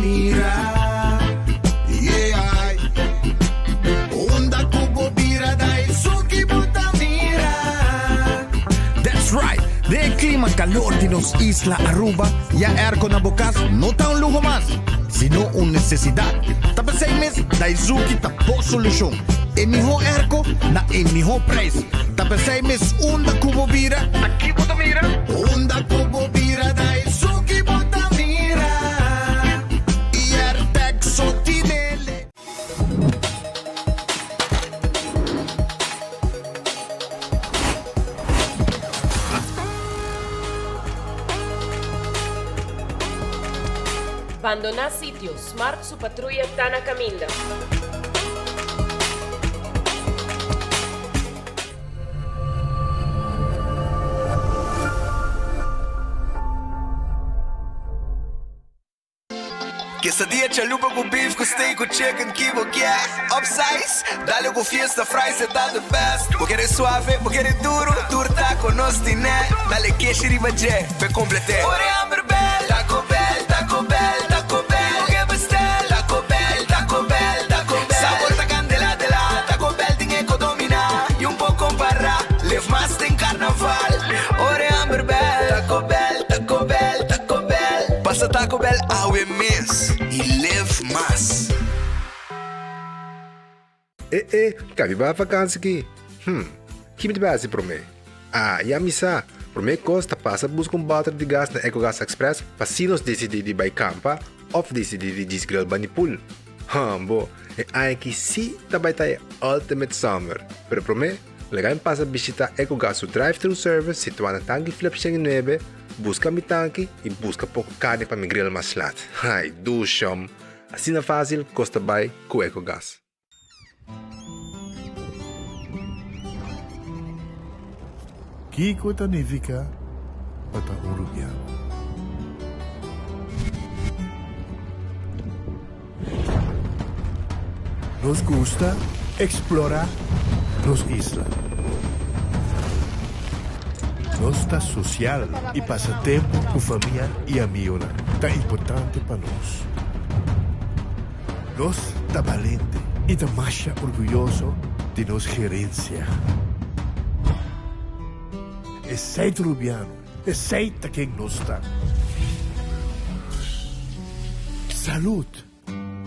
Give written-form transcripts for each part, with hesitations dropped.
mira. Yeah, onda kubo bira dahil suki buta mira. That's right! De clima calor de nos Isla Aruba, ya aircon na bukas, no ta un lujo más, sino un necesidad. Tapos 6 meses, dahil suki tapo solusyon. E miho airco na e miho price. Tapos 6 meses, onda kubo bira, aquí buta mira. Onda kubo bira dahil suki buta mira. Iertek sotinele. Abandonar sitio. Smart su patrulla está na caminda. Quesadilla, chalupa com beef, com steak, com chicken, kibo, yeah. Upsize, dale com fiesta, fries, tá the best. Vou querer suave, vou querer duro, turta com nós tiné. Dale queijo e bajé, pe complete. Ore hambre bell, Taco Bell, Taco Bell, Taco Bell. Que bestel, Taco Bell, Taco Bell, Taco Bell. Sabor ta candela de la, Taco Bell tinha que dominar. E pouco para, live mais tem carnaval. Ore hambre bell, Taco Bell, Taco Bell, Taco Bell. Passa Taco Bell, awe mês. E live mais. Cabe ba vakansie aqui? Que me base para mim? E a missa, para mim costa passa buscar balde de gás na EcoGas Express para se nós decidir de ir campa ou decidir de desgrill banipul. Bo, é que se também tá Ultimate Summer. Pero para mim, legal passa visitar EcoGas o drive-thru service situado na tanque Flip 9, busca mi tanque e busca pouco carne para me grill mais lat. Ai, do chão. Assim é fácil, costa bem com EcoGas. Kiko Tanifica Bata Uruguay. Nos gusta explorar nos islas. Nos está social e passa tempo com família e amigos. Tá importante para nós. Nós está valente e está mais orgulhoso de nossa gerência. Aceita Rubiano, aceita quem nós está. Salud,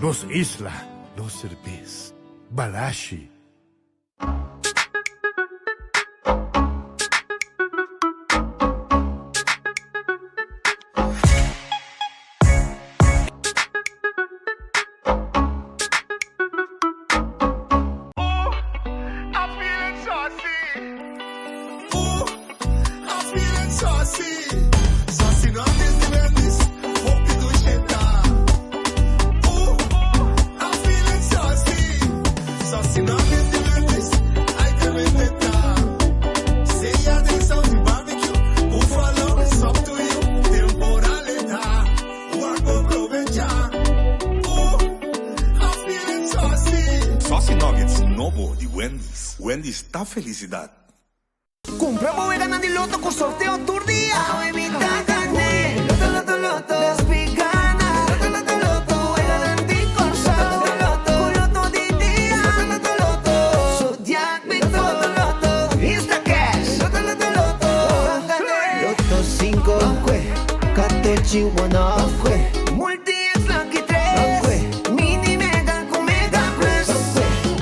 nos isla, nos cerveza, balashi. Wendy's está felicidade. Compra bodega na Loto con sorteo tour día. Bebita carne. Loto, loto, loto. Las picanas. Loto, loto, loto. El anticorso. Loto, loto. Loto di día. Loto, loto, loto. Zodiac Vito. Loto, loto. Instacash. Loto, loto, loto. Loto 5. 14 1 Multi-X Lucky 3. Mini Mega con Mega Plus.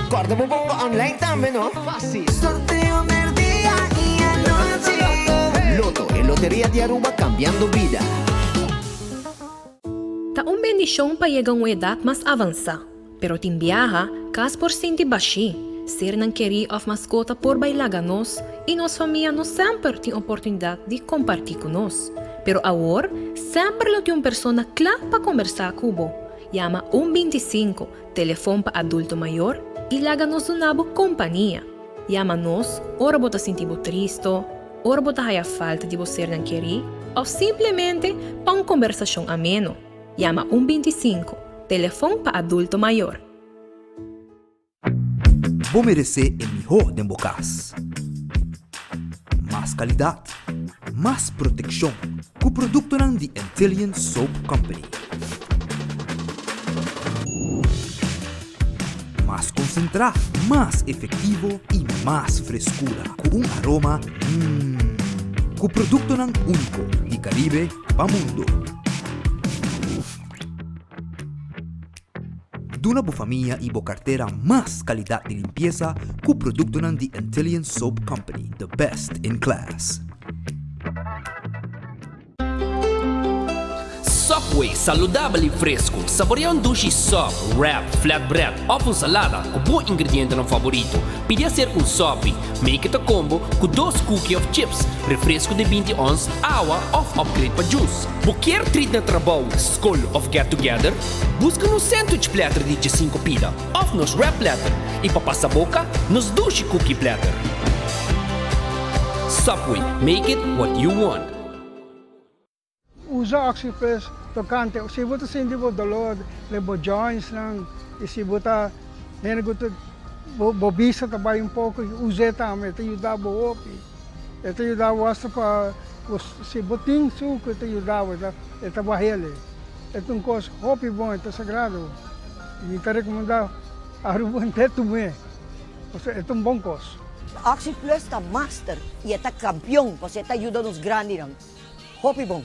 Guarda un po' online también, ¿no? Fácil. Sorteo del día y anoche. Loto, en Lotería de Aruba cambiando vida. Ta un bendición pa llegar a una edad más avanzada, pero tin viaja cas por sinti baixi, ser nan querer of mascota por bailar nos e nos família nos sempre tem oportunidade de compartilhar com nós. Pero agora, sempre lo tem uma pessoa clara para conversar com o Llama 125, telefone para adulto maior e laga-nos uma boa companhia. Llama-nos, ora bota sentir triste, ora bota a falta de você não querer, ou simplesmente para uma conversação ameno. Llama 125, telefone para adulto maior. Vou merecer o melhor de bocas. Mais qualidade, mais proteção com o produto de Intelligent Soap Company. más concentrado, más efectivo y más frescura. Con un aroma con producto nan único de Caribe pa mundo. Duna bu familia y bo cartera más calidad de limpieza con producto nan de Antillean Soap Company, the best in class. Subway, saudável e fresco. Saboreia sushi sub, wrap, flatbread ou salada com bom ingrediente no favorito. Pide a ser sub, make it a combo com 2 cookies of chips, refresco de 20 ons, água ou upgrade para juice. Qualquer treat na trabalho, school of get together, busca no sandwich platter de 5 pila, ou nos wrap platter, e para passar a boca, nos sushi cookie platter. Subway, make it what you want. Usa Oxypress tocante. Se você sente dolor, leva joints lang. E se você bobisa também pouco, usa também. Te ajuda boop. Te ajuda basta para se botin suco te ajuda. Te bahele. É coisa hopi bom, é sagrado. E te recomendo aruban teto me. É bom coisa. Oxyplus está master e está campeão, você está ajudando os grandes. Hopi bom.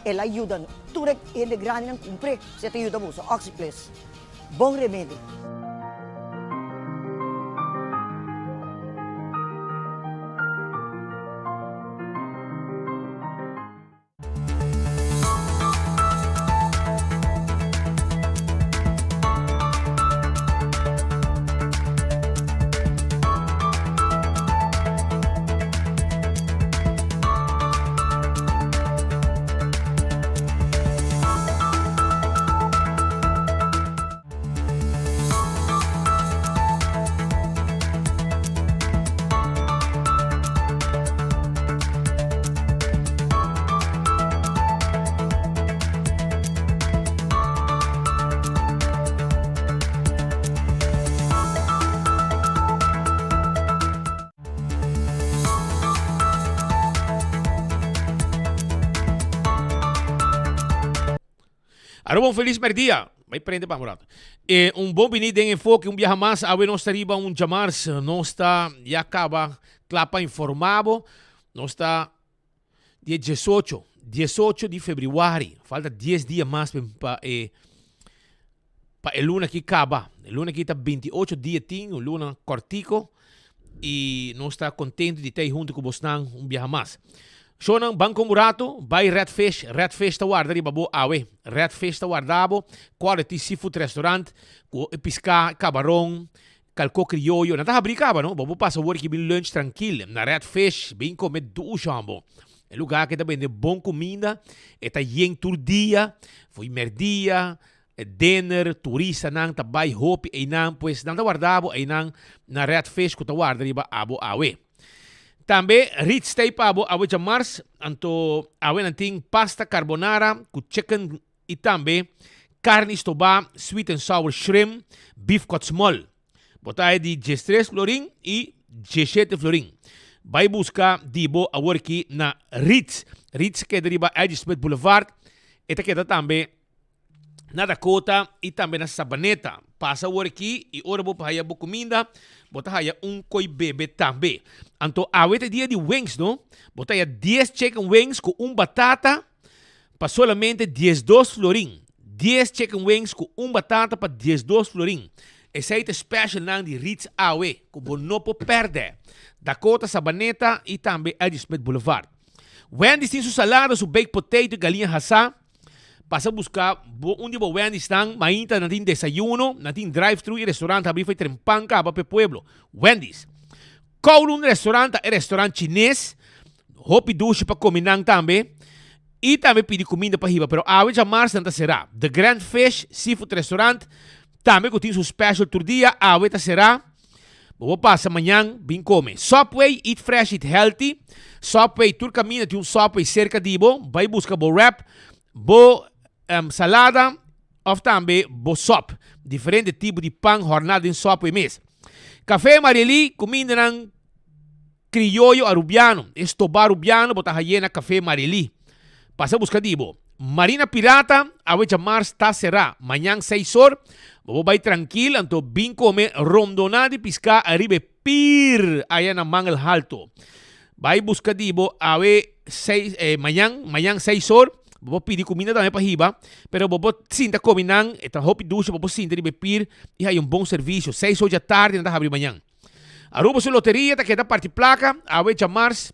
Ela ajuda, tudo ele grande não cumpre, você te ajuda muito. Oxyplus, bom remédio. Aro bom feliz merdia. Vai prender para morar. Bom bonito em enfoque, viaja mais. A nós estaria chamar, nós está já acaba, clapa informado, nós está dia 18 de fevereiro. Falta 10 dias mais para a luna que acaba. A luna que está 28 dias, o luna cortico, e nós está contente de estar junto com você, viaja mais. Shonang Banco Murato, by Redfish ta guarda riba bo awe. Redfish ta guardabo, quality seafood restaurant, pisca, cabarão, calco criollo. Nata abricaba, no? Bobo passa work bin lunch tranquilo. Na Redfish, bin comer do chambo. É lugar que também de bom comida, eta yen tur dia, foi merdia, dinner, turista nang tabay hopi e nang pues nang ta guardabo e nang na Redfish ko ta guarda riba abo awe. Também, Ritz Steak Pabo, awe de mars, anto awe nanting pasta carbonara, com chicken e também carne estobá, sweet and sour shrimp, beef cotsmol. Botai de 13 florin e 17 florin. Vai buscar dibo a worki na Ritz. Ritz que deriva Edgesmith Boulevard, eta que também na Dakota e também na Sabaneta. Passa worki e ora bo pahaya bo comida. Bota haya koi bebe também. Anto awete dia de wings, no? Bota haya 10 chicken wings com batata para solamente 12 florin. 10 chicken wings com batata para 12 florin. Esse aí é special nang de Ritz Awe, com bonopo perde. Dakota, Sabaneta e também Edgesmith Boulevard. Wendy's tem sua salada, seu baked potato e galinha assá. Passa a buscar onde o Wendy's estão, mainta natin desayuno, natin drive-thru e restaurante abrir foi trempanca para o pueblo. Wendy's. Kowloon restaurante é restaurante chinês, hopi duche para comer também, e também pedir comida para riba, pero a já março não será. The Grand Fish Seafood Restaurant, também que tem seu special tur dia, a será. Vou passar amanhã, bem come. Subway, eat fresh, eat healthy. Subway, tur caminha de Subway cerca de bo, vai buscar bo wrap, bo salada ou também bo sop. Diferente tipo de pão jornada em Subway mês. Café Marili, comida ng criollo arubiano. Estobar arubiano, bota hayena café Marili. Passa a buscar dibo. Marina Pirata, a Mars está será. Manhã 6 horas. Bobo vai tranquilo, anto bin come rondonadi pisca arribe pir ayan ang Mangel Alto. Vai busca dibo awe 6 manhã 6 horas. Bobo pidi comida também para riba, pero bobo sinta cominang, eta hopi ducha bobo sinta ribe pir e hay bom serviço. 6 horas da tarde nada abrir manhã. Aruba su loteria, ta queda parte placa, awe chamars.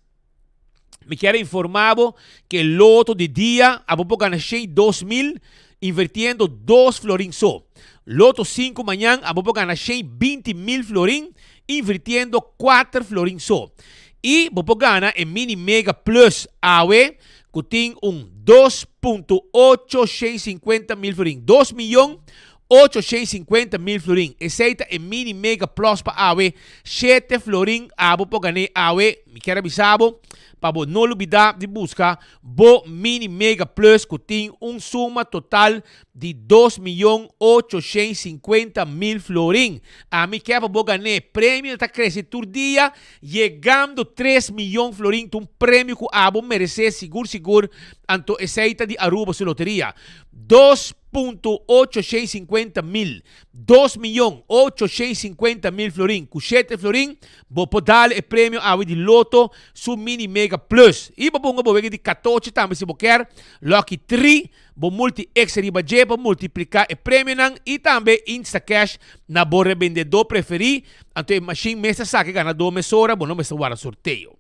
Me quero informado que el loto de día a bobo gana 2.000 invirtiendo 2 florin so. Loto 5 mañana a bobo gana 20.000 florin invirtiendo 4 florin so. Y bobo gana en mini mega plus awe que tiene un 2.850.000 florin. 2.850.000 florin. Eceita en mini mega plus pa awe 7 florin a bobo gane awe. Me quero avisado para não olvidar de buscar bo mini mega plus que tem suma total de 2.850.000 florin. A mim quer para ganhar prêmio está crescendo todo dia, chegando 3 milhões florin, um prêmio que a merece seguro, anto aceita de Aruba su loteria. 2.850.000 2.850.000 florin com 7 florin vou dar o prêmio a de loto su mini mega plus e vou pôr de 14 também se você quer lucky 3 vou multi extra riba para multiplicar o prêmio e também insta cash na borra vendedor preferido então a machine mesa saque ganador mesora bom não me guarda sorteio.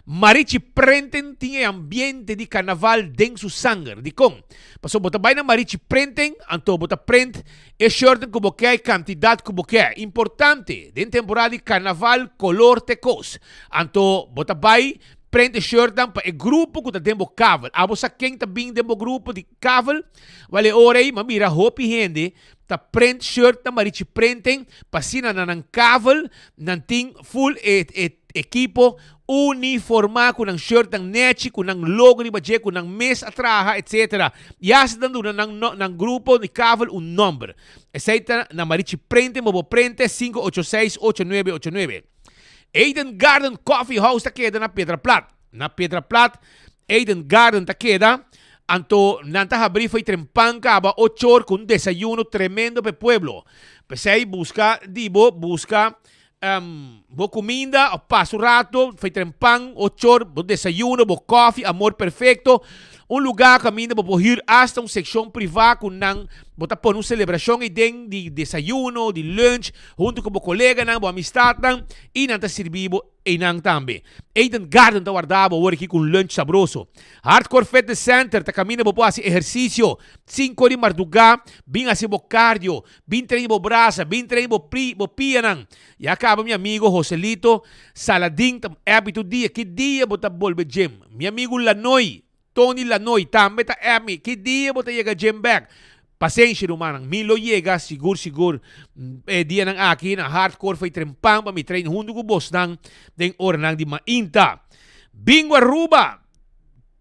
Marichi Prenten tinha ambiente de carnaval dentro su sangue. Di com. Passou bota bem na Marichi Prenten, anto bota print e shirt que você quantidade que você. Importante, dentro temporada de carnaval color tecos. Anto bota bem print shirt para o grupo que tá dentro caval. A você quem tá bem dentro grupo de caval, vale ora aí, mamira hopi hende. Ta print shirt na Marichi Prenten, pasina na ng caval, nanting full equipo uniformado com um shirt ng nechi, com um logo de budget, com um mês atrás, etc. E assim dando ng grupo de caval número. Aceita na Marichi Prente, Mobo Prente 586-8989. Eden Garden Coffee House ta queda na Pedra Plata. Na Pedra Plata, Eden Garden ta queda. Anto nanta abrir foi trempan caba 8 horas com desayuno tremendo para pueblo. Pensei busca bo comida, passo rato, foi trempan 8 horas, bo desayuno, bo coffee, amor perfecto. Lugar que ainda vou ir hasta secção privada com nang bota por celebração e de desayuno, de lunch, junto com o colega nang, bo amistad nang, e nanta servibo e nang também. Eden Garden ta guardava agora aqui com lunch sabroso. Hardcore Fitness Center ta caminha bo fazer exercício 5 de madrugada, bem assim bo cardio, bem treino bo braça, bem treino bo pia nang. E acaba meu amigo Joselito Saladin tam hábito dia que dia bota bolbe gym. Meu amigo Lanoy Tony Lanoy, também tá emi. Que dia você chega gym back? Pasensya naman, Milo chega, siguro. Dia ng akin, na hardcore foi trempang, pa mi train hundo ko boss nang den ora nang di mainta. Bingo Aruba,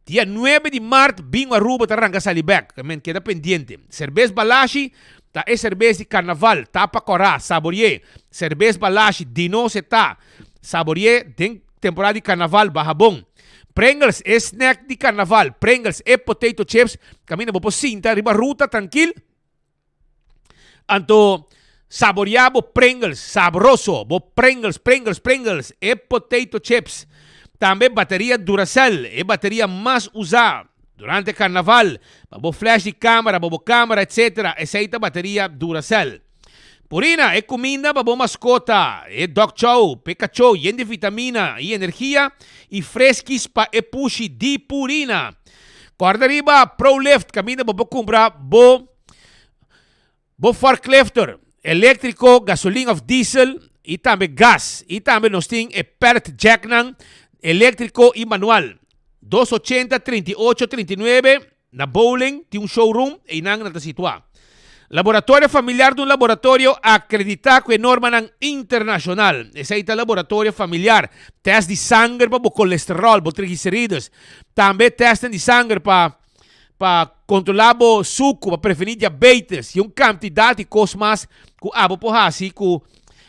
dia 9 de março, Bingo Aruba taranga sa libek. Kamen, queda pendiente. Cerveza Balashi, ta é cerveza de carnaval, tapa corá, saborier. Cerveza Balashi, dino se ta. Saborier, den temporada de carnaval, bahabong. Pringles é snack de carnaval. Pringles é potato chips. Camina po cinta, riba ruta, tranquil. Anto, saboreabo Pringles, sabroso. Bo Pringles. É potato chips. Também bateria Duracell. É bateria mais usada durante carnaval. Bo flash de câmera, bo câmera, etc. Essa bateria Duracell. Purina é comida para mascota, é dog chow, Pikachu, e de vitamina e energia e fresquis para e pushi de Purina. Corda riba, ProLift, caminho para comprar bo forklifter, elétrico, gasolina of diesel e também gas. E também nós temos e pellet jack nang, elétrico e manual. 280-38-39 na Bowling, tem showroom e nang na situar. Laboratório familiar de laboratório acreditado com norma internacional. Esse é o laboratório familiar. Teste de sangue para o colesterol, para triglicerídeos. Também teste de sangue para controlar o suco, para prevenir diabetes. E quantidade de coisas mais que a população com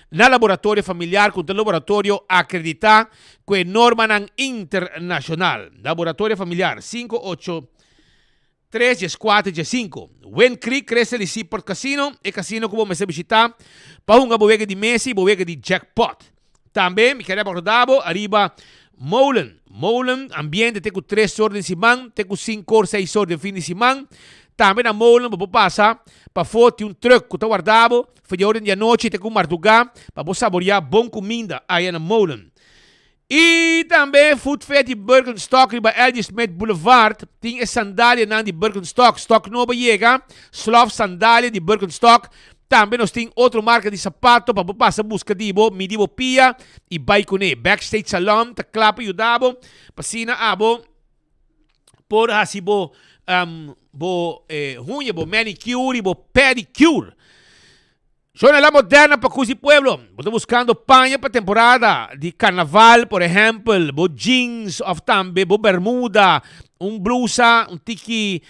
na laboratório familiar, com o laboratório acreditado com norma internacional. Laboratório familiar 58 3, dias 4, dia 5. Wen Creek cresce ali Seaport Casino, e casino que vamos visitar, para uma boega de Messi, boega de jackpot. Também, me quero recordar, arriba Molen. Molen, ambiente, tem com 3 horas de semana, tem com 5 ou 6 horas de fim de semana. Também na Molen, vou passar, para foto um truck que está guardado, foi hora de noite, tem com martugar, para você saborear bom comida aí na Molen. E também Food Fair de Birkenstock riba L.J. Smith Boulevard. Tem a sandália de Birkenstock. Stock novo chega. Slough sandália de Birkenstock. Também nós temos outra marca de sapato para passar busca de bo, medibo pia e baikone. Backstage salon, ta clapa yudabo. Pasina abo por hasibo hunye bo manicure bo pedicure. Sono la moderna para Cusi Pueblo. Estou buscando panha para temporada de carnaval, por exemplo, bo jeans of tambe, bo bermuda, blusa, tiki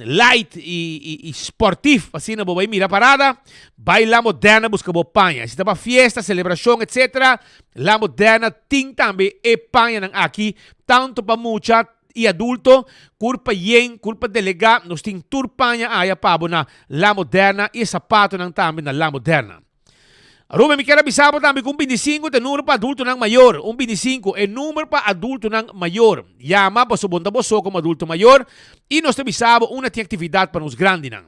light e sportivo, assim, bo vai mira parada. Vai la moderna busca bo panha. Se está para fiesta, celebração, etc. La moderna tem também e panha nang aqui, tanto para mucha e adulto, culpa yen, culpa delega, nós temos turpanha aya pabo na La Moderna e sapato nang também na La Moderna. Arume, me quero avisar também que 25 é número para adulto nang maior. 25 é número para adulto nang maior. Yama para subonda boso como adulto maior. E nós te avisamos uma atividade para os grandes nang.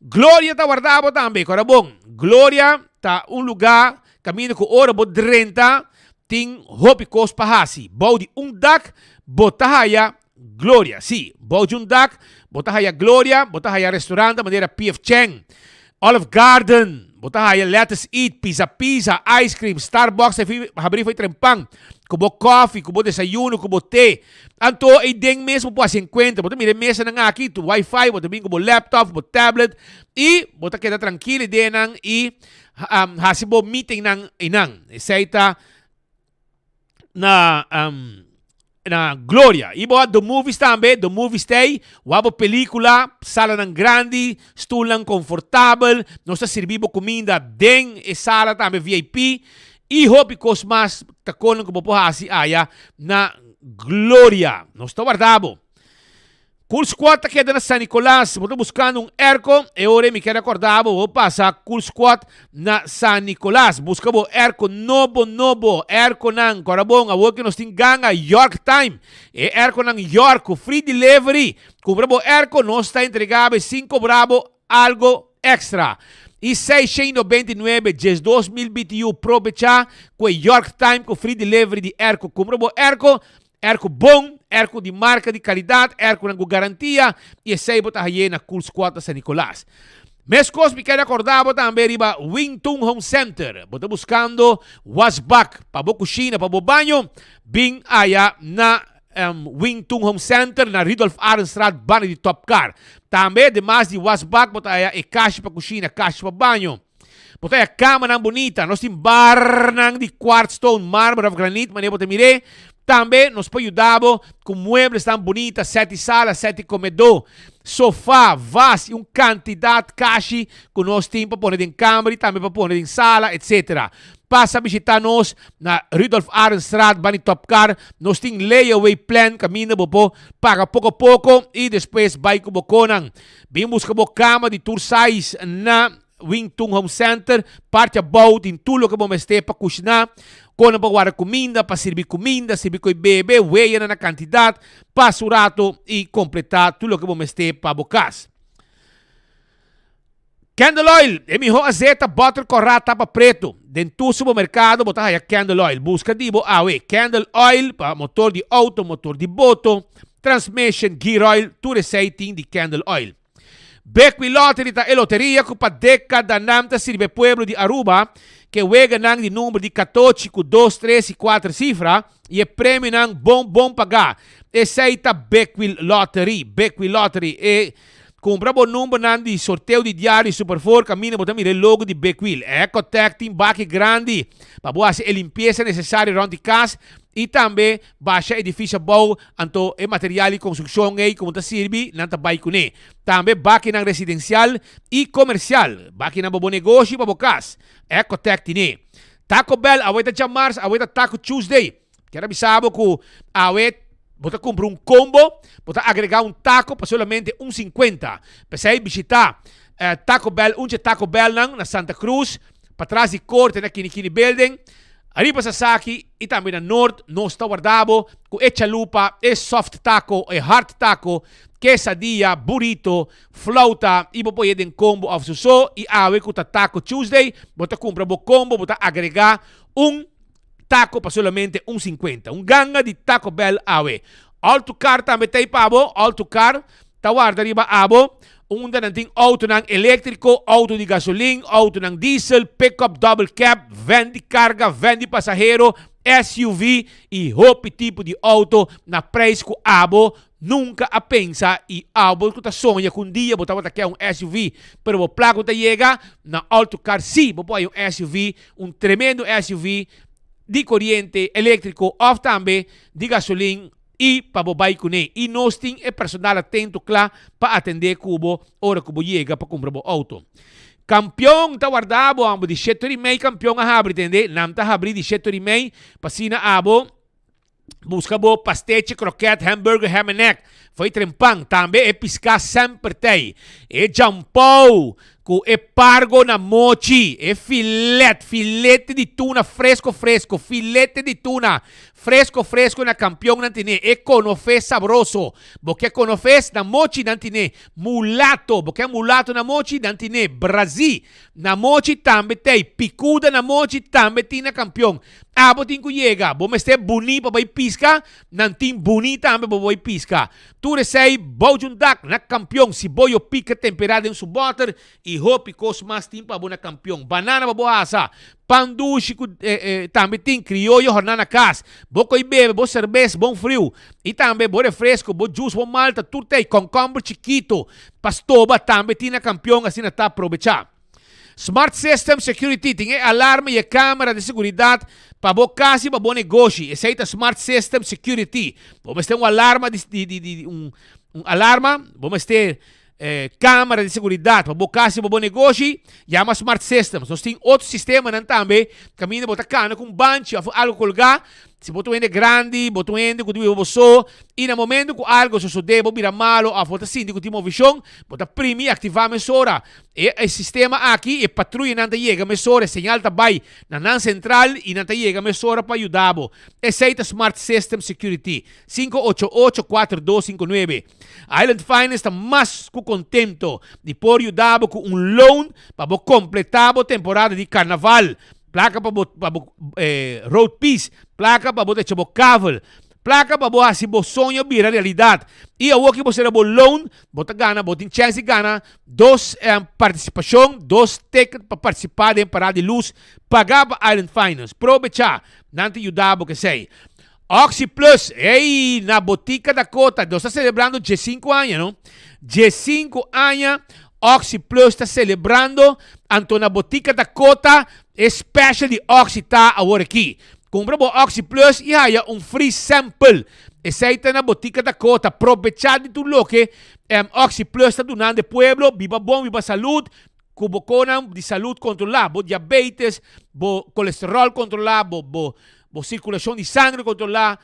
Glória está guardado também, cara bom. Glória está lugar, caminho com hora bo 30, tem hopi cos pahasi. Bau de dak, botahaya Glória, sim. Bojundak, botahaya Glória, botahaya restaurante, maneira P.F. Cheng, Olive Garden, botahaya Let's Eat, Pizza, Ice Cream, Starbucks, abrir foi trempang, kubo coffee, kubo desayuno, kubo té. Anto, ay ding mesmo po 50, bota mire mesa nang aqui, tu Wi-Fi, bota kubo laptop, kubo tablet, e bota queda tranquilo de nang e hasibo meeting nang inang. Isaita na Glória. E boa do movies também, do movie stay, wabo película, sala nang grande, stool lang confortável, nós servimos comida den e sala também VIP, e hopi kos mas takonan ko po hasi aya na Glória. Nós está guardado. Cool Squad queda na San Nicolás. Estou buscando airco. E ora me quero acordar. Vou passar Cool Squad na San Nicolás. Buscamos airco novo. Airco nang corabong. A que nós temos ganga York Time. E airco nang York. Free delivery. Compramos airco. Nós está entregado 5 bravo algo extra. E 699 de 2000 BTU Pro Becha com York Time com free delivery de airco. Compramos airco. Erco bom, erco de marca de qualidade, erco com garantia e sei botar aí na Cool Squad de San Nicolás. Mescos me quero acordar também riba Wingtung Home Center. Botar buscando wasback para bo cozinha, para bo banho, bem aya na Wingtung Home Center na Rudolf Arenstraat, bana de Top Car. Também demais de wasback botar aí e caixa para cozinha, caixa para banho. Botar a cama nang bonita, nós temos bar nang de quartz stone, mármore of granite, maneira botar mire. Também nos pode ajudar com muebles tão bonitas, 7 salas, 7 comedor, sofá, vaso e quantidade caixa que nós temos para pôr em câmara e também para pôr em sala, etc. Passa a visitar nós na Rudolf Arenstraat, Bani Top Car. Nós temos layaway plan, caminho, paga pouco a pouco e depois vai com o conang. Bem busca a cama de tour size na Wingtung Home Center, parte a boat em tudo que vamos ter para cozinhar. Quando para guardar comida, para servir com bebê, weia na quantidade, passa o rato e completar tudo o que vamos ter para bocas. Candle Oil, é melhor azeite, butter, corrata, tapa preto. Dentro do supermercado, botar aí Candle Oil. Busca dibo, Candle Oil, para motor de auto, motor de boto, transmission, gear oil, tudo receitinho de Candle Oil. Beckwith Lottery ta e loteria que para década namta sirve pueblo de Aruba que wega nang de número de 14 com 2, 3 e 4 cifras e prêmio nang bom pagar. Esse aí tá Beckwith Lottery. Beckwith Lottery e compra bom número nang de sorteio de diário Superfor caminho botar mire logo de Beckwith. Ecotec tem baque grande para boa a limpeza necessária around the casa e também baixa edifício bom anto e material de construção aí como tá serve nanta baicune. Também baque nang residencial e comercial. Baque nang bom negócio para bocas. Ecotec tine. Taco Bell, aweta chamars, aweta Taco Tuesday. Quero avisar que awet Você compra um combo, você agregar um taco para solamente 1,50. Para visitar Taco Bell, Taco Bell na Santa Cruz, para trás de corte na Kini Building, arriba sa Saki, e também na Norte, nós está guardado, com chalupa, soft taco, hard taco, quesadilla, burrito, flauta, e você pode em combo of suso, e awe com taco Tuesday, você compra o combo, você agregar um taco para solamente 1,50. Um ganga de Taco Bell awe. Alto car também tem pabo, alto car, tawarda riba abo, nanting auto ng elétrico, auto de gasolina, auto ng diesel, pickup, double cab, van de carga, van de passageiro, SUV e hopi tipo de auto na preço que abo nunca a pensa e abo que ta sonha que um dia botava aqui um SUV, pero o placo ta chega na auto car sim, bo poi um SUV, um tremendo SUV de corrente elétrico ou também de gasolina e para bobai com ele. E nós temos personal atento lá para atender cubo hora que chega para comprar o auto. Campeão tá guardado amo de 7,5 campeão a abrir, entende? Não tá abrir de 7,5 pasina abo busca bo pastete, croquete, hambúrguer, ham and neck. Foi trempang, também é piscar sempre tem. É jampou, com é pargo na mochi, é filete de tuna fresco, filete de tuna fresco na campeão nantine, é conofé sabroso, porque conofé na mochi nantine, mulato, porque mulato na mochi nantine, Brasil, na mochi também tem, picuda na mochi também tem na campeão. Abo tin ko chega, bom este buni pa bay pisca, nantin buni também pa bay pisca. Tu resei bojundak na campeão, si boyo pica temperada em suboter e hopi cos mas tim pa na campeão. Banana pa boasa, pandushi também tem criollo hornana cas. Boko e bebe, bo cerveza, bom frio. E também bo refresco, bo juice, bo malta, tu tem concombre chiquito. Pastoba também tem na campeão, assim na tá aproveitar. Smart System Security, tem alarme e câmera de segurança para bo casa e para bo negócio. Esse aí é Smart System Security. Vamos ter um alarma alarma, vamos ter câmera de segurança para bo casa e para bo negócio. Chama Smart Systems. Nós temos outro sistema também, caminho botar cana com bancho, algo colgar. Se botou ende grande, botou ende com o bosso, e no momento que algo sucede, vira malo, a volta sim, com timo visão, bota primi ativar a mesora. E o sistema aqui, e patrulha não chega a mesora, señal tá vai na central e não chega a mesora para ajudar. Esse é Smart System Security, 588-4259. Island Finance está mais contento de por ajudar com loan para completar a temporada de carnaval. Placa para road peace, placa para botar chabo cavel, placa para botar se bo sonho vira realidade. E o que você bo loan, bota gana, bota chance gana, dos participação, dos tickets para participar de parada de luz, pagar para Island Finance. Provecha, não te ajudava que sei. Oxy Plus, ei, na botica da Cota, nós está celebrando 15 anos, não? 15 anos. Oxy Plus está celebrando anto na botica da Cota, special de Oxy tá agora aqui. Compra o Oxy Plus e haya free sample. Esse aí tá na botica da Cota. Aproveitar de tudo que Oxy Plus está donando de pueblo, viva bom, viva saúde, cubocona de saúde controlada, diabetes, colesterol controlado, circulação de sangue controlada,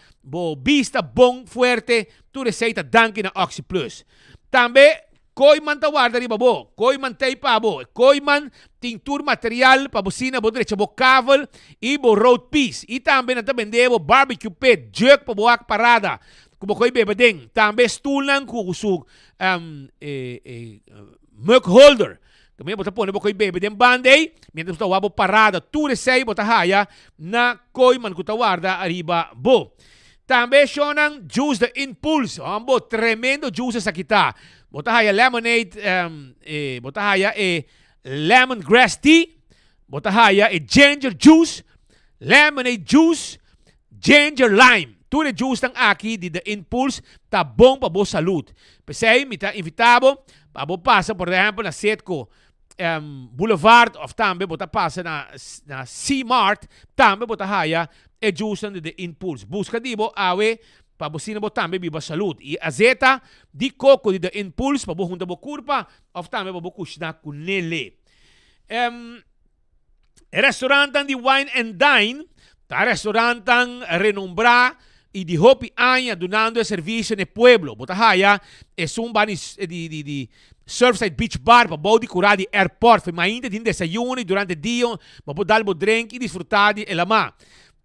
vista bom, forte, tu receita danke na Oxy Plus. Também Koiman tawarda riba bo, Koiman teipa bo, Koiman tintur material pa bocina bo direcha bo cavel e bo road piece. E também nata bendebo barbecue pit, jerk pa boak parada. Kubo koy bebeding, também stool nang kusug mug holder. Kami bota pone bo koy bebeding banday, mientras ta wabo parada, tu resei bota haya na Koiman kutawarda arriba bo. Também shonang juice the impulse, ambo tremendo juice sa kita. Botahaya lemonade, botahaya lemongrass tea, botahaya ginger juice, lemonade juice, ginger lime. Tudo juice tang aqui de The Impulse tá bom para boa saúde. Pensei, me tá invitado para boa passa, por exemplo, na Setco Boulevard, ou também bota passa na C-Mart, também botahaya juice de The Impulse. Busca dibo awe para você não botar também viva saúde. E a zeta de coco de The Impulse para você juntar a curva, ou também para você cozinhar com ele. Restaurante de Wine and Dine, tá restaurante renombrado y de Hopi años donando el servicio en el pueblo. Botahaya es un bani de Surfside Beach Bar para poder curar de airport. Foi ainda de desayuno e durante o dia para poder dar drink e desfrutar de ela.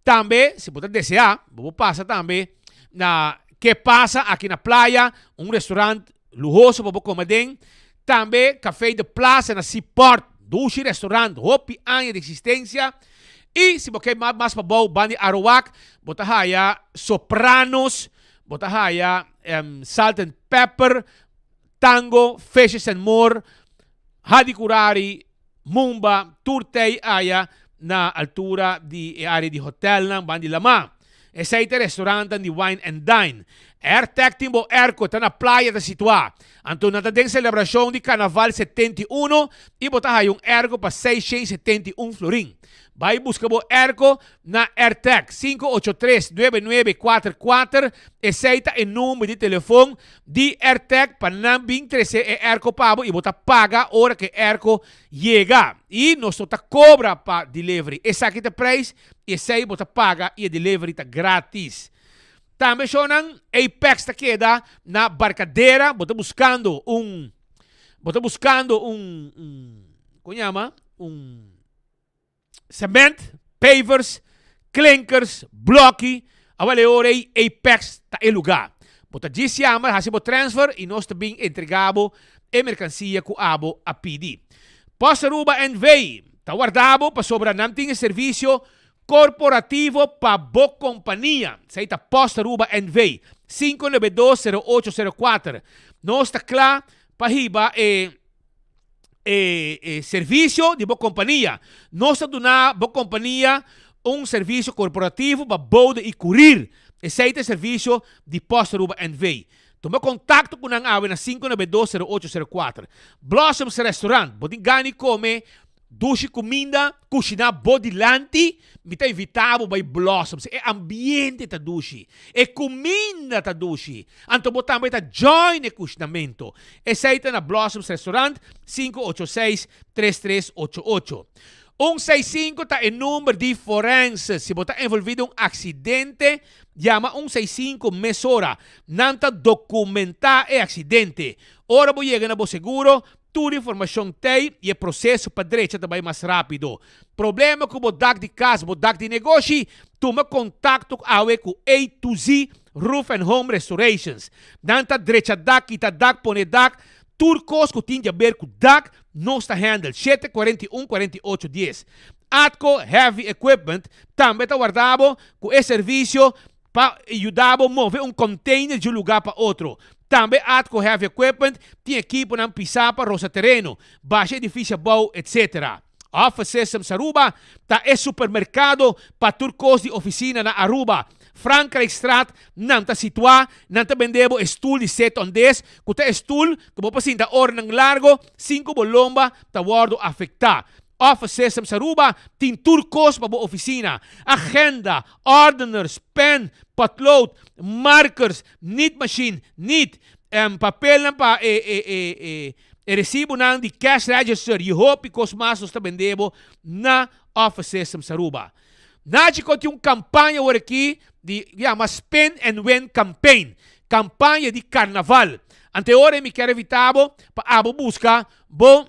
Também, se você desejar, você passa também na que passa aqui na praia, restaurante lujoso para comer dentro. Também café de plaza na Seaport, duche restaurante, Hopi anos de existência. E se você quer mais para bom, bandi Arawak, botahaya Sopranos, botahaya Salt and Pepper, Tango, Fishes and More, Hadikurari, Mumba, Turtei aya na altura di area di hotel ng Bandi Lama. Esaite restaurante di Wine and Dine. Airtech Timbo Erco ta na playa da situa. Anto natadeng celebrasyon di Carnaval 71 e botaha yung Erco pa 671 florin. Vai busca bo Erco na Airtech 583-9944 e seita e número de telefone di Airtech para nambing 13 e Erco pabo e bota paga hora que Erco llega. E nós ta cobra pa delivery. Essa aqui tá preço e sei bota paga e delivery tá grátis. Também siya ng Apex ta queda na barcadeira, bota buscando un kunyama, un cement, pavers, clinkers, blocky, awale orei Apex ta e lugar. Bota disiama, hasibo transfer e nós também entregabo e mercancia ku abo a PD. Posta Aruba and Vey, ta guardabo pa sobra namting servicio corporativo pa bo companhia. Sa ita Posta Aruba and Vey, 592-0804. Nós ta kla pahiba servicio de bo companhia. Nós ta duna bo companhia servicio corporativo pa bode e curir. Sa ita servicio de Posta Aruba and Vey. Toma contato com ang awe na 592-0804. Blossoms Restaurant, boding gani come dushi comida, cucina bodilanti, mi ta invitavo by Blossoms. E ambiente ta dushi. E comida ta dushi. Anto botamo ta join e cucinamento. E saita na Blossoms Restaurant 586-3388. 165 ta e numero di forense. Se bota envolvido un accidente, llama 165 mesora. Nanta documenta e accidente. Ora bo llega na bo seguro, tudo informação tem e o processo para direita também mais rápido. Problema com o DAC de casa, o DAC de negócio, toma contato com a A2Z Roof and Home Restorations. Nanta direita DAC, ita DAC, pone DAC, turcos que tinha a ver com DAC, nossa handle 741-4810. Atco Heavy Equipment também está guardado com esse serviço para ajudar a mover container de um lugar para outro. Também Atco Heavy Equipment tem equipo na pisar para roça terreno, baixa edifício bom, etc. Office Systems Aruba tá é supermercado para turcos de oficina na Aruba. Frankrijkstraat, não está situado, não está vendendo stool de 7 on 10, que está stool, que vou passar hora ng largo, 5 bolomba, está guardo afectar. Office Systems Aruba, tem turcos para a oficina. Agenda, ordiners, pen, potlood, markers, knit machine, knit, papel na pa, recibo ng di cash register, e hope que os masos está vendendo na Office Systems Aruba. Nádico tem campanha aqui de Spend and Win Campaign. Campanha de carnaval. Anteore me quer evitar para abo buscar bo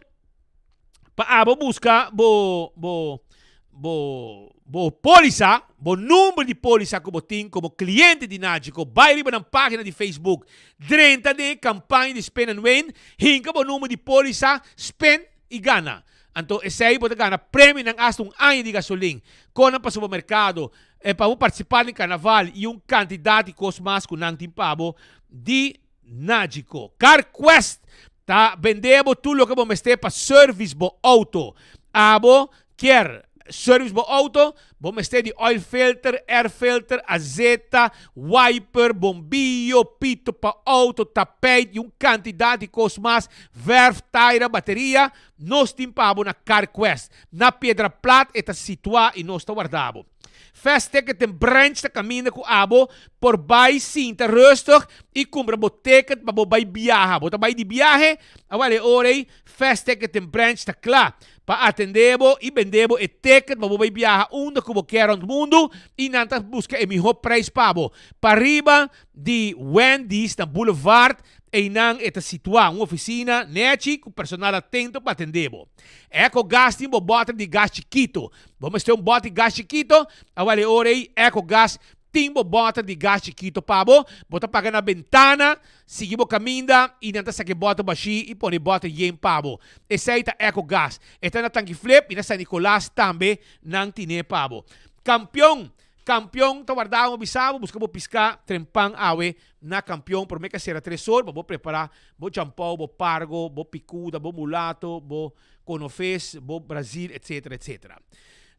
polisa, bo número de polisa como tem como cliente de Nádico. Vai riba na página de Facebook. 30 de campanha de Spend and Win. Hinka bo número de polisa, spend e gana. Anto, esse aí pode ganhar prêmio ng hasta ano de gasolina. Quando para o supermercado, para participar no carnaval e candidato de cosmas com nang timpabo de Nádico. CarQuest, tá vendendo tudo o que você tem para service bo auto. Abo, quer service bo auto, você tem de oil filter, air filter, azeta, wiper, bombillo, pito para auto, tapete e candidato de cosmas, verf, tire, bateria. Nós timpabo na CarQuest. Na Pedra Plata está situado e nós está guardado. Feste que tem branch ta caminha com abo por bai sinta rustig e compra bo ticket para bo bai viaja. Bota bai di viaje, awale orei feste que tem branch ta kla. para atendebo e vendebo e ticket para você viajar onde que você quer no mundo e nanta busca o melhor preço para você. Para arriba de Wendy's na Boulevard e não está situada uma oficina neti com personal atento para atendebo. Eco Gas tem bote de gás chiquito. Vamos ter bote de gás chiquito, a vale hora aí Eco Gas timbo bota de gás chiquito pabo, bota paga na ventana, seguimos caminda e nanta sa que bota baixi e põe bota yen pabo. Essa aí tá Eco Gas. Esta na tanque flip e na San Nicolás também não tine pabo. Campeão, tá guardado bisabo, buscamos piscar trempang awe na campeão, por que será 3 horas, vou preparar, vou champão, vou pargo, vou picuda, vou mulato, vou conofes, vou Brasil, etc, etc.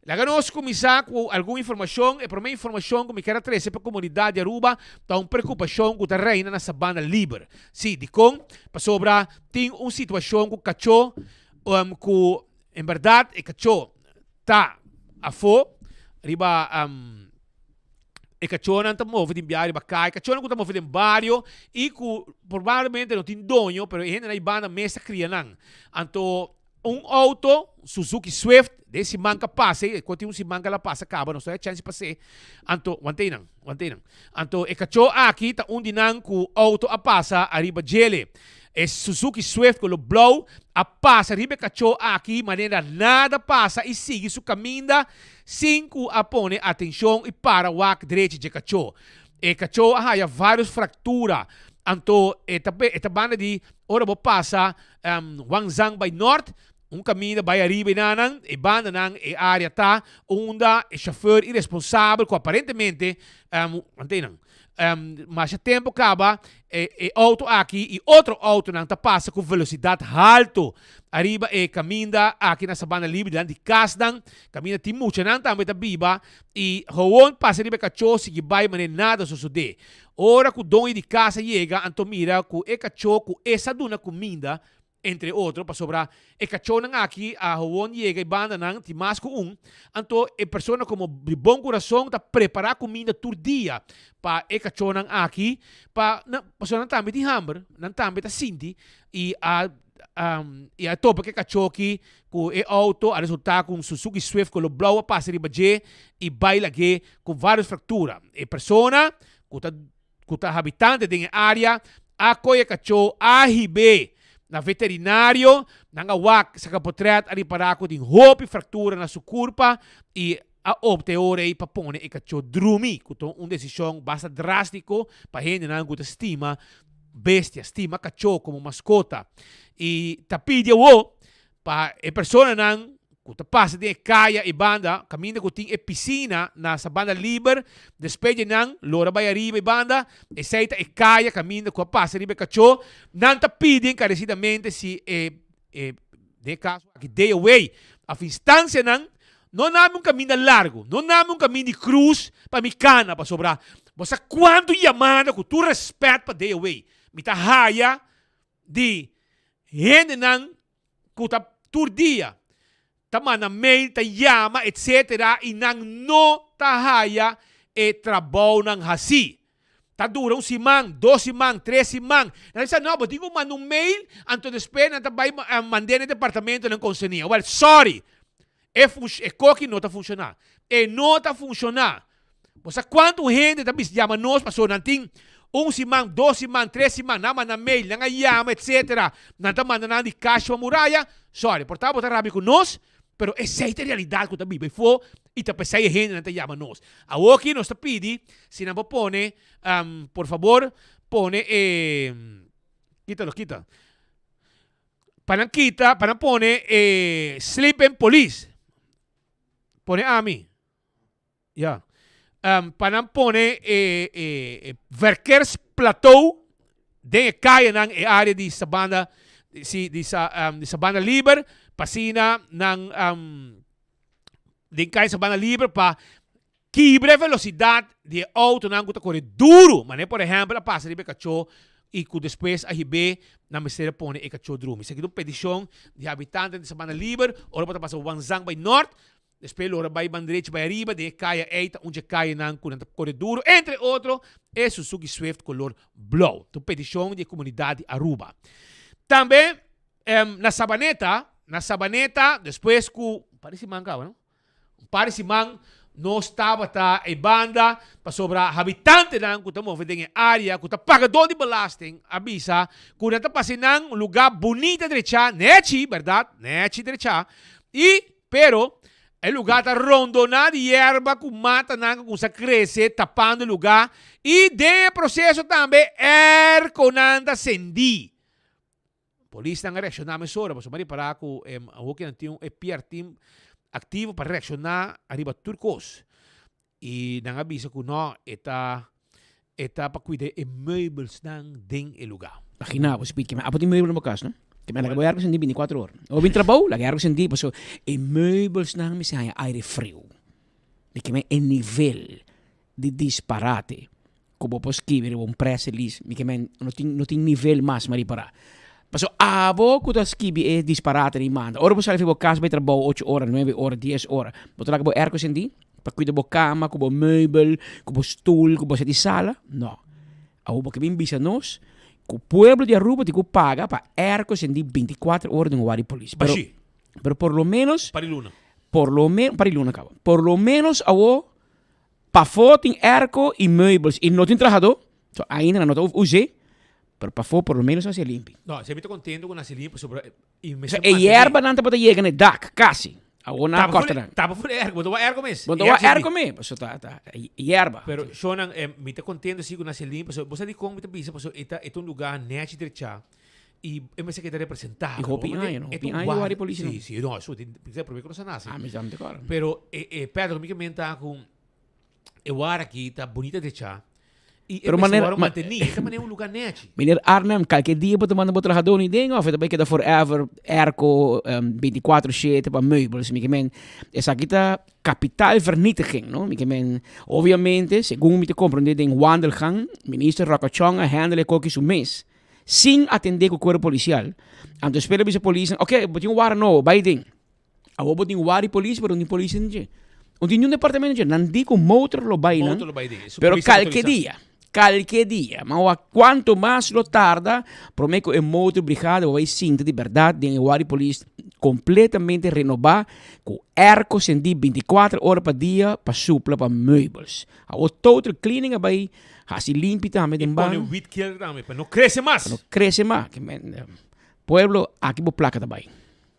Laganos começar com alguma informação, e para mim informação que me quero trazer para a comunidade de Aruba, está uma preocupação que está reina na Sabana Libre. Sim, de com, para sobra, tem uma situação com o cachorro, que, em verdade, o cachorro está a fo, riba, o cachorro não está movido em viagem, riba cai, o cachorro não está movido em barrio, e que provavelmente não tem dono, mas ainda na ibana mesa cria não. Então, auto, Suzuki Swift, desse manca passe, quando se manca la passa, acaba, não sei a chance passe. Anto, wantenang. Anto, e cachorro aqui, tá onde não que auto a passa, arriba gele. E Suzuki Swift, com o blow, a passa, arriba cachorro aqui, maneira nada passa e sigue seu caminho, sem que a pone atenção e para o ac direito de cachorro. E cachorro, há várias fraturas. Anto, esta banda de, ora vou passar, Wangzang by North, caminho vai arriba e nanang, e banda nang, e área tá, onde o chauffeur irresponsável, que aparentemente, mas o tempo acaba, e auto aqui, e outro auto nang tá passa com velocidade alta, arriba e caminha aqui na Sabana Libre, de Casdan, caminha timucha nang também tá biba, e hoon passa arriba cachorro, se vai, mas nada sucede. Ora que o dono de casa chega, então mira que o cachorro, com essa duna comida, entre outros, para sobrar, e cachorro aqui, a hoon chega e banda nang, timas com então, a pessoa como de bom coração, está preparar comida todo dia, para e cachorro aqui, para a pessoa também de hamburger, não também tá sinti, e a topa que cachorro aqui, com o auto, a resultar com Suzuki Swift, com o blow, passa de baje, e baila aqui, com várias fraturas. E pessoa, que está habitante da área, a coia cachorro, a ribe, na veterinário, na awak sa kapotret, ali para ko din hopi fractura na sua curpa, e a opte ore para pone e cachorro drumi, kuto uma decisão bastante drástico, para gente na guta estima bestia, estima cachorro como mascota. E tapidia wo, para a pessoa nang kuta passa de caia e banda, caminha que tem piscina na Sabana Libre, despeje nang lora vai arriba e banda, e seita e caia, caminha que passa arriba cachorro, não tá pedindo encarecidamente se de caso aqui day away, a instância nang não name caminho largo, não name caminho de cruz para me cana para sobrar. Você quando chamada com tu respeito para day away, me tá raia de gente nang kuta tur dia tama na mail, ta yama, etc. E nang no tahaya e trabaho ng hasi. Ta durang simang, 2 simang, 3 simang. Nalisa, no, but hindi man nung mail, anto despe, na tabay manden ng departamento ng konsenya. Well, sorry. Koki no ta funciona. No ta funciona. Basta quanto gente tabis yama nos paso nanting 1 simang, 2 simang, 3 simang, naman na mail, nga yama, etc. Nantaman na di cash wa muraya. Sorry, portabo ta rabi ko nos, pero essa é a realidade que está viva. E foi, e está pensando em gente, não está chamando nós. A aqui nós está pedindo, se não pone, por favor, pone, quita. Para não pone, sleeping police. Pone a mim. Ya. Para não pone, Verkers Plateau, de caia na área de Sabana, de Sabana Libre, pasina ng din kayo sa Sabana Libre pa kibre velocidade de auto nang kuta corre duro, mané por exemplo, passa de cachorro e que depois a ribe na mesera pone e cachorro duro. Seguido petição de habitantes de Sabana Libre, ora para passar Wangzang by North, depois ora by bandireite by arriba, de caia eita onde caia nang kuta corre duro, entre outro, é Suzuki Swift color blow. Tu petição de comunidade Aruba. Também na Sabaneta na Sabaneta, depois que parece man ka, não? Parece man não estava a banda para sobra habitante lang que estamos em área que está pagador de belasting avisa que não está passando um lugar bonito derecha, nechi, verdade? Nechi derecha. E pero el lugar está rondonado de hierba que mata nanga que se cresce tapando o lugar e de processo também conanda sendi. Polícia está reaccionando mais hora, mas mari para que o que não tem PR team ativo para reaccionar arriba turcos e não avisa que não está para cuidar de meubels dentro do lugar. Imagina, você pede que me apotem meubels no caso, não? Que me nagawar ko sindi 24 horas. O bin trabaho, lagay ko sindi paso meubels na mi sa aire frio. De que me en nivel de disparate. Como po escribir un press release, mi que me no ting nivel mas mari para. Paso abo ko ta skibi e disparate ni manda. Ora po sa fibo kas by trabaho 8 horas, 9 horas, 10 horas. Boto lagay po air ko sindi. Pakuida bo cama, kubo meubel, kubo stool, kubo sa di sala. No. Abo po kami bisa nos. O pueblo de Aruba te paga para erco sendi 24 horas de un guardia policía. Pero por lo menos Pariluna. Pariluna acaba. Por lo menos abo pa foto en erco y meubels y no te trabajador. So ainda no te usé. Pero pa foto por lo menos hacia limpio. No, se me está contento con hacer limpio sobre y me so, e hierba nanta para llegar en el DAC casi. Abo na costa na. Tapa por ergo, boto ergo mes. Boto ergo mes, so ta hierba. Pero Shonan me está contento sí con hacer limpio, so você de como me está bisa, so eta é um lugar net derecha. E eu me sei que está representado. E opinião, não? Opinião do área polícia. Sim, não, isso tem que provar que não se nasce. Ah, mas já me decora. Pero Pedro, me que menta com eu ar aqui tá bonita derecha. E pero maneira é um lugar net. Meneer Arnhem, qualquer dia para tomar botar radon e ding of também que da forever erco 24/7 para meubels, me que men essa aqui tá kapitaalvernietiging, no? Me que men obviamente, segundo me te compreender em wandelgang, minister Rakachonga handle kokkie su mês, sem atender com o corpo policial. Anto espera bisa polícia, ok, botin war no, by ding. Abo botin war polícia, pero ni polícia não. Onde nenhum departamento não digo motor lo vai, não? Pero qualquer dia, mas quanto mais lo tarda, prometo que a motor brigada vai sinta de verdade de Wari Police completamente renovar com erco sendi 24 horas por dia para supla para meubels. A total cleaning vai assim limpo também de banho. E põe wheat killer também para não crescer mais. Não crescer mais, que pueblo aqui por placa também.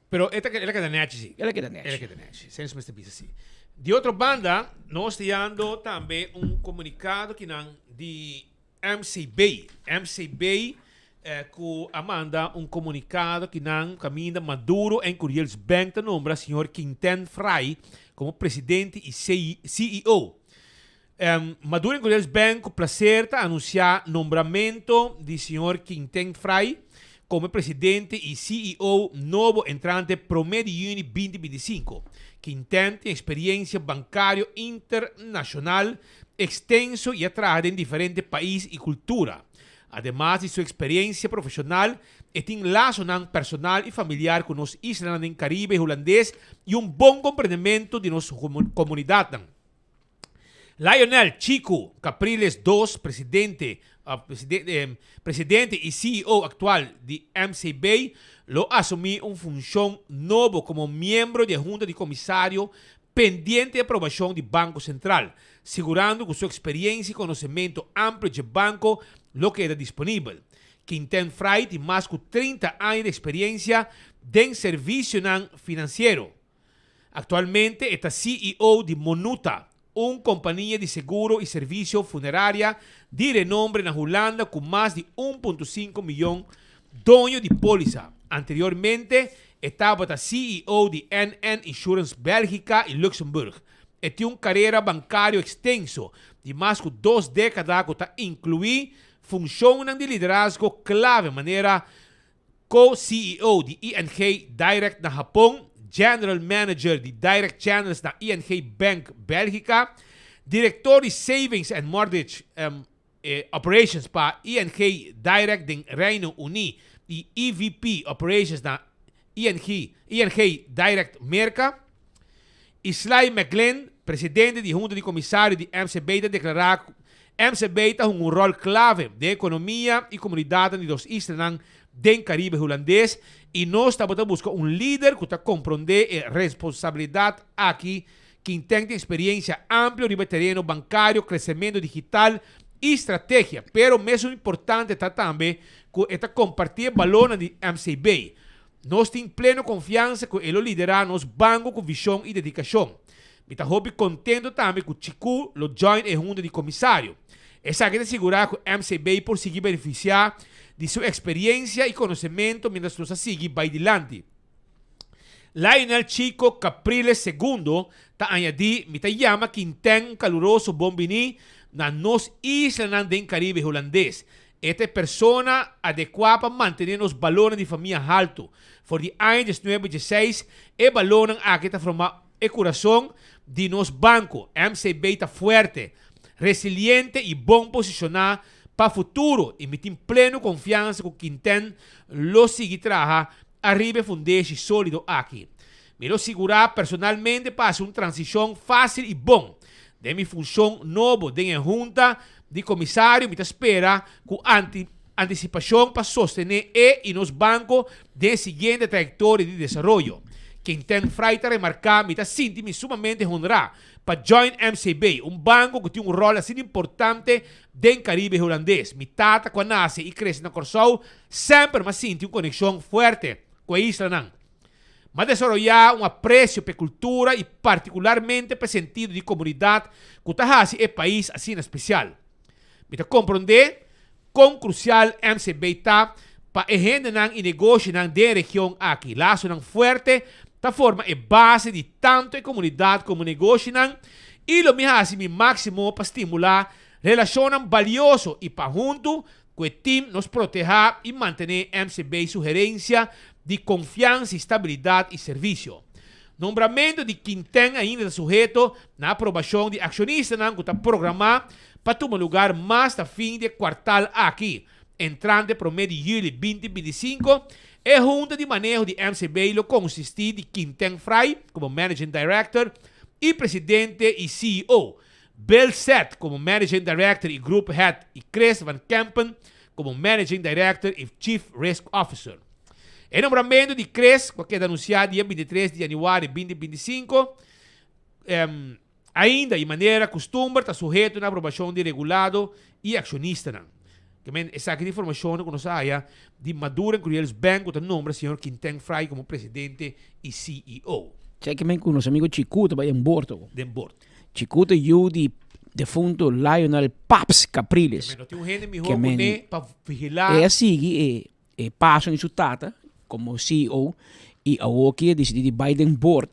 Pero ela que da net sim. Ela que da net. Sem se bisa sim. De outra banda, nós temos também comunicado que não de MCB. MCB que manda comunicado que não caminha Maduro em Curiels Bank nombra senhor Quinten Fray como presidente e CEO. Maduro em Curiels Bank prazer anunciar nombramento de senhor Quinten Fray como presidente e CEO novo entrante promedio de junho 2025. Quinten tem experiência bancária internacional extenso y atraído en diferentes países y culturas. Además de su experiencia profesional, tiene lazo personal y familiar con los islas del Caribe holandés y un buen comprendimiento de nuestra comunidad. Lionel Chico Capriles II, presidente y CEO actual de MCB, lo asumió una función nueva como miembro de la Junta de Comisario pendiente de aprovación del Banco Central, asegurando que su experiencia y conocimiento amplio del banco lo queda disponible. Quinten Fray tiene más de 30 años de experiencia en servicio financiero. Actualmente es CEO de Monuta, una compañía de seguro y servicio funeraria de renombre en Holanda con más de 1.5 millones dueños de póliza. Anteriormente estaba CEO de NN Insurance Bélgica y Luxemburgo. Tiene una carrera bancaria extenso de más de 2 décadas que incluye funciones de liderazgo clave de manera co-CEO de ING Direct na Japón, General Manager de Direct Channels na ING Bank Bélgica, director de Savings and Mortgage Operations para ING Direct en Reino Unido y EVP Operations na ING Direct Merca. Sly McGlenn, presidente de Junta de Comissário de MCB, declarou que MCB tem um rol clave de economia e comunidade de dos islas den Caribe holandês e nós estamos buscando um líder que está compreender a responsabilidade aqui, que tem experiência ampla no terreno bancário, crescimento digital e estratégia. Pero mesmo importante está também que está compartir valor de MCB. Nós temos plena confiança que ele liderar nos bancos com visão e dedicação. Me está contente também que o Chico lo join em junta de comissário. Essa quer assegurar que o MCB por seguir beneficiar de sua experiência e conhecimento mientras nos sigue vai adiante. Lionel Chico Capriles II está añadir, me chama que tem um caloroso bombini na nos isla do Caribe holandês. Esta persona adequada para manter os valores de família alto. Voor die anos 2016, e valores aqui está formando o coração de nos banco. MCB está forte, resiliente e bom posicionado para o futuro. E me tem plena confiança que quem tem lo sigue trabalhando arriba fundeixe sólido aqui. Me lo segurar personalmente para uma transição fácil e bom. De minha função nova de junta de comissário, me espera com antecipação para sostener e nos bancos de seguinte trajetória de desenvolvimento. Quem tem freita remarcar, me sinto-me sumamente honrado para join MCB, um banco que tem um rol assim importante dentro do Caribe holandês. Me tata quando nasce e cresce na Corsol, sempre me sinto uma conexão forte com a isla. Mas desenvolver um apreço pela cultura e particularmente pelo sentido de comunidade que está o país assim especial. Me compreender quão crucial MCB está para a gente e negócio da região aqui. Laço forte, da forma é base de tanto a comunidade como negócio e lo me hace mi máximo para estimular relações valiosas e para junto com o time nos proteger e manter MCB sugerência de confiança, estabilidade e serviço. Nombramento de quem tem ainda sujeito na aprovação de acionistas que está programado para tomar lugar mais da fim de quartal aqui, entrante para o mês de julho 2025, e junta de manejo de MCB lo consiste de quem tem Frey como Managing Director e Presidente e CEO, Bill Seth como Managing Director e Group Head e Chris Van Kempen como Managing Director e Chief Risk Officer. O nombramento de Chris, que é anunciado dia 23 de janeiro de 2025, ainda de maneira costumbre está sujeito à aprovação de regulado e acionista. Essa aqui informação que nós há de Maduro Curiels Bank, que nombra o senhor Quinten Frey como presidente e CEO. Cheque com nosso amigo Chicuta vai embora. De embora. Chicuta e o de defunto Lionel Paps Capriles. Tem um gente melhor para vigilar. É assim, passam em sua tata como CEO e a OKI decide de Biden Board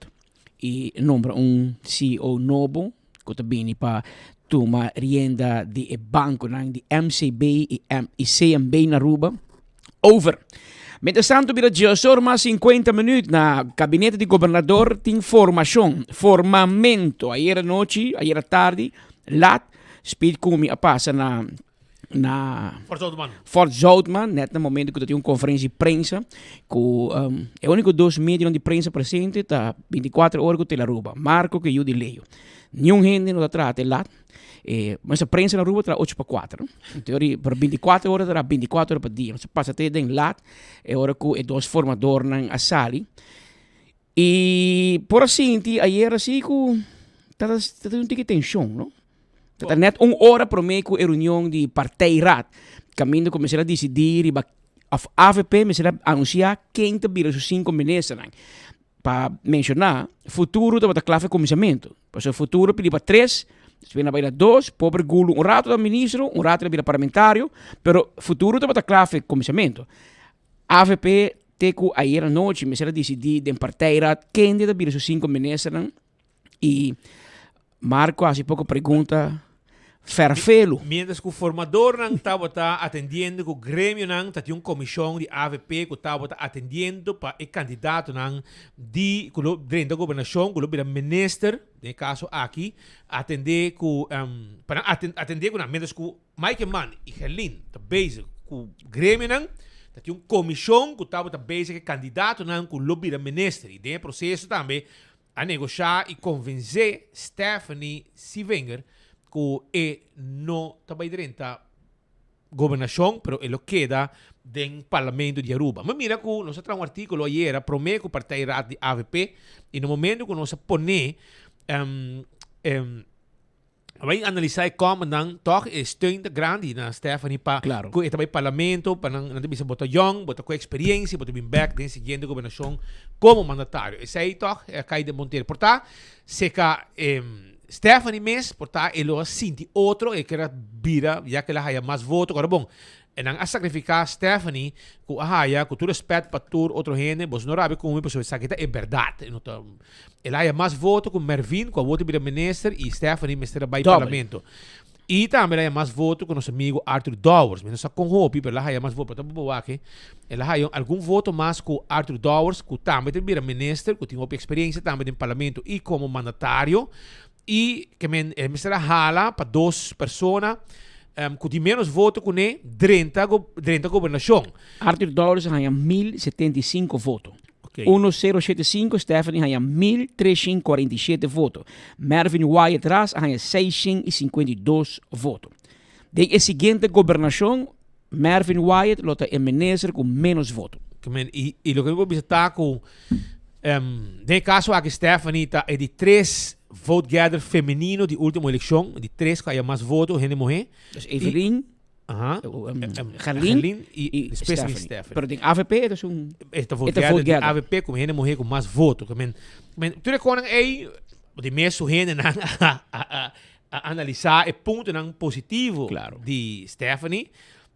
e nombra CEO novo que também para tomar rienda de banco de MCB e CMB na Aruba. Over. Mientras tanto, mira, eu sou mais 50 minutos na gabinete de governador tem formação, formamento. Ayer à noite, ayer à tarde, lá, speed come a passa na Fort Zoutman, net no momento que eu tenho uma conferência de prensa, com é o único 2 medios de prensa presente, está 24 horas que eu Aruba. Marco que eu de leio. Nenhum gente não está lá. Mas a prensa na Aruba está 8 para 4. Em teoria, por 24 horas, está 24 horas por dia. Você passa até em lá, é hora que é 2 formadores na sala. E por assim, ayer assim, está um tique tensão, não? Está net 1 hora para mim com a reunião de partijraad. Caminho começar a decidir e a AVP começar a anunciar quem te vira os 5 ministros. Para mencionar, futuro está clave comissamento. Para o futuro pedir para 3, se vai 2, pobre gulo, rato da ministro, rato da parlamentário, pero futuro está clave comissamento. AVP teco ayer à noite começar a decidir em partijraad quem te vira os 5 ministros. E Marco, há pouco pergunta. Ferfelo. Mientras que o formador estava atendendo, o grêmio tinha uma comissão de AVP que estava atendendo para o candidato de dentro da governação, que o ministro, no caso aqui, atender com mientras que Mike Mann e Helene está basic com o grêmio tinha uma comissão que estava basic com o candidato que o ministro e dentro do processo também a negociar e convencer Stephanie Sivenger que não está dentro da governação, pero ele queda del Parlamento de Aruba. Mas mira que nós temos um artigo ayer, prometo para a de AVP, e no momento que nós põe vai analisar como dan toch steun de grande na Stephanie pa Claro. ku ita parlamento pa nang bisa bota young bota com experiência bota bem back den seguinte governação como mandatário e sei toch cai de Monteiro porta se ka Stephanie mes porta elo sinti outro e que era bira já que ela haya mais voto agora bom e nang a sacrificar Stephanie ku haya ku tu respeito para tur outro gente bos não rabe como pessoa essa que é verdade ela haya mais voto com Mervin com a voto para minister e Stephanie ministra by parlamento e também ela haya mais voto com nosso amigo Arthur Dowers mas com hope ela haya mais voto para boa que ela haya algum voto mais com Arthur Dowers que também tem minister que tem experiência também no parlamento e como mandatário e que ministra hala para 2 pessoas com de menos voto com 30 governação. Arthur Dowers ganha 1075 votos. Okay. 1075, Stephanie ganha 1347 votos. Mervyn Wyatt Ras ganha 652 votos. De seguinte governação, Mervyn Wyatt lota o ministro com menos votos. E o que eu vou visitar com de caso aqui Stephanie é de 3 vote gather feminino de última eleição, de 3 que há mais votos, gente morrer. Evelyn, Gerlin e Stephanie. Pero tem AVP, é Este vote gather, AVP com gente morrer com mais votos. Tu reconhece aí, de mesmo gente a analisar o ponto positivo de Stephanie.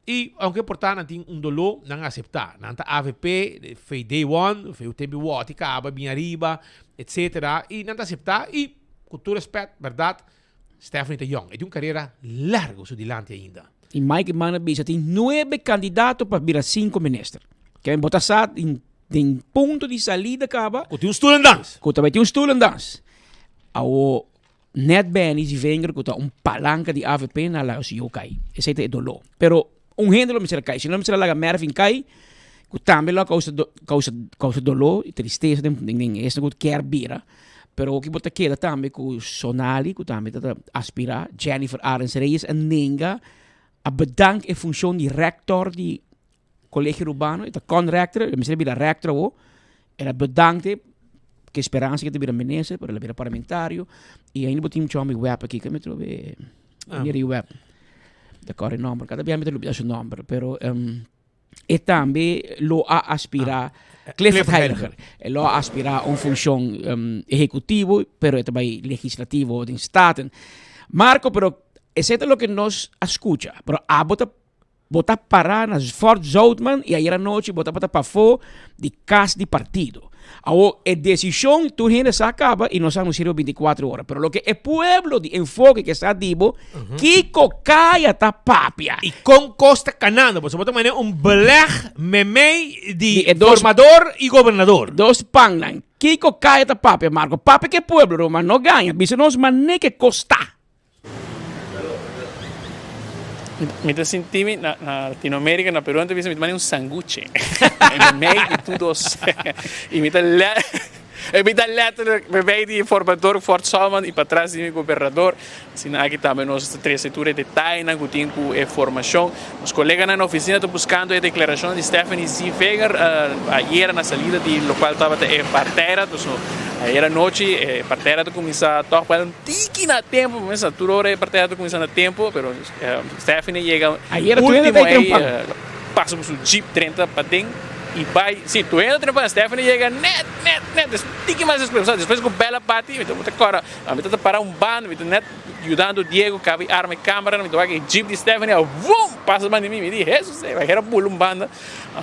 E, aunque portanto tem dolor, não aceitar. Não AVP, foi day one, foi o tempo que acaba bem arriba, etc. E não aceitar. E, com todo respeito, verdade, Stephanie é young. É de uma carreira larga por diante ainda. E Mike Manabisa tem 9 candidatos para virar 5 ministros. Que vem botar em ponto de saída acaba. Com um stool and dance. Com também tem um stool and dance. O Ned Benny de Wenger com palanca de AVP na lá o cai. Esse é dolor. Pero gente lo misera cai. Se não misera laga Mervyn cai, que também lá causa dolor e tristeza nem esse que quer bira. Pero o que bota queda também com Sonali, que também tá aspirar Jennifer Arens Reyes en ninga a bedank em função de rector de colégio urbano, e con-rector, misera bira rector o, era bedankte que esperança que te bira ministro, pero ela bira parlamentário, e ainda botim chama web aqui, que me trove nere web. De corre nome, cada vez me trove o nome, pero e também lo a aspirar Clifford Heiliger. Lo a aspirar a função executivo, pero também legislativo de staten. Marco, pero ese es lo que nos escucha. Pero a bota parar nas Fort Zoutman e ayer anoche bota para fora de casa de partido. Ahora, a decisión tu gente se acaba y nos anunciaron 24 horas. Pero lo que el pueblo de enfoque que está divo, Kiko Kaya ta papia. Y con Costa Canando, por supuesto, un beleg meme de formador y gobernador. Dos panglan. Kiko Kaya ta papia, Marco. Papia que pueblo, Roma, no gana. Dice, nos mané que costa. Mi senti na Latinoamérica, na Peru, mi mani un sanguche. E mi meio de tudo. E mi dá letra, me veio de informador Fort Salman e para trás de governador. Assim, aqui também nós três setores de Taina, que tem informação. Os colegas na oficina estão buscando a declaração de Stephanie Z. Weger, ayer na salida do qual estava a parteira. Ayer à noite, a parteira começa a tocar um tique na tempo, mas a toda hora a parteira começa a tempo, mas Stephanie chega último aí, passa por um Jeep 30 para dentro. E vai, sim, tu entra para a Stephanie chega net, tique mais explosivo, depois com bela parte, então agora, a gente está para bando, então net, ajudando o Diego, cabe arma e câmera, então aqui Jeep de Stephanie, vum, passa para mim, me diz, Jesus, vai era pulo banda.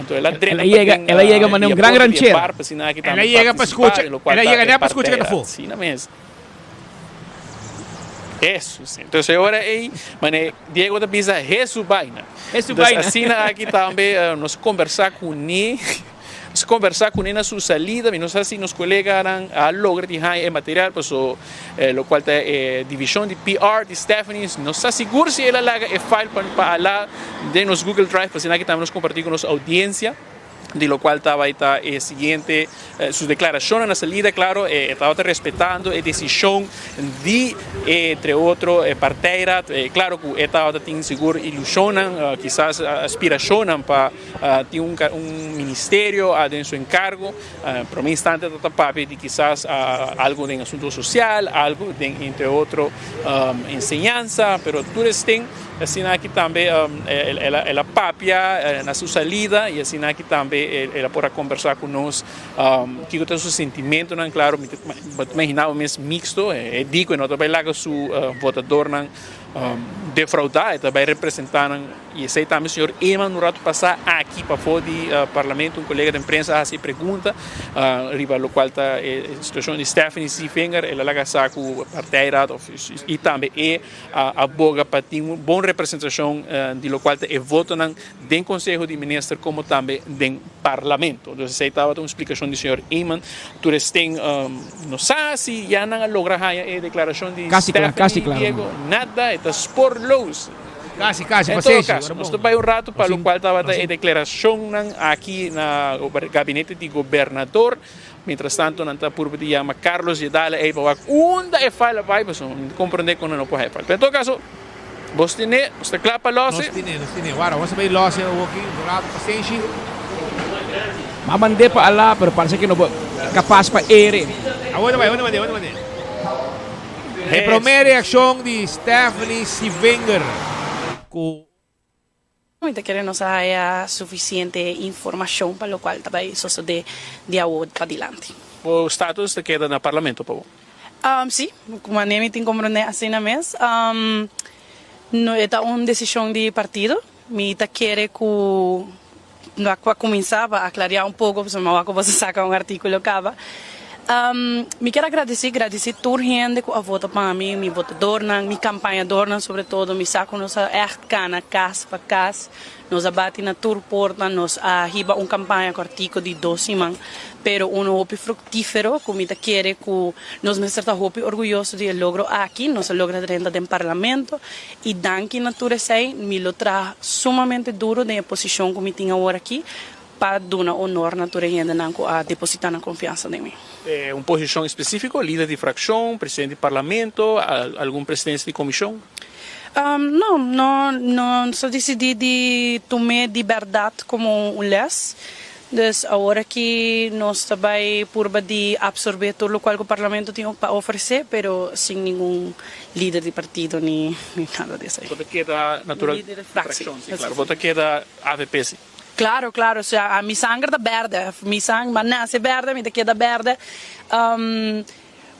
Então ela chega, mas é gran ranchera. Ela chega para escutar, ela chega nem para escutar que for. Sim, na mesa. Jesus. Então agora aí, mas Diego da pisa Jesus vaina. Assim aqui também nós conversar com ele, na sua salida, mas nós assim nos colegas a logra de high material, so lo qual é divisão de PR de Stephanie, nós seguro se ela larga e file para lá de nos Google Drive, para aqui também nos compartilhar com nossa audiência. de lo cual estaba ahí siguiente su declaración en la salida, claro, estaba respetando la decisión de, entre otros, parteira, claro que estaba tiene seguro ilusionan, quizás aspiracionan para tener un ministerio en su encargo, pero en instante está papi de quizás algo de asunto social, algo de, entre otros, enseñanza, pero tú estén assim aqui também ela papia na sua salida e assim aqui também ela pode conversar conosco que tem seu sentimento não claro imaginar o mesmo mixto digo não também lá que o votador não defraudar também representar e sei também o senhor Eman no rato passar aqui para fora do parlamento colega de imprensa a se pergunta riba lo qual está a situação de Stephanie Sifinger ela lá saco parteira e também a boga para ter uma boa representação de lo qual é voto no Conselho de Ministros como também no Parlamento. Então, sei estava uma explicação do senhor Eman. Tu tem, não sei se já não logra a declaração de Stephanie Diego, nada, está por luz. Casi, Em paciência. todo caso, nós estamos rato para o qual estava a declaração aqui no gabinete de governador. Mientras tanto, não está por de chama Carlos Gedala e para onde é fala vai, mas não compreender quando não pode falar. Em todo caso, você clapa losse. Nós tine. Agora, vamos ver losse aqui, do lado paciência. Mamande pa ala, pero parece que no capaz pa ere. Aguanta mais. A primeira reação de Stephanie Sifinger. Te queremos haya suficiente información para lo cual también eso de ahora para adelante. O status te queda no parlamento, por favor. Sí, como a mí tengo que assim na mes. No é uma decisão de partido. Me te quer que no começar a aclarar pouco, porque não você saca artículo acaba. Me quero agradecer toda a gente que vota para mim, meu votador, minha campanhador, sobretudo, me saco nossa cana, casa para casa, nos abate na tour porta, nos arriba uma campanha com artigo de 12 semanas, pero hopi fructífero, como me quer que nos me está hopi orgulhoso de logro aqui, nos logra dentro do parlamento, e danke natura sei, me lo tra sumamente duro da posição que me tinha agora aqui, para dar honor na tua gente a depositar na confiança em mim. Uma posição específica, líder de fração, presidente do parlamento, algum presidente de comissão? Não, só decidi de tomar liberdade como les. Dus agora que nós também por de absorver tudo o que o parlamento tem para oferecer, pero sem nenhum líder de partido nem nada disso. Você queda natural líder de fração, sim, claro. Você queda AVP, sim. Claro, o sea, a mi sangre da verde, mi sangre nasce verde, mi te queda verde.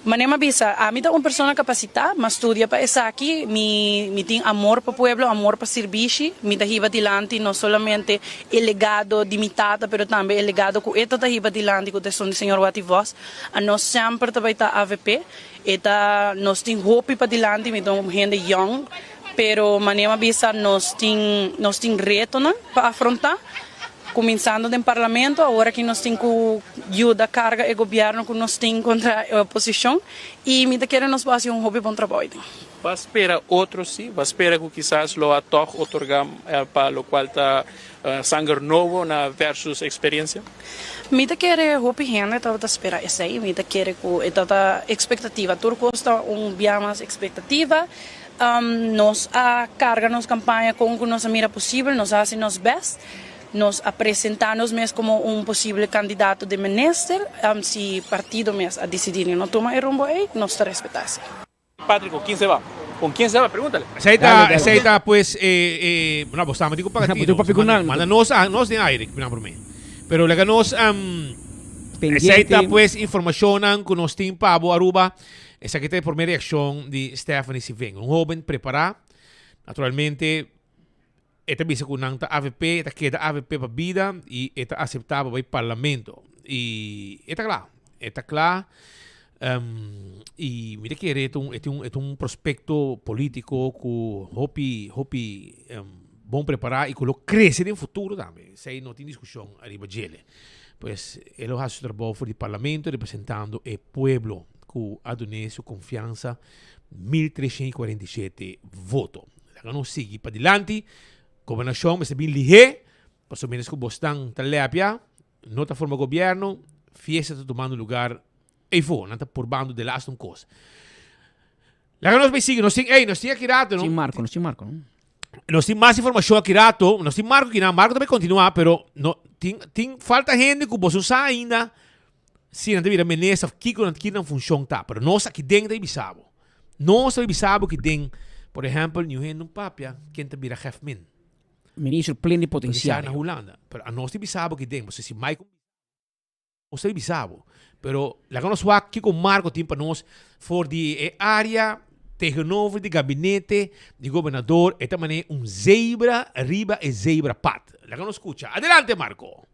Manema bisa, a mim da uma pessoa capacitada, mas estudia para essa aqui, me tem amor para o povo, amor para serviço, me dá riba dilante, não somente o legado de mitad, mas também o legado que esta da riba dilante, que é o senhor Wati Vos, a nós sempre também tá AVP, eta nós tem hope para dilante, me dá gente young, pero manema bisa nós tem reto para afrontar. Começando no parlamento, agora que nós temos que ajudar a carga e governo que nós temos contra a oposição e me querem nos fazer hobby bom trabalho. Vai esperar outro sim, vai esperar que quizás lo atoch otorgar para o qual está sangue novo na versus experiência. Me quer hobby gente, estava a esperar isso aí, me quer que estava expectativa, tudo custa bem mais expectativa. Nós a carga nos campanha com o que nós mira possível, nós fazemos best. Nos apresentamos mesmo como um possível candidato de ministro, se o partido mesmo a decidir não toma o rumbo aí, nós te respeitamos. Patrick, ¿quién se va? ¿Con quién se va? Pregúntale. Aceita pues, bueno, pues estamos para ti. Manda nos de aire, por mí. Pero le ganamos, aceita pues información que nos tiene para Aruba. Esa que por mi reacción de Stephanie Sifinger, un joven preparado, naturalmente. Esta bisa ko nang AVP, esta queda AVP para vida y esta aceptaba para el parlamento. Y esta claro, y mire que es un prospecto político que hopi bom preparar y que lo crece en el futuro también. Si no tiene discusión arriba de pues él lo hace su trabajo por el parlamento representando el pueblo que ha donado su confianza 1347 votos. La no sigue para adelante. Governação, mas bem ligeiro, mais ou menos que o Bostão está lepia, no está forma gobierno, fiesta está tomando lugar, e fo, no está purbando de las cosas. La que nos ve sigue, nos tiene aqui rato, Sim, ¿no? Marco, não sim, Marco. Não? Nós temos mais informação aqui rato, nós temos Marco aqui, Marco também continua, pero no, tem falta gente que você usa ainda, se não deveria menesa, que não funciona, tá, pero nós aqui dentro de Bissau, nós aqui Bissau que tem, por exemplo, New Hand Papia, quem te vira Hefmin. Ministro plenipotenciário. Na Holanda, pero a nós de Bissau que tem, você se mais nós de Bissau, pero lá que nós vamos aqui com Marco tem para nós for de área tegenover de gabinete de governador, esta maneira zebra arriba e zebra pat. La que nos escucha. Adelante, Marco.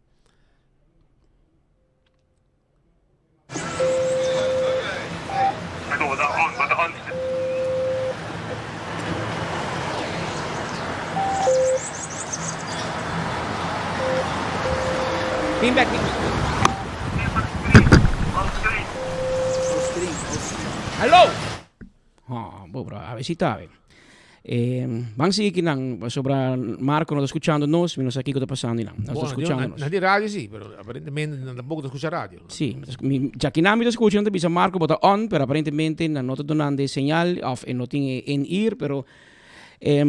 Feedback. Hello. Bro, a ver si está bien. Vamos a seguir aquí sobre Marco, nos está escuchando, nos aquí que está pasando. Nos está escuchando. Nadie radio sí, pero aparentemente tampoco te escucha radio. Sí, ya que nadie está escuchando, dice Marco, bota on, pero aparentemente no está dando señal, no tiene en ir, pero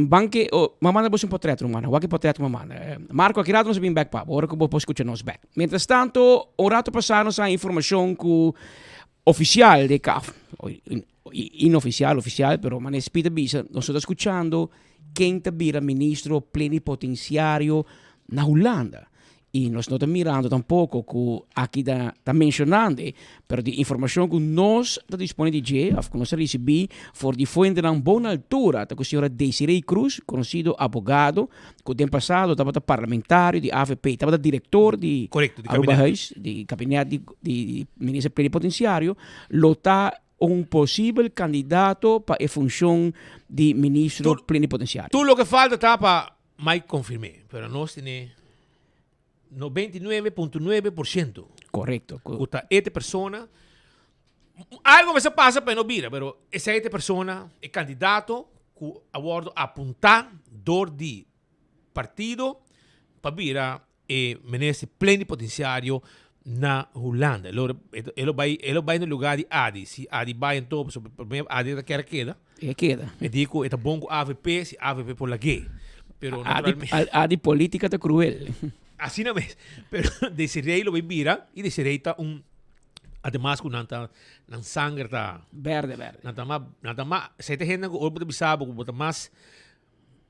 banque, mamá pus un portrait, hermano, guarda que portrait mamá. Marco, aqui rato nos vem back pa, ora que vou escuchar nos back. Mientras tanto, o rato passaram a informação que oficial de CAF, inoficial, oficial, pero manes Peter Bisa, nos está escuchando quem vira ministro plenipotenciário na Holanda. E nós não estamos mirando tampouco que aqui está mencionando, pero de informação que nós está disponível de que nós recebemos for de fonte na boa altura, da senhora Desiree Cruz, conhecido advogado, que o tempo passado estava parlamentar de AVP, estava diretor de Aruba Reis, de gabinete de ministro plenipotenciário, lo está un possível candidato para a função de ministro plenipotenciário. Tudo o que falta está para mais confirmar, pero nós temos 99.9%. Correcto. Esta persona, algo se pasa para no vira, pero esta persona es candidato que apuntar de partido para vira ministro plenipotenciário na Holanda. Ele vai no lugar de Adi. Se Adi vai em todo, Adi queda. Queda. Eu digo, é bom com AVP, se AVP por lá gay. Pero Adi política está cruel. Assim não é. Pero Desiree lo vira e Desiree está además com nanta sangue tá verde. Nanta mais, se tem gente que olha bisabo, que bota mais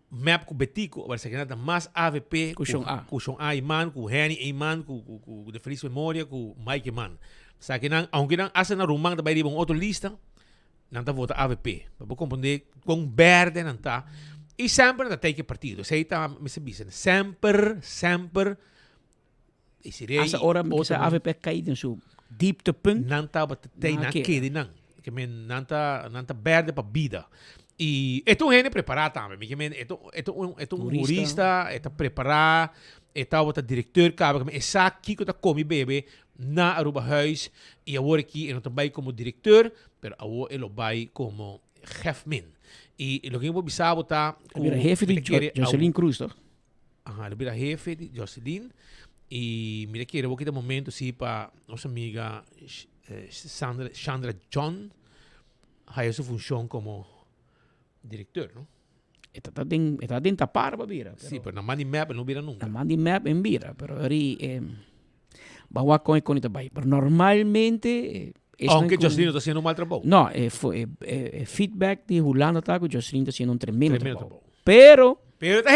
map com betico, vai ser nada mais AVP, com A Iman, com Henny Iman, com de Feliz Memória, com Mike Iman. Sabe que não, aunque não hace na rumang da bairi bom outra lista, nanta vota AVP. Para compreender com verde nanta. E sempre não tem que partido. Sei tá me se bisa. Sempre. E se essa hora se AVP caído em seu dieptepunt. Não tá tem na queda não. Que men não tá verde para vida. E é um gente preparado também. Que men é um jurista, é preparado, é o diretor cabe que é aqui que tá come bebê na Aruba Huis e agora aqui ele não vai como diretor, pero agora ele vai como chefman. E o que eu vou pensar tá com o jefe de Jocelyn Cruz, tá? Ele vira jefe de Jocelyn e mira que eu vou momento sim para nossa amiga Sandra John, aí sua função como diretor, não? Está dentro da parva, vira. Sim, pero na Money Map não vira nunca. Na Money Map não vira, pero aí bawa com isso vai. Pero normalmente aunque Jocelyn está haciendo un mal trabajo. No, feedback de Holanda está que Jocelyn está haciendo un tremendo trabajo. Pero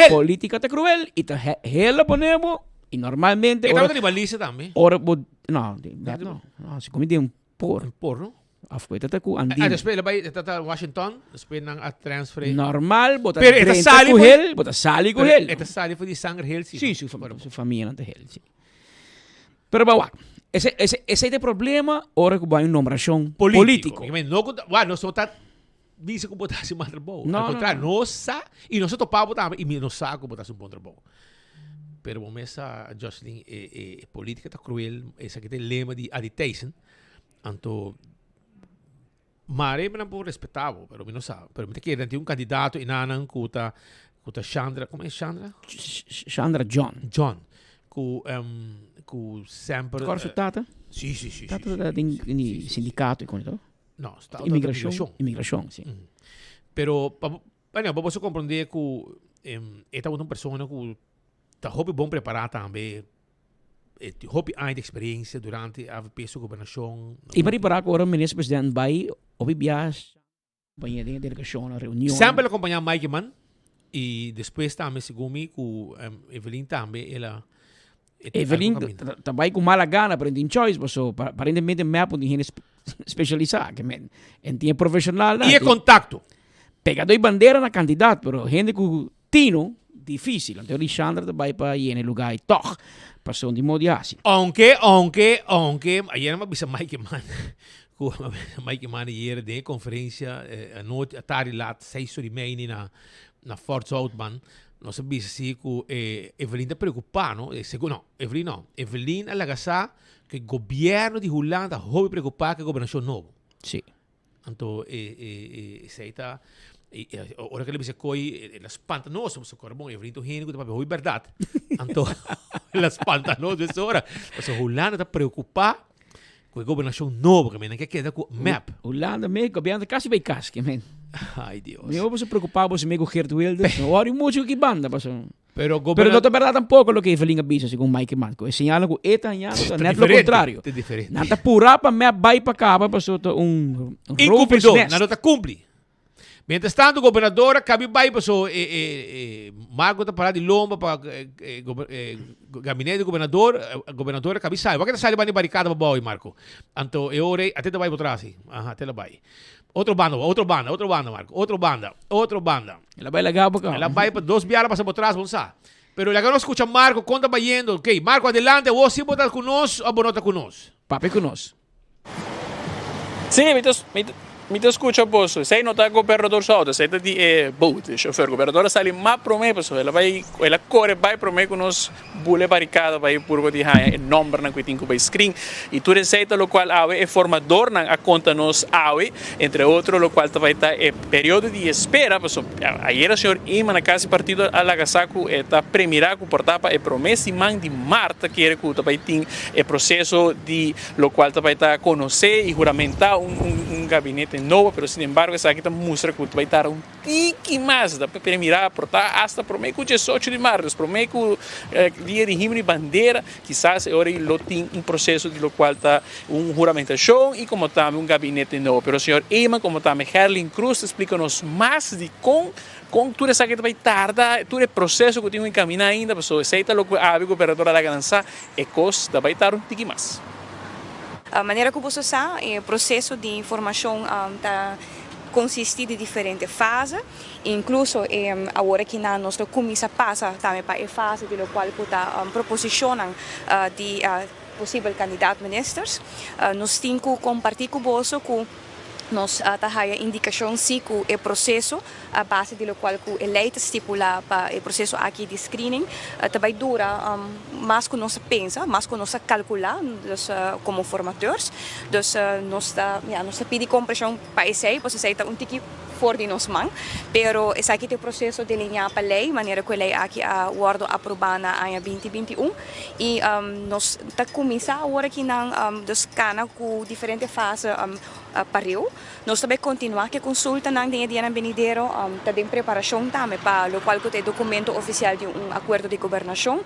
política está cruel y está la ponemos y normalmente. Está rivaliza también. No, se comete un porro. Un porro. Afuera está con Andino. Después está Washington, después a transfer. Normal, bota pero esta sale con él, bota sale con él. Esta sale fue de sangre él, sí. Sí, su familia ante él, sí. Pero va. Ese es el problema, ahora que va a una nombración político. No está dice que botasse un mal trabajo. Al contrario, no sa y nosotros topamos también y no sa que botasse un buen trabajo. Pero como esa Jocelyn política está cruel, esa que tem lema de aditation, anto mare me não pode respeitar, pero não sabe. Pero me que tem candidato e nanan kuta Chandra, como é Chandra? Chandra John. John. ku sempre... Corso tata? Sì, sì, sì. Tata di sindicato e con itu? No, sta Imigração, sim. Pero, para você compreender que esta uma pessoa que está bom preparada também, hoop aan de experiência durante a peso governação. E para preparar agora o ministro-presidente vai viajar, companhia de delegação, reunião. Sempre acompanhar Mike Man e depois também segumi com Evelyn também ela. Evelyn também com mala gana para tem choice, mas aparentemente me aponta em especializar, que men, em profissional. E é contacto. Pegador bandeira na candidato, pero gente que tino difícil. Então Alexandre vai para ir no lugar e toch passou de modo assim. Aunque ayer me bisa Mike Man. Mike Man hier de conferência noite à tarde lá 6:30 na Fort Southman. Nós bisa se que Evelyn está preocupada, não? Segundo Evelyn não. Evelyn alagasa que o governo de Holanda está preocupado com a governação nova. Sim. Então se está ora que ele disse que las pantanosas so carbon Evelyn to hini que é verdade. Então las pantanosas ora, mas Holanda está preocupada com a governação nova, que men que queda com map. Holanda me governo quase bem casque, men. Ai Deus. Me vou se preocupar você me com Geert Wilders. Não ori muito que banda, passou. Pero não é verdade tampouco o que Evelyn avisa según Mike Manco. É sinal que é tanhado, não é o contrário. É diferente. Não está pura para me vai para cá, passou incumpridor, não está cumpre. Mientras tanto, o governador cabe vai passou Marco está parado de lomba para gabinete do governador, a governadora cabe sai. Vai que sai de barricada para boy, Marco. Então, eu orei até vai para trás. Aha, até lá vai. Outro banda, Marco. Outro banda. Ela vai legal para cá. Ela vai para 2 vialas para trás, vamos lá. Pero ela não escuta Marco, conta vai indo. Ok, Marco, adelante, vos sim botar conosco ou não está conosco? Papi conosco. Sim, me escuta, posso. Sei não está governador só, sei está de boat, chofer. Governador sai mais para mim, pessoal. Ela corre vai para mim com nós bule barricada, vai por de haia, número na que tem que vai screen. E tu receita lo qual é formador na a conta nos awe, entre outros lo qual vai estar período de espera, pessoal. Ayer o senhor Ima na casa partido Alagasaku está premirar com portapa e promessa man de Marta quer que vai ter processo de lo qual vai estar conhecer e juramentar gabinete novo, pero sin embargo essa aqui mostra que vai estar tiki mais da para mirar portar hasta prometo 18 de março, prometo dia de himno e bandeira, quizás agora ele tem processo de lo qual está juramentação e como também gabinete novo, pero o senhor Eman como também Herlin Cruz explica-nos mais de com tudo isso que vai tardar, todo o processo que tem que encaminhar ainda, pessoal, aceita o que a governadora da lançar e costa vai estar tiki mais. A maneira como você sabe, o processo de informação consiste de diferentes fases, incluso agora que na nossa comissão passa também para a fase de qual proposicionam de possíveis candidatos ministros, nós temos que compartilhar com você que nós temos indicação se o processo a base de lo qual o eleito estipula para o processo aqui de screening também dura mais que nós pensa, mais que nós calcula como formadores, nós pedimos compreensão para esse, porque esse é tiki fora de nós mãos, pero esse aqui é o processo de linha para lei, maneira que a lei aqui a guarda aprovada em 2021 e nós está começar agora que não descana com diferentes fases pariu. Nós também continuar que consulta na dia venidero está em preparação também para o qual é documento oficial de acordo de governação.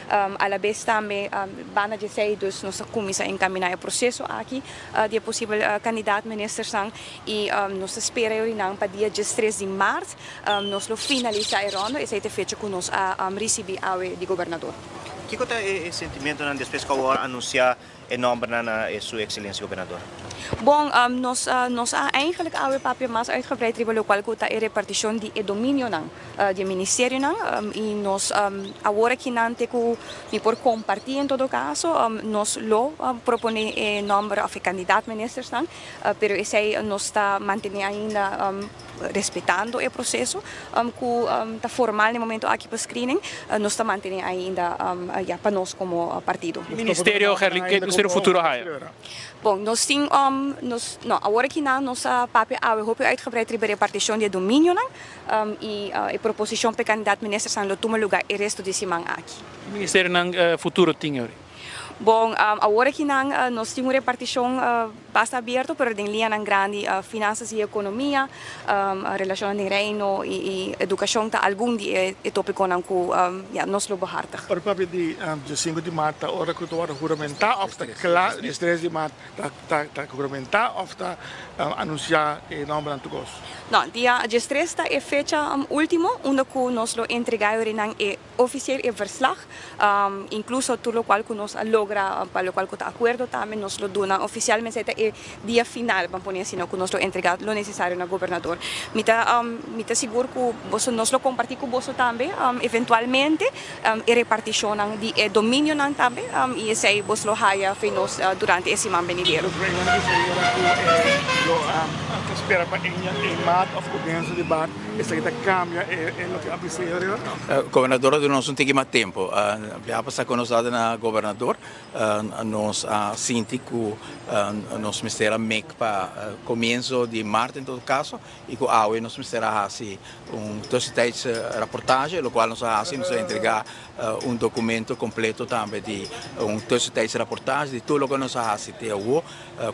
A la vez também bana de seidos nós começa a encaminhar o processo aqui de possível candidato ministro e nós esperamos para dia 13 de março nós lo finalizar a ronda e essa é a fecha que nós receber de governador. Que é o sentimento depois que anunciar o nome na sua excelência governador? Bom, nós eigenlijk oude papier mais uitgebreid hebben lokaal kuta e repartição de domínio não, de ministério não, e nós agora que não temos me por compartilhar em todo caso, nós lo propone o número de candidatos ministros não, pero esse nós está mantendo ainda respeitando o processo que está formal no momento aqui para screening, nós está mantendo ainda para nós como partido. Ministério que no futuro há. Bom, nós temos agora que nós papel uitgebreid hebben repartição de domínio e a proposição para candidato ministro são lo toma lugar e resto de semana aqui. O ministério não futuro tem. Bom, agora que nós temos uma repartição bastante aberta, pero em linha grande, finanças e economia, relação de reino e educação, tá algum dia é tópico que nós lo behartig. Por papel de 5 de março, hora que tu vai juramentar, ou está claro, de 3 de março, está juramentar, ou está anunciar o nome do gosto? Não, dia 13 é fecha último, onde nós lo entregamos é oficial e verslag, incluso tudo o qual nós logra, para o qual está acordo também, nós lo dona oficialmente é dia final, vamos pôr assim, que nós lo entregamos lo necessário na governador. Mita seguro que nós lo compartir com você também, eventualmente, e repartição de domínio também, e esse aí você lo haya fenos durante esse ano venidero. Espera para em março, o começo de março, essa kita cambia é o que a pessoa. Governador do nós não tem mais tempo. Já passar conosco na governador, nós senti que nós ministério make para começo de março em todo caso e que a nós ministério assim todos reportagem, o qual nós assim nos entregar documento completo também de todos reportagem de tudo o que nós assim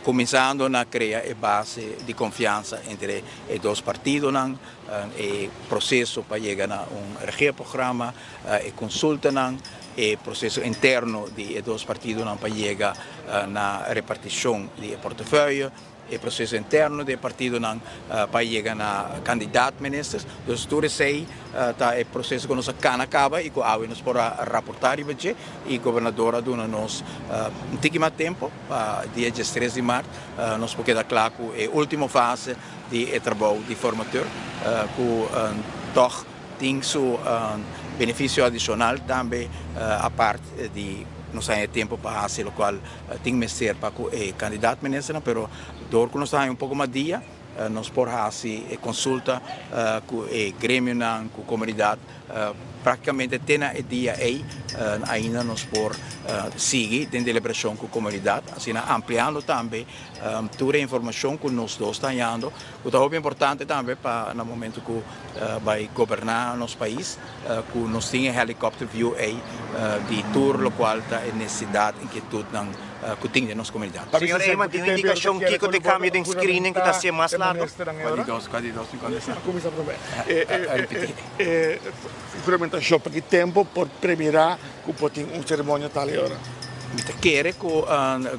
começando a criar a base de confiança entre os dois partidos, o processo para chegar a região-programa, e consulta, o processo interno de dois partidos para chegar na repartição de portfólio, o processo interno do partido para chegar na candidato-ministros. Então, tudo isso aí é o processo que nós acaba e que nós podemos reportar e a governadora dá-nos um pouquinho mais tempo, dia 13 de março, nós podemos dar claro que é a última fase de trabalho de formatura, que toch tem seu benefício adicional também, a parte de não tem tempo para fazer o qual tem que ser para o candidato ministro, mas dor que nós temos pouco mais dia, nós podemos fazer consulta com o grêmio, com a comunidade, praticamente até na dia aí ainda nós podemos seguir em deliberação com a comunidade, assim ampliando também toda a informação que nós dois estamos dando, que é importante também para no momento que vai governar nosso país, que nós tenhamos helicóptero view aí de tudo o qual está a necessidade, inquietude que tem na nossa comunidade. Senhor Eyman, tem uma indicação que o cambio de screening que está sendo mais largo? Quase dois, Implementação para que tempo por premirar que pode uma cerimônia tal hora. Quer que o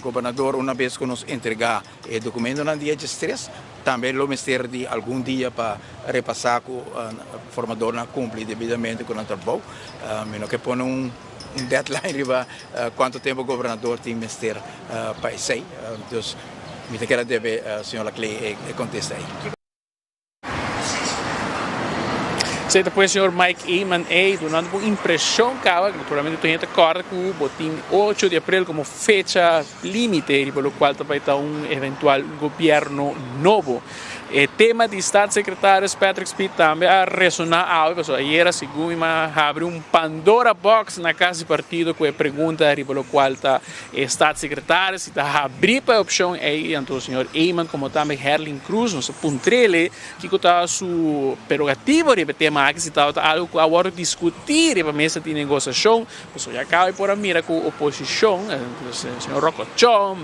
governador, uma vez que nos entregar o documento no dia 13, também o ministério de algum dia para repassar que o formador não cumpre devidamente com o trabalho, menos que põe deadline riba quanto tempo o governador tem ministério para isso. Então, me quero deve senhora Clay contestar aí. Sei depois o senhor Mike Eyman donando uma impressão que naturalmente tem gente acorda com o botim 8 de abril como fecha limite pelo qual vai estar eventual governo novo. O tema de Estado Secretário Patrick Speed também a ressonar algo. Ayer, segundo abre Pandora Box na casa de partido com a pergunta pelo qual está Estado Secretário, se está abrir para a opção aí, então o senhor Eyman, como também Herlin Cruz, nosso puntrele, que está sua prerrogativa de tema que se está algo que agora discutir para mesa de negociação, o já acaba por a mira com a oposição, o senhor Rocco Chom,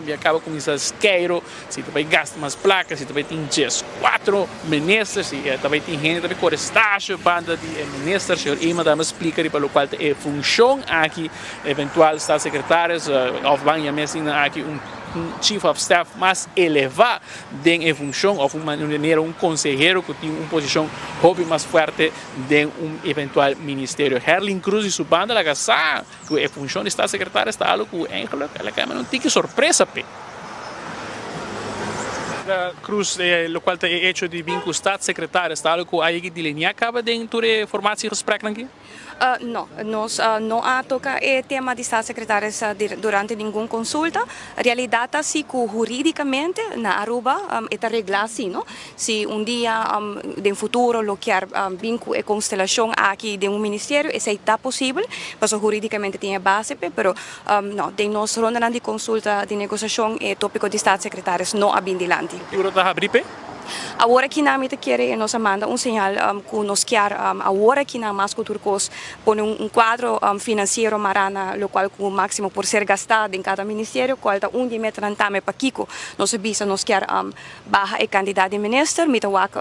já acaba com esse esqueiro, se também gasta mais placas, se também tem 4 ministros e também tem gente também com estágio, banda de ministros, o senhor Eyman também explica para o qual é função aqui, eventual Estado Secretários, ou vão aqui Chief of Staff mais elevado em função, ou maneira conselheiro que tem uma posição hobby mais forte de eventual ministério. Herlin Cruz e sua banda, ela sabe que a função de Estado Secretário está algo que ela não tem que surpresa. Cruz, o qual está hecho de vínculo Estado Secretário, está algo que aí delinear acaba dentro de formato e respeito aqui? Não, nós não há toca o tema de Estado Secretário durante nenhuma consulta. A realidade é que juridicamente na Aruba está reglado assim, não? Se dia no futuro lo quer vínculo e constelação aqui de ministério, isso está possível, mas juridicamente tem base, pero não, de nós ronda de consulta de negociação e tópico de Estado Secretários não há bindilante. E o está abrir? Agora que na mita quer nos manda sinal que nos quer agora que na mais turcos põe quadro financeiro marana, lo qual com o máximo por ser gastado em cada ministério, qual tá de meter tame para Kiko, nos bisa nos quer barra e candidato de ministro, mita wak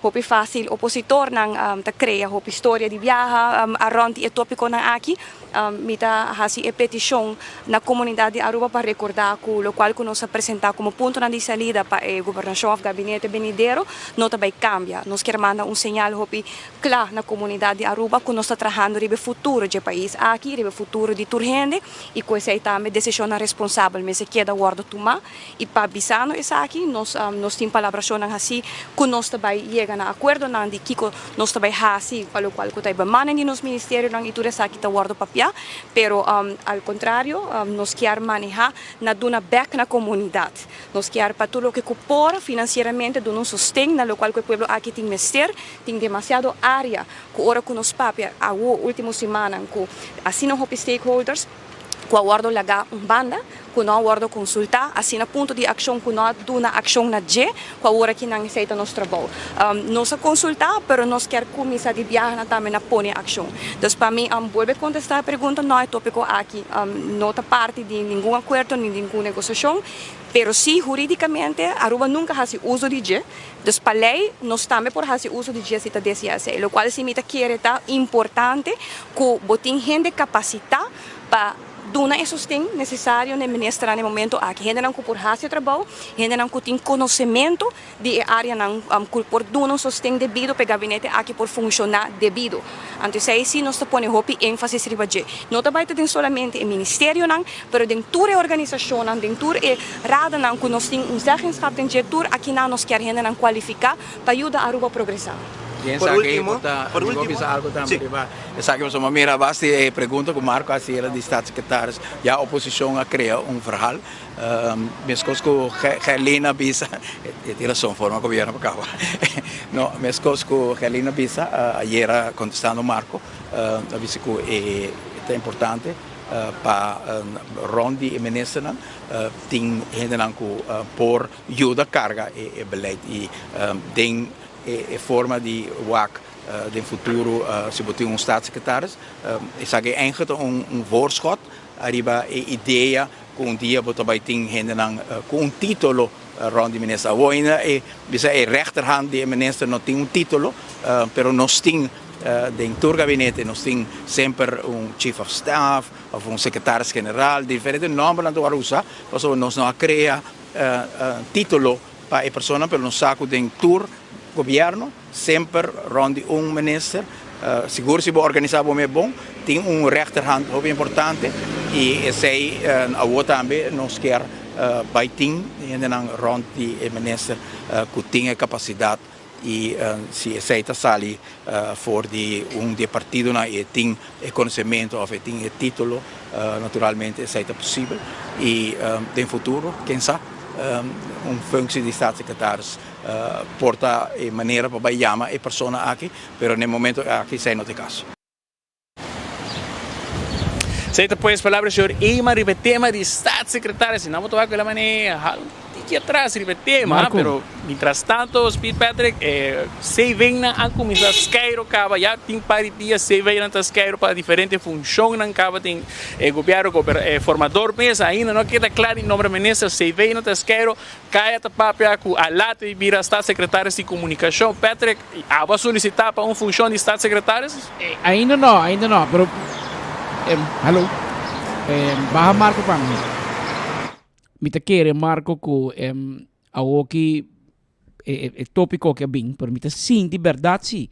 hopi fácil opositor nang ta crea hopi história de viaja around e tópico na aqui, mita hasi e petição na comunidade de Aruba para recordar que lo qual que nos apresentar como ponto de salida para a governação of gabinete venidero não também cambia. Nós queremos mandar sinal hopi claro na comunidade de Aruba que nós está trabalhando sobre o futuro do país aqui, sobre o futuro de turgente e que essa é também decisão responsável, mas se queda guarda tomar e para bisano isso aqui nós temos palavras assim que nós também chega a acordo não de que nós também assim para o qual que está bem nos ministérios não e tudo isso aqui está guarda papel, pero ao contrário nós queremos manejar na duna back na comunidade, nós queremos para tudo o que copora financeiramente do nosso sustento, na qual o povo aqui tem mestre, tem demasiado área, que ora que nos papia a última semana, que assinam os stakeholders, que aguardo lagar banda, que não aguardo consultar, assim na ponto de ação que não duna ação na G, que agora que não aceita nosso trabalho. Nós consultar, pero nós quer começar de viajar também na pôr ação. Então para mim, volve contestar a pergunta, não é tópico aqui, não está parte de nenhum acordo, nem nenhuma negociação, pero sim, juridicamente, Aruba nunca faz uso de G, então para lei, nós também por fazer uso de G se está DCAC, o qual se me quer estar importante que botem gente capacitada para duna e sustento necessário no ministério no momento aqui. Gente não por fazer trabalho, gente não tem conhecimento de área não por duna sustento devido para o gabinete aqui por funcionar devido. Então aí sim nós põe hopi ênfase sobre isso. Não vai ter somente o ministério não, mas dentro da organização, dentro da rada não que nós temos zeggenschap dentro aqui não nós quer gente não qualificar para ajudar a Aruba a progressar. Por último, algo também. Essa que uma mira basta pergunta que o Marco assim era de Staatssecretários, a oposição a criar verhaal. Mescos com Helena Bisa, tira som forma governo para cá. No, mescos com Helena Bisa, ayer contestando Marco, disse que é importante para Rondi e ministro tem gente que por ajuda carga e beleid e tem forma de WAC de futuro se botar staatssecretaris is eigenlijk voorschot arriba ideia com dia botar vai ter gente com título rond de minister woina e bisa rechterhand de minister não tem título pero nós tem dentro do gabinete nós tem sempre chief of staff ou secretário-geral diferente nome na tua usa nós não cria título para a pessoa pelo não saco dentro governo sempre ronde minister seguro se vai organizar bom tem rechterhand muito importante e esse a outra também nós quer vai ter ronde minister que tem capacidade e se aceita sali for de de partido e tem conhecimento ou tem título naturalmente aceita possível e no futuro quem sabe função de staatssecretários porta e maneira para chamar a pessoa aqui, mas no momento aqui sem no caso. Aceita pues palavras senhor Eimar ribe tema de staatssecretário, se não vou tocar com ela maneira aqui atrás ribe tema, pero mientras tanto Speed Patrick se vem na a começar a escairo cava já tem para dia se vem na escairo para diferente função na cava tem governo formador mas ainda não queda claro em nome ministro se vem na escairo cai a papel com a lata e vira staatssecretário de comunicação Patrick vai solicitar para função de staatssecretários ainda não pero hello baja Marco para mim mita quer Marco que aoki tópico que bem pero mita sim de verdade sim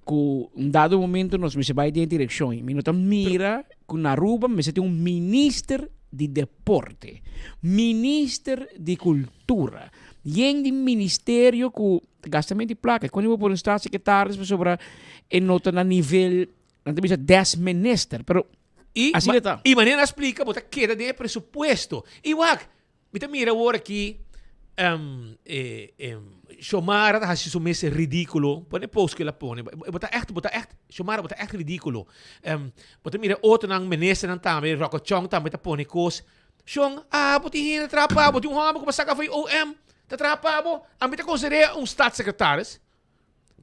que dado momento nós me se vai de direção e nós mira que na Aruba me se tem ministro de deporte ministro de cultura e em ministério que gastamento de placa quando eu vou por staatssecretário sobre nota na nível não tem 10 minister pero assim está e maneira explica bota queda de presupuesto e mita mira agora aqui Xiomara tá fazendo mês ridículo põe post que ela põe bota echt Xiomara bota echt ridículo bota mira outro nang minister nang também Rocochong também tá põe coisa Xiong bota hina trapa bota homem como saca foi OM Te trapabo, a mí te consideré un staatssecretaris.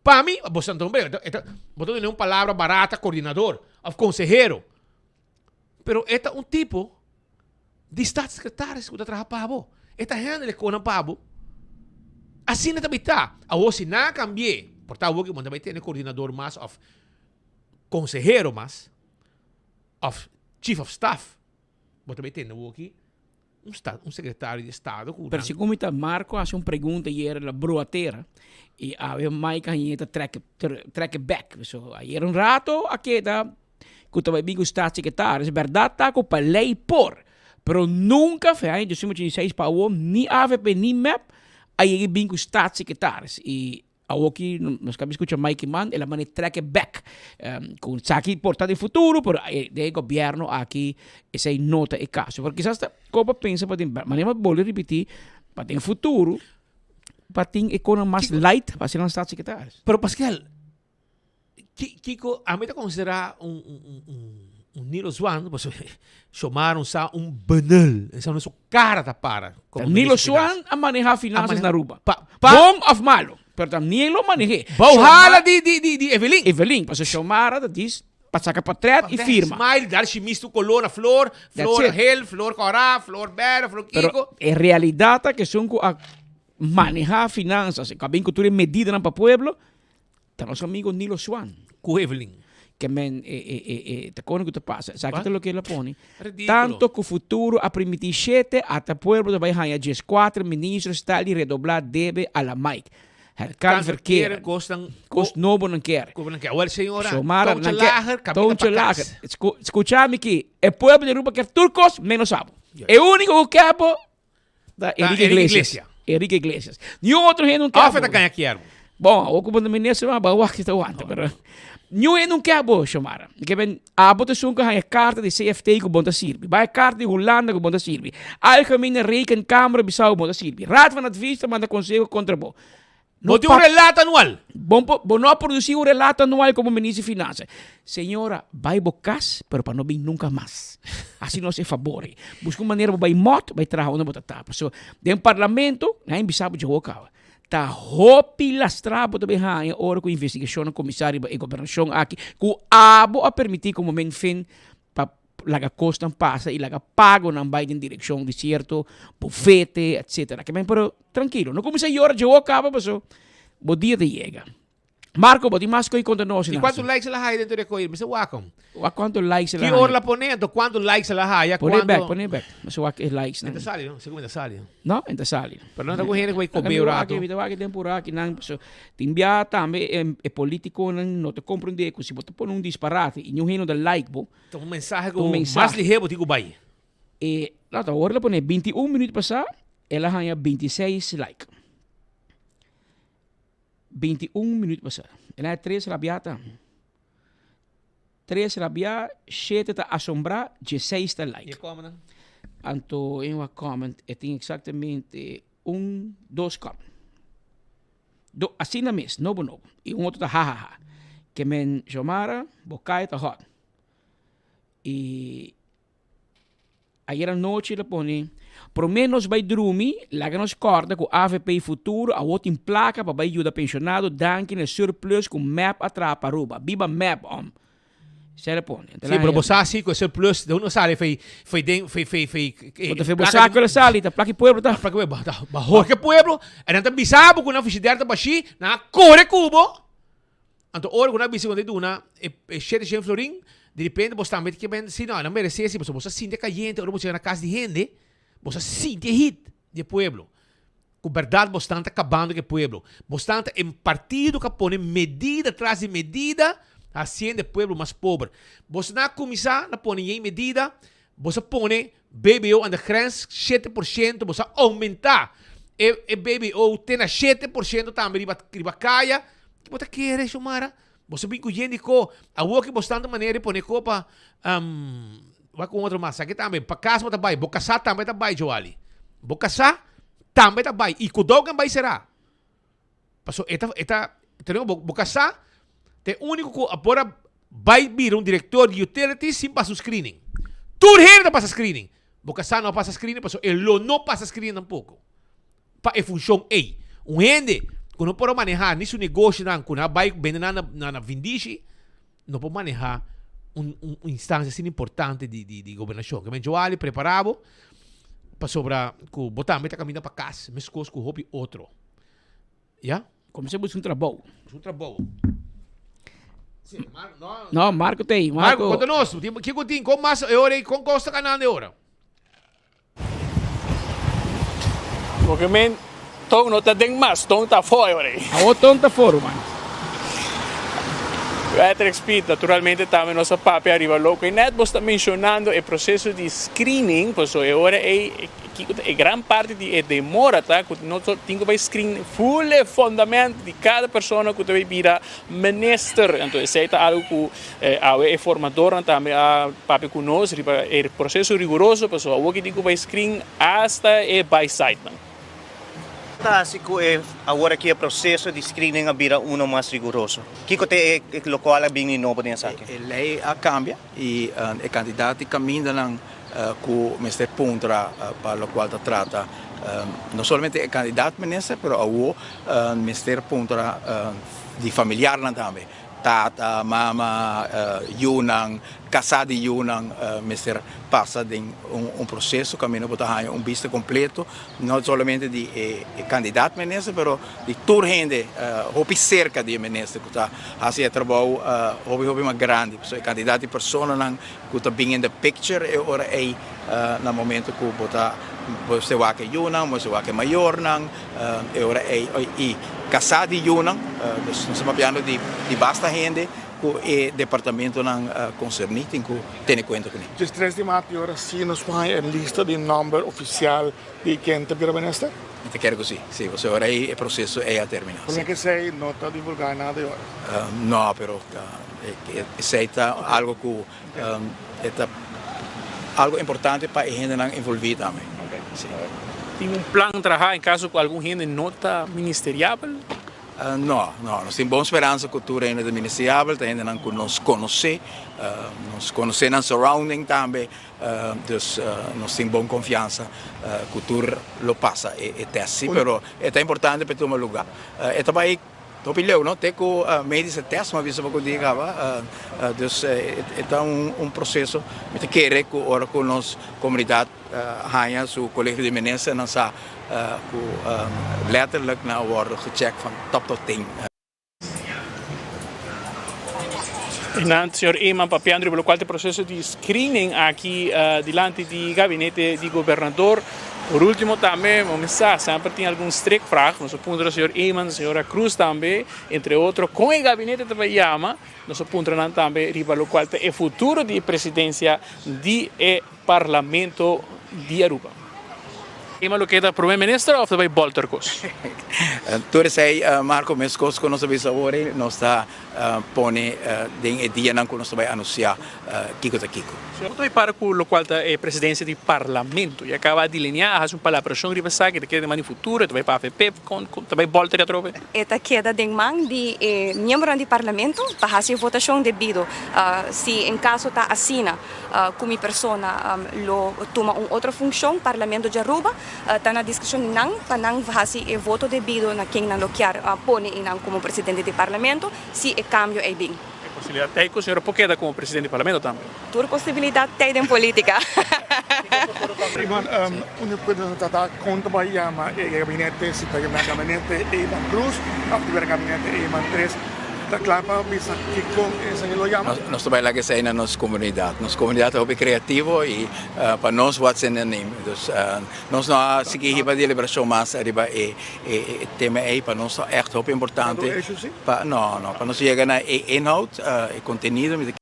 Para mí, vos também, vos tenés una palabra barata, coordinador, o consejero. Pero esta un tipo de staatssecretaris que te trapabo. Esta gente le conan pabo. Assim também está. A vos se nada cambié, por tal que também tem coordenador mais, of consejero mais, of chief of staff. Vos também tem aqui um secretário de Estado. Pero si como está Marco hace una pregunta ayer la broatera y había Mike ahí está track back. So ayer un rato aquí está que estaba bien con staatssecretaris. Es verdad está con para lei por, pero nunca fue ahí. Yo soy mucho 16 para vos ni AVP ni MEP. Aí vem com staatssecretaris e aqui nós acabamos de escutar Mike Man, ela manda track back com saque importante no futuro, pero o governo aqui essa nota é caso, porque quizás como pensa para ter, mas nem vou repetir, para ter futuro, para ter economia mais light, para ser um staatssecretaris. Pero Pascal, Kiko, a mim te considera Nilo Swan, pues chamaram banal, essa não é sua cara da para. Nilo Swan a manejar finanças na Aruba. Bom ou malo, pero Nilo maneja. Bauhala de Evelyn. Evelyn, para chamar da diz, para sacar patret e firma. Smile, dar chimisto colona, flor hel, flor corá, flor bera, flor Kiko. Pero em realidade que são a manejar finanças, que a bem cultura medida para o pueblo, tá nosso amigo Nilo Swan. Com Evelyn. Que te cono que te passa. Sabe que lo que ela põe? Tanto que o futuro a permitir 7 até o povo de Bahia, 4 ministros está ali redoblar deve a la Mike. Het kan verkeer. Kost nobo não quer. Agora, senhora, tonche lager. Escuchame aqui. O povo de Aruba quer turcos menos sabo. É o único que quer da Enrique Iglesias. Enrique Iglesias. Nenhum outro gente não quer. Afeta ganha quer. Bom, o que o ministro vai bawa que está aguanta, pero Nyo não quer bo chamar. Que ben abote sunka ha carta de CFT ko bonta sirbi. Ba carta de Holanda ko bonta sirbi. Algemene rekenkamer Bissau bonta sirbi. Raad van advies manda conselho contra bo. Bote um relato anual. Bom não produzir um relato anual como ministro de Finanças. Senhora, vai bocas, pero para não vir nunca mais. Assim não se favore. Busca uma maneira vai mot, vai trazer uma botata. So, de parlamento, na em Bissau de Hokawa. Ta hopi lastrabo de behanha ora com investigação no comissário e governação aqui com abo a permitir como men fin para laga costan passa e laga pago na Biden direção de certo bufete etc. Que men pero tranquilo, no comissário ora de acaba passou bo dia de chega. Marco, boti mais coi conta nós. E quantos likes ela hai dentro de coir? Me se wakam. Quantos likes ela hai? Que hora la ponendo? Quantos likes ela hai? Pone back. Mas o que likes, não? Enta sali, não? Segundo sali. Não, enta sali. Pero não tá com gente que vai comer o rato. Vida vai que temporada que não, so te enviar também é político não te compreender que se você põe disparate e não reno da like bo. Então mensagem com mais ligeiro digo vai. E lá tá hora la pone 21 minutos passar, ela ganha 26 like. 21 minutos passar. Ela é 3 rabiata. 3 rabiata, 7 está assombrar, 16 está like. E como não? Anto em uma comment, tem exatamente 2 comment. Assim na mes, novo. E outro está hahaha. Que men chamara, bocai está hot. E ayer à noite ele põe por menos vai dormir, laga nos corda com AVP futuro, a outra em placa para ajuda pensionado, danke no surplus com map atrapa Aruba, biba map om. Se ele põe. Sim, pero você assim com surplus, de uno sale foi você sabe que sale, tá placa pueblo tá. Placa pueblo, bajo que pueblo, era tan bisabo com na oficina da baixi, na core cubo. Anto ora com na bisi com de duna, e 700 florin, de repente você também que bem, se não merecia, se você sente caliente, ora você na casa de gente. Você sente hit de pueblo. Com verdade, você está acabando com o pueblo. Você está em partido que põe medida atrás de medida, haciendo o pueblo mais pobre. Você não começar a pôr em medida, você põe BBO na grens 7%, você aumentar. E BBO tem 7% também riba caia. O que você quer, Xomara? Você vem com gente com a que você está de maneira de pôr copa. Vai com outro mais. Aqui também. Para casa também. Bocasá também também, Joali. Bocasá também também. E Kudogan vai será. Passou. Tenemos Bocasá. Tem único que agora vai vir diretor de utilities sem passar screening. Tudo gente passa screening. Bocasá não passa screening. Passou. Ele não passa screening tampoco. para a função aí. Gente, que não pode manejar nem seu negócio, que não vai vender na vindice, não pode manejar uma instância assim importante de governação. Que eu ali preparado para sobrar, que botar a meta caminhar para casa, mas coisas que hobby outro. Já? Como se fosse um trabalho. Um trabalho. Não, Marco tem. Marco, conta-nos. Que tem? Como mais hora e com costa canal de hora? Porque men, tom não está dentro mais, tom está fora. O tom está fora, mano. Patrick Speed, naturalmente, também nossa papi arriba louco. E net você está mencionando o processo de screening, pois agora é grande parte de demora, tá? Que nós temos que screen full fundamento de cada pessoa que vai virar minister. Então, isso é algo que é formador também a papi conosco, é processo rigoroso, pois o que digo vai screen hasta é by site. Assim que agora que o processo de screening vira mais rigoroso. O que é local bem novo nessa aqui? A lei cambia e o candidato caminha com o Mr. Puntra para o qual trata não somente o candidato ministro, mas o Mr. Puntra de familiar também. Tata, mama, Yunang, casado Yunang, Mr. passa de processo caminho para visto completo, não somente de candidato ministro, mas de toda gente, houve cerca de ministro que está fazendo trabalho, houve mais grande, so candidato de pessoa que está bem in the picture e ora é no momento que você vai que Yunang, você vai que maior nang, e ora é casado Yunang, nós estamos falando de basta gente que o departamento concernido que tem em conta com isso. Dia 3 de maio, agora sim, nós vamos a lista de número oficial de quem te vira ministro? Eu quero que sim, você agora o processo é a terminar. Como é que você não está divulgando nada agora? Não, mas isso é algo que é algo importante para a gente envolvida também. Okay. Tem plano de trabalho em caso que algum gente não está ministeriável? Não, nós temos boa esperança que o reino é ministeriável, a gente nos conhece no surrounding também, então nós temos boa confiança que o tour lo passa, é teste, mas é importante para tomar lugar. É também opinião, não tem que medir esse teste, mas isso é o que eu digo, então é processo que quer que ora com nossa comunidade ganha o colégio de ministros não sabe que letterlijk na worden gecheckt van top tot teen. Fernando, senhor Eman Papiandro, pelo qual tem processo de screening aqui diante do gabinete do governador. Por último, também, vamos sempre tem alguns streekvraag. Nós apontamos o senhor Eman, a senhora Cruz também, entre outros, com o gabinete de Bahia, nós apontamos também, pelo qual tem o futuro de presidência do Parlamento de Aruba. Eman lo queda primeiro-ministro ou também Boltercos? Tudo isso aí, Marco, mas coisas que nós sabemos agora, nós está pone em dia não que nós vai anunciar Kiko ta Kiko. Você vai para com o qual é presidência do Parlamento e acaba de delinear a uma palavra que você que quer de futuro, vai para a FP, também Bolter a trope. Esta queda de mão de membro do Parlamento para fazer votação devido se em caso está assina como pessoa lo toma outra função Parlamento de Aruba está na discussão não para não fazer voto devido na quem não lo quer pone não como presidente do Parlamento se o cambio é bem. Possibilidade tem que o senhor Poqueda como presidente do Parlamento também? Toda possibilidade tem em política. Iman, una puede conta Bahia, mas o gabinete, se pega o gabinete Eman Cruz, o gabinete Eman 3, da clapa bisa Kiko, essa ele chama. Nós trabalhamos aqui na nossa comunidade é criativo e para nós what's in the name. Nós não seguimos a deliberação mais arriba e tema é para nós é muito importante. Para nós chegar na inhoud e conteúdo.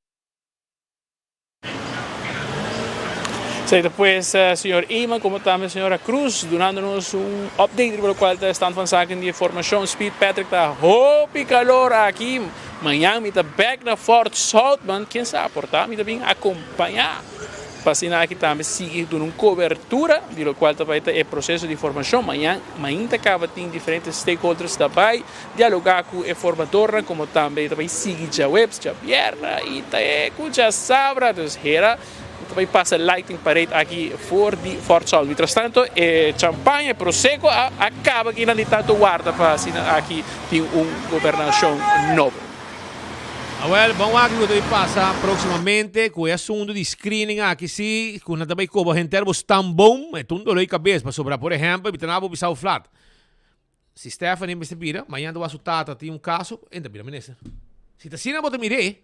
Depois, senhor Eman, como também a senhora Cruz, dando-nos update pelo qual estão fazendo de formação. Speed Patrick está hope calor aqui. Amanhã me está back na Fort Southman. Quem sabe portar, me também acompanhar. Para aqui também seguir dando uma cobertura, pelo qual também é processo de formação. Amanhã acaba tem diferentes stakeholders também, dialogar com o formador, como também seguir já webs, já vierna, e com já sabra, então era também passa lighting parade aqui fora de Fort Sol. Mientras tanto, champanhe, prosecco, acaba que não tem tanto guarda para aqui tem governação nova. Well, vamos a ver o que passa proximamente com o assunto de screening aqui, sim, com nada bem como a gente termos tão bom, é tudo dor de cabeça para sobrar, por exemplo, e tentar bisau flat. Se Stephanie me pira, amanhã do assunto tem caso, ainda pira menesa. Se tá assim, não pode mirar,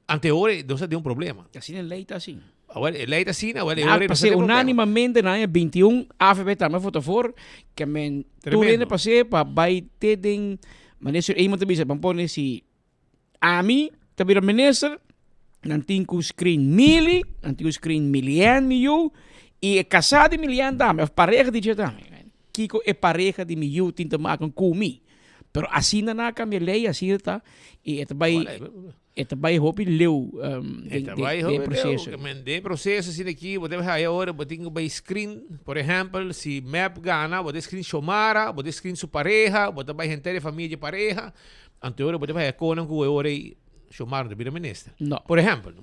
anteore, não se tem problema. Assim é lei, tá assim. Well, lei tá assim, well, passei unanimamente na 21 AFP também votou for, que men tu ainda passei para vai ter den, mas isso aí muito bem, vamos pôr nesse a mim, também a ministra, não tem que screen mili, não tem que screen milhão, e casado de milhão também, pareja de também. Kiko é pareja de milhão, tem que marcar com mim. Pero assim não cambia lei, assim está, e também hope leu de processo. De processo, assim aqui, você vai agora, você tem que screen, por exemplo, se map gana, você screen Xomara, você screen sua pareja, você vai entrar a família de pareja, anterior você vai com o agora Xomara de primeira ministra. Não. Por exemplo.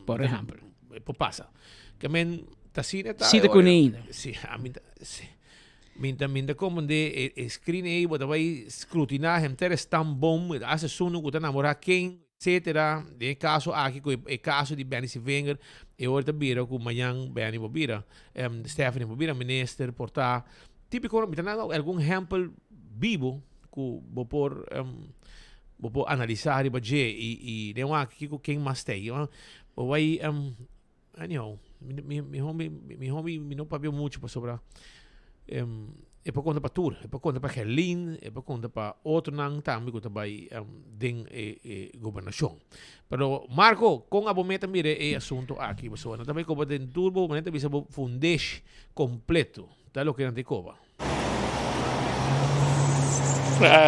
Passa. Que men tá assim tá. Sim, tá com ainda. Sim, a mim sim. Minta como de screen aí, você vai escrutinar, entrar tão bom, esse sono que tá namorar quem, etc. De caso aqui, o caso de Benny Wenger, e agora bira com amanhã Benny Bobira, Stephanie Bobira, ministro, portar. Típico, algum exemplo vivo que vou por analisar e de aqui com quem mais tem. Ou vai, anyhow, me home não pabio muito para sobrar. É para conta para tur, é para conta para Helene, é para conta para outro não também que também den governação. Pero Marco, com a bometa mire é assunto aqui, pessoal. Também como den turbo, mas também se fundesh completo, tá lo que não te coba.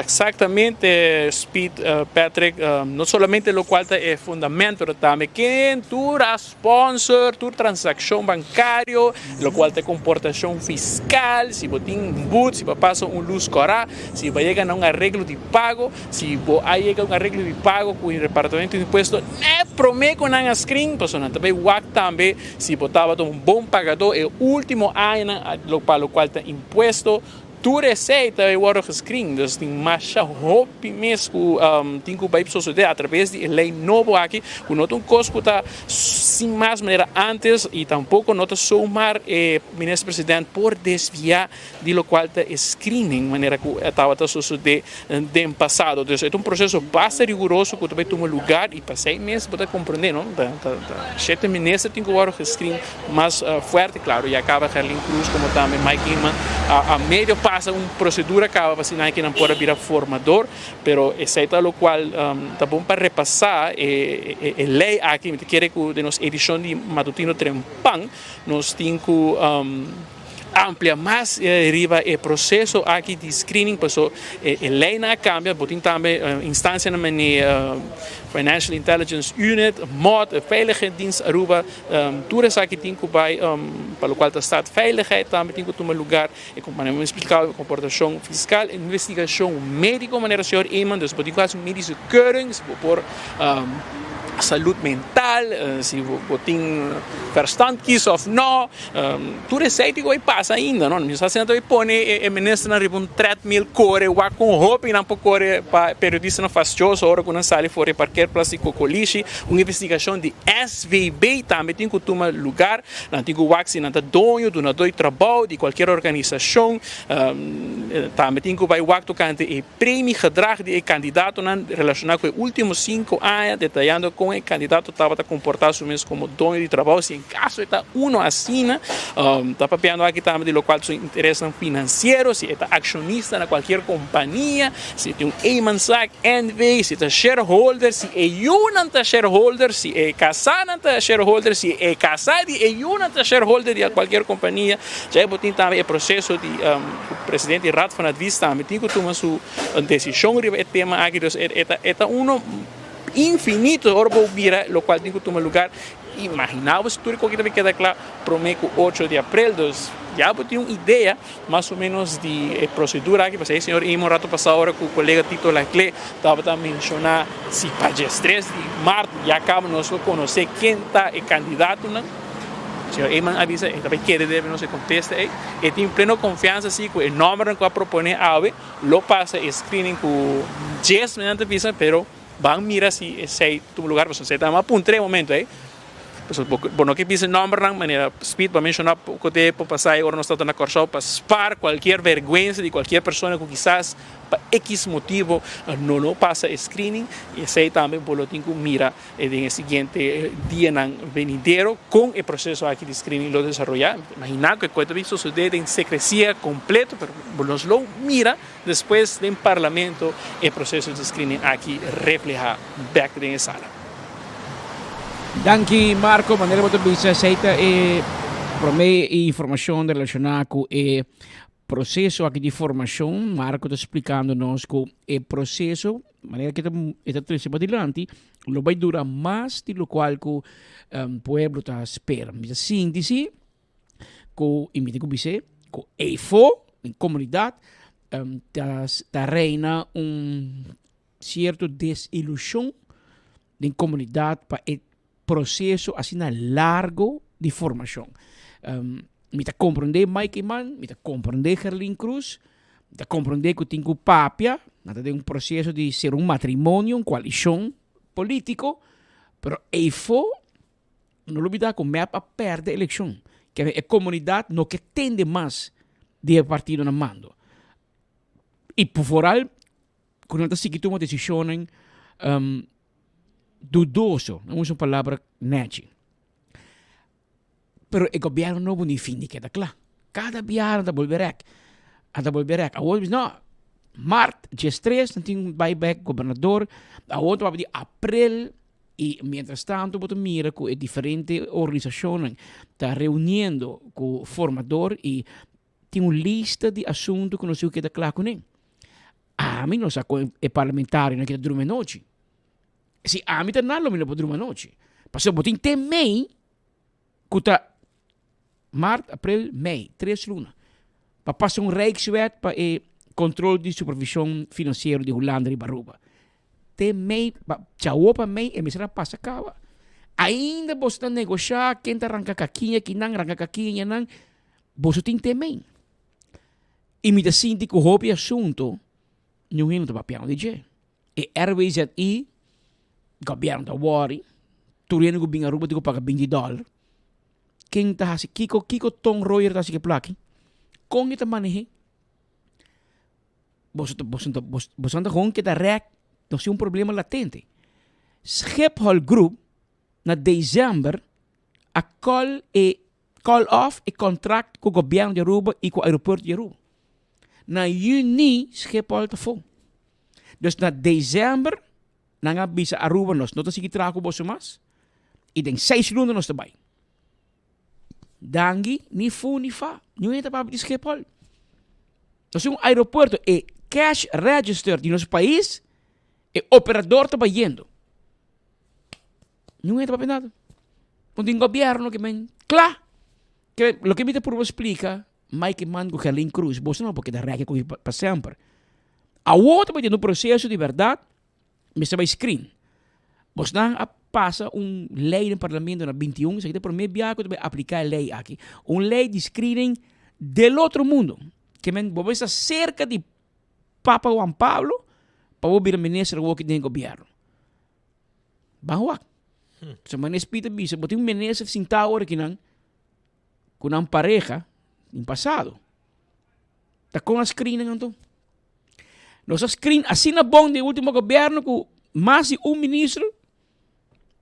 Exactamente, Speed, Patrick, no solamente lo cual es fundamento, pero también quien tu sponsor, tu transacción bancario, lo cual te comportación fiscal, si vos tienes un boot, si vos pasas un luz corá, si vos llegan a un arreglo de pago, si vos llega a un arreglo de pago con el departamento de impuestos, promete con un screen, pues también WAC también, si vos estabas un buen pagador, el último año, para lo cual te impuesto, tu receita é o screen, dus tem mais hopi mesmo, tem que vai suceder através de lei novo aqui, que não tem coisa que está sem mais maneira antes e tampouco não está somar ministro presidente por desviar de lo qual está screening, maneira que estava a suceder no passado. Então é um processo bastante rigoroso que também toma lugar e para 6 meses para compreender, não? Sete ministros tem que o screen mais forte, claro, e acaba Herlin Cruz como também Mike Inman a meio passa uma procedura acaba vacinar que não pode virar formador, pero exceto lo qual tá bom para repassar a lei aqui que quer que de nossa edição de matutino Trempan nós temos que amplia mais arriba o processo aqui de screening, pessoal, a lei não cambia, botem também instância na Financial Intelligence Unit, MOD, Veiligheidsdienst Aruba, tudo isso aqui tem que vai, para o qual está veiligheid também tem que tomar lugar, e como eu explicar, comportação fiscal, investigação médica, maneira senhor Eman, dus botem quase medische keuring, se por saúde mental, se você tem verstand kies of não, tudo isso aí que passa ainda, não? Mas assim também põe o ministro na ribon 3.000 core, o com roupa e não por core para periodista não faz shows, hora que não sai fora para qualquer plástico coliche, uma investigação de SVB também tem que tomar lugar, não tem que o axi não tá dono do nadoi trabalho de qualquer organização, também tem que vai o acto cante e prêmio gedrag de candidato não relacionado com os últimos 5 anos, detalhando com o candidato estava a comportar-se mesmo como dono de trabalho, se em caso está uno assina, está papeando aqui também de lo qual se interessa financeiro, se está acionista na qualquer companhia, se tem Eman Sack, NV, se está shareholder, se é unanta shareholder, se é casada shareholder, se é casado e unanta shareholder de qualquer companhia, já botem também o processo de o presidente Raad van Advies também tem que tomar sua decisão sobre o tema aqui, é uno infinito orbo vira, lo cual tem que tomar lugar. Imaginava se tudo que também queda claro, prometo 8 de abril, dus já tenho uma ideia mais ou menos de procedura aqui, porque o senhor Imo rato passado agora com o colega Tito Laclé estava a mencionar se para dia 3 de março já acaba nós conhecer quem está o candidato, né? Senhor Eman avisa, e também quer deve não se contesta, e tem plena confiança assim que o número que vai proponer ave, lo passa screening com 10 minutos visa, pero van mira se sei tu lugar, você está uma puntre momento, Bueno, que pisa nombre de manera speed para mencionar poco tiempo pasar ahora no está na corso para spar cualquier vergüenza de cualquier persona que quizás por X motivo no pasa screening y ese también por lo tanto mira en el siguiente día venidero con el proceso aquí de screening lo desarrollar. Imagina que cuando esto sucede en secrecía completo, pero nos lo mira después del parlamento el proceso de screening aquí refleja back en la sala. Danke Marco, maneira muito bem aceita para mim informação relacionada com o processo aqui de formação. Marco está explicando-nos que o processo, maneira que está trazendo adiante, lo vai durar mais do qual que o povo está esperando. Mas síntese, com imita que você, com EFO, em comunidade, está reina certo desilusão em comunidade para processo assim largo de formação. Me está compreender Mike Man, me está compreender Gerlin Cruz, me está compreender que tem que papia, nada de processo de ser matrimônio, coalição político, pero EFO não olvidar que me para perder a eleição, que a comunidade não que tende mais de partido na mando. E por fora, quando está seguindo uma decisão dudoso, não uso a palavra neti. Pero o governo não bonifinde que está claro. Cada biar anda volverek. Agora não, março, dia 3, não tem um buyback governador. Agora vai de abril e, mientras tanto, vamos mirar com diferentes organizações está reunindo com o formador e tem uma lista de assuntos que não sei o que está claro com ele. A mim não sabe é parlamentar, não é que está dormindo noite. Se a mim não lo me pode uma noite. Passou botin tem mei, kuta março, abril, mei, 3 lunas. Para passar Rijkswet para o controle de supervisão financeira de Holanda e Baruba. Tem mei, tchau para mei, e me será passa cava. Ainda você está negociar, quem está arranca caquinha, quem não arranca caquinha, não. Você tem mei. E me dá síndico o hobby assunto, não é no papel de G. E RWZI, governo da worry, turino ko binga ruba ko paga $20. Quem tá hasi kiko tong royer tá hasi que plaki. Kung ita manehe. Bosan tá kung kita rek, não se problema latente. Schiphol Group na dezembro a call off e contract com o governo de Aruba e com o aeroporto de Aruba. Na juni Schiphol tá fom. Dus na dezembro nanga bisa Aruba nos não tá seguir trago boso mas. E tem 6 lunas nos também. Dangi ni fu ni fa. Não entra para Schiphol. Nós um aeroporto e cash register de nosso país e operador tá indo. Não entra para nada. Não tem governo que men. Claro. Que lo que me te por explica, Mike Man com Gerlin Cruz, você não porque da regra com para sempre. A outra vai ter no processo de verdade, me se vai screen. Você não passa lei no parlamento na 21, se por meio biaco vai aplicar a lei aqui. Lei de screening do outro mundo. Que men você está cerca de Papa Juan Pablo para o ministro do governo. Vamos lá. Se manes Peter bisa, botin ministro sinta hora que não com uma pareja no passado. Tá com a screening então. Nossa screen assim na bom de último governo com mais de ministro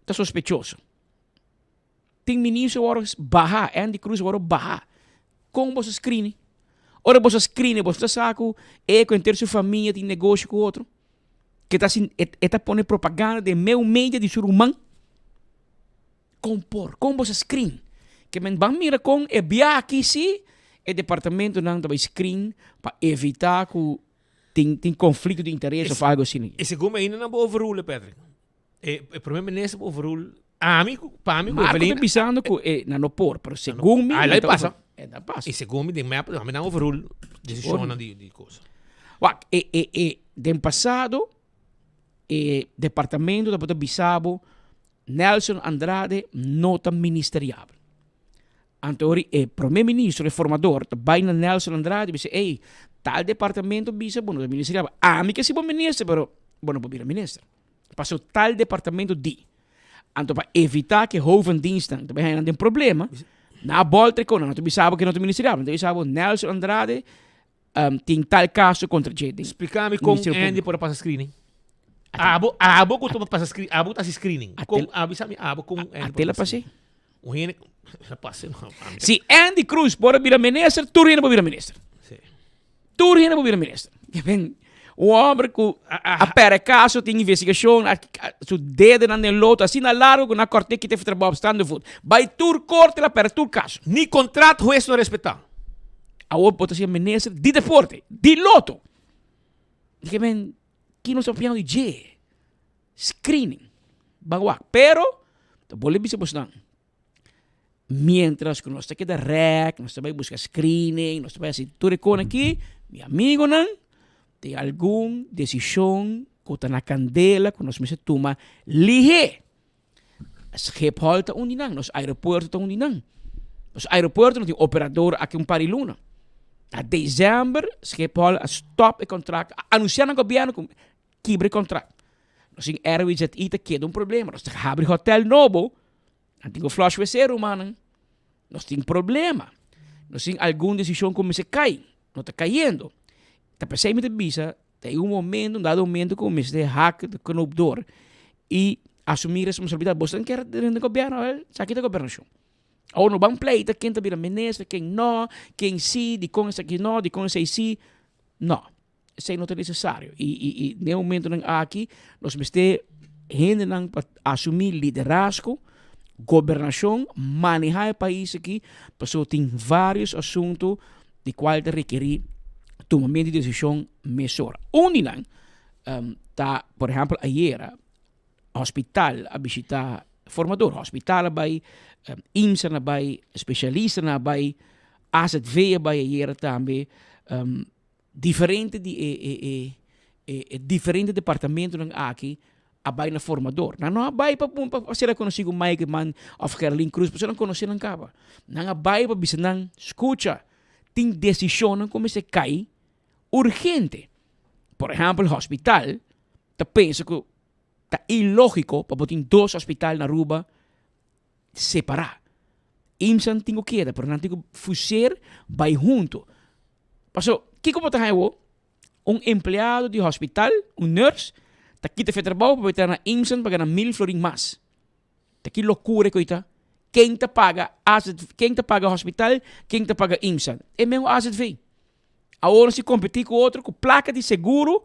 tá sospechoso. Tem ministro agora barra, Andy Cruz agora barra. Com você screening. Ora você screening, você tá saco com ter sua família tem negócio com outro. Que tá assim, tá pone propaganda de meu mídia de surumang. Com você screen. Que men bang mira com e bia aqui sim, o departamento não tá screen para evitar que tem conflito de interesse ou algo assim. E segundo ainda não vou overrule, Pedro. O primeiro-ministro overrule. Para mim, Marco está pensando que não não por, mas segundo mim, aí passa. passa. E segundo mim, não overrule decisão de coisa. Do passado, o departamento da Bisabo Nelson Andrade nota ministerial. Antori, primeiro ministro reformador, bijna Nelson Andrade, disse, ei, tal departamento bisa, bueno, do ministerial, mi que si bom ministro, pero, bueno, bom ministro. Passou tal departamento di. Anto para evitar que hoofddiensten, também não tem problema, na volta com não bisava que não tem ministerial, não bisava Nelson Andrade tem tal caso contra JD. Explica-me como Andy para passar screening. Abo que tu passa screening, abo tá screening. Com avisa-me abo com Andy. Até lá passei. O Rene passei não. Se Andy Cruz pode virar ministro, tu Rene pode virar ministro. Sim. Tu Rene pode virar ministro. Que bem, o homem que apera caso tem investigação, su dedo na loto, assim na largo na corte que teve trabalho estando food. Vai tur corte la per tur caso. Ni contrato juez não respeitar. A o pode ser ministro de deporte, de loto. Que bem, que não sabe de J. Screening. Bagua. Pero, tu boleh bisa buscar. Mientras que nós aqui da REC, nós também busca screening, nós também assim, tu recona aqui, meu amigo não, tem alguma decisão que está na candela, que nós me toma lihe. Schiphol está onde não, nos aeroportos está onde não. Nos aeroportos não tem operador aqui Pariluna. A dezembro, Schiphol stop o contrato, anunciando ao governo que quebre o contrato. Nós tem Airways at Ita que é problema, nós temos abre hotel novo, não tem flush WC, mano. Nós tem problema. Nós tem alguma decisão como se cai, não está caindo. Tá pensando em visa, tem um dado momento como se hack do conobdor e assumir responsabilidade. Você não quer dentro do governo, sabe que é governação. Ou no banco pleita, quem está virando ministro, quem não, quem sim, de com esse aqui não, de com esse sim. Não, isso não é necessário. E no momento aqui, nós temos que assumir liderazgo, governação, manejar o país aqui, porque tem vários assuntos de qual requerir tomamento de decisão mesura. Unilang, por exemplo, ayer, hospital a visitar formador, hospital by IMSA na by, especialista na by, AZV by ayer também, diferente departamento ng aqui, abay na formador. Não abay pa sila conhecido Mike Man of Carlin Cruz, pero não conhecido ng kaba. Nang abay pa bisa nang escucha, tem decisão como se cai urgente. Por exemplo, hospital, ta pensa que ta ilógico para botar dois hospitais na Aruba separar. Imsan tingo queda, pero não tingo fuser vai junto. Paso, que como tá empleado de hospital, nurse, ta kita fe trabalho para botar na Imsan pagar na 1,000 florin mais. Ta que loucura que está. Quem te paga hospital, quem te paga Imsan. É mesmo AZV. Agora se competir com outro com placa de seguro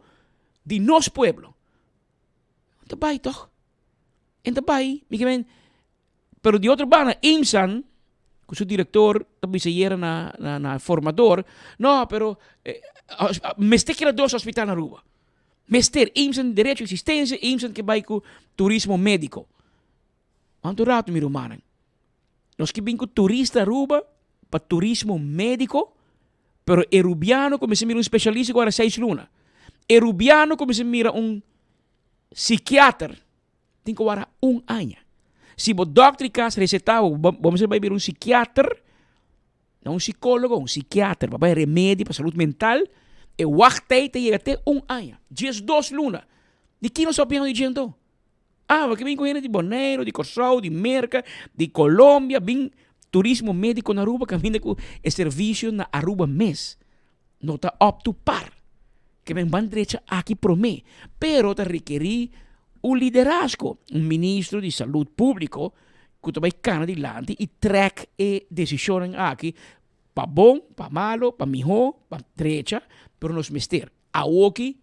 de nosso pueblo. Então vai, toch? Então vai, pero de outro bana, Imsan, com seu diretor, também se era na formador, não, pero mester que era dois hospitais na Aruba. Mester, Imsan direito de assistência, Imsan que vai com turismo médico. Quanto rato, meu irmão? Nós que vim com turista Aruba, para turismo médico, pero erubiano como se mira especialista agora 6 lunas. Erubiano como se mira psiquiatra, tem que agora ano. Se o doctor casa recetava, vamos ver psiquiatra, não psicólogo, psiquiatra, para dar remédio para saúde mental, e o achtei chega até ano. 2 lunas. De que não sabemos de gente? Porque vem com gente de Bonaire, de Corsau, de Merca, de Colômbia, vem turismo médico na Aruba, que vem com o serviço na Aruba mês. Não está up to par. Que vem van derecha aqui para mim. Pero está requerir o liderazgo, ministro de saúde público, que também cana dilante e track e decisão aqui, para bom, para malo, para melhor, para derecha, pero nos mester. Aqui,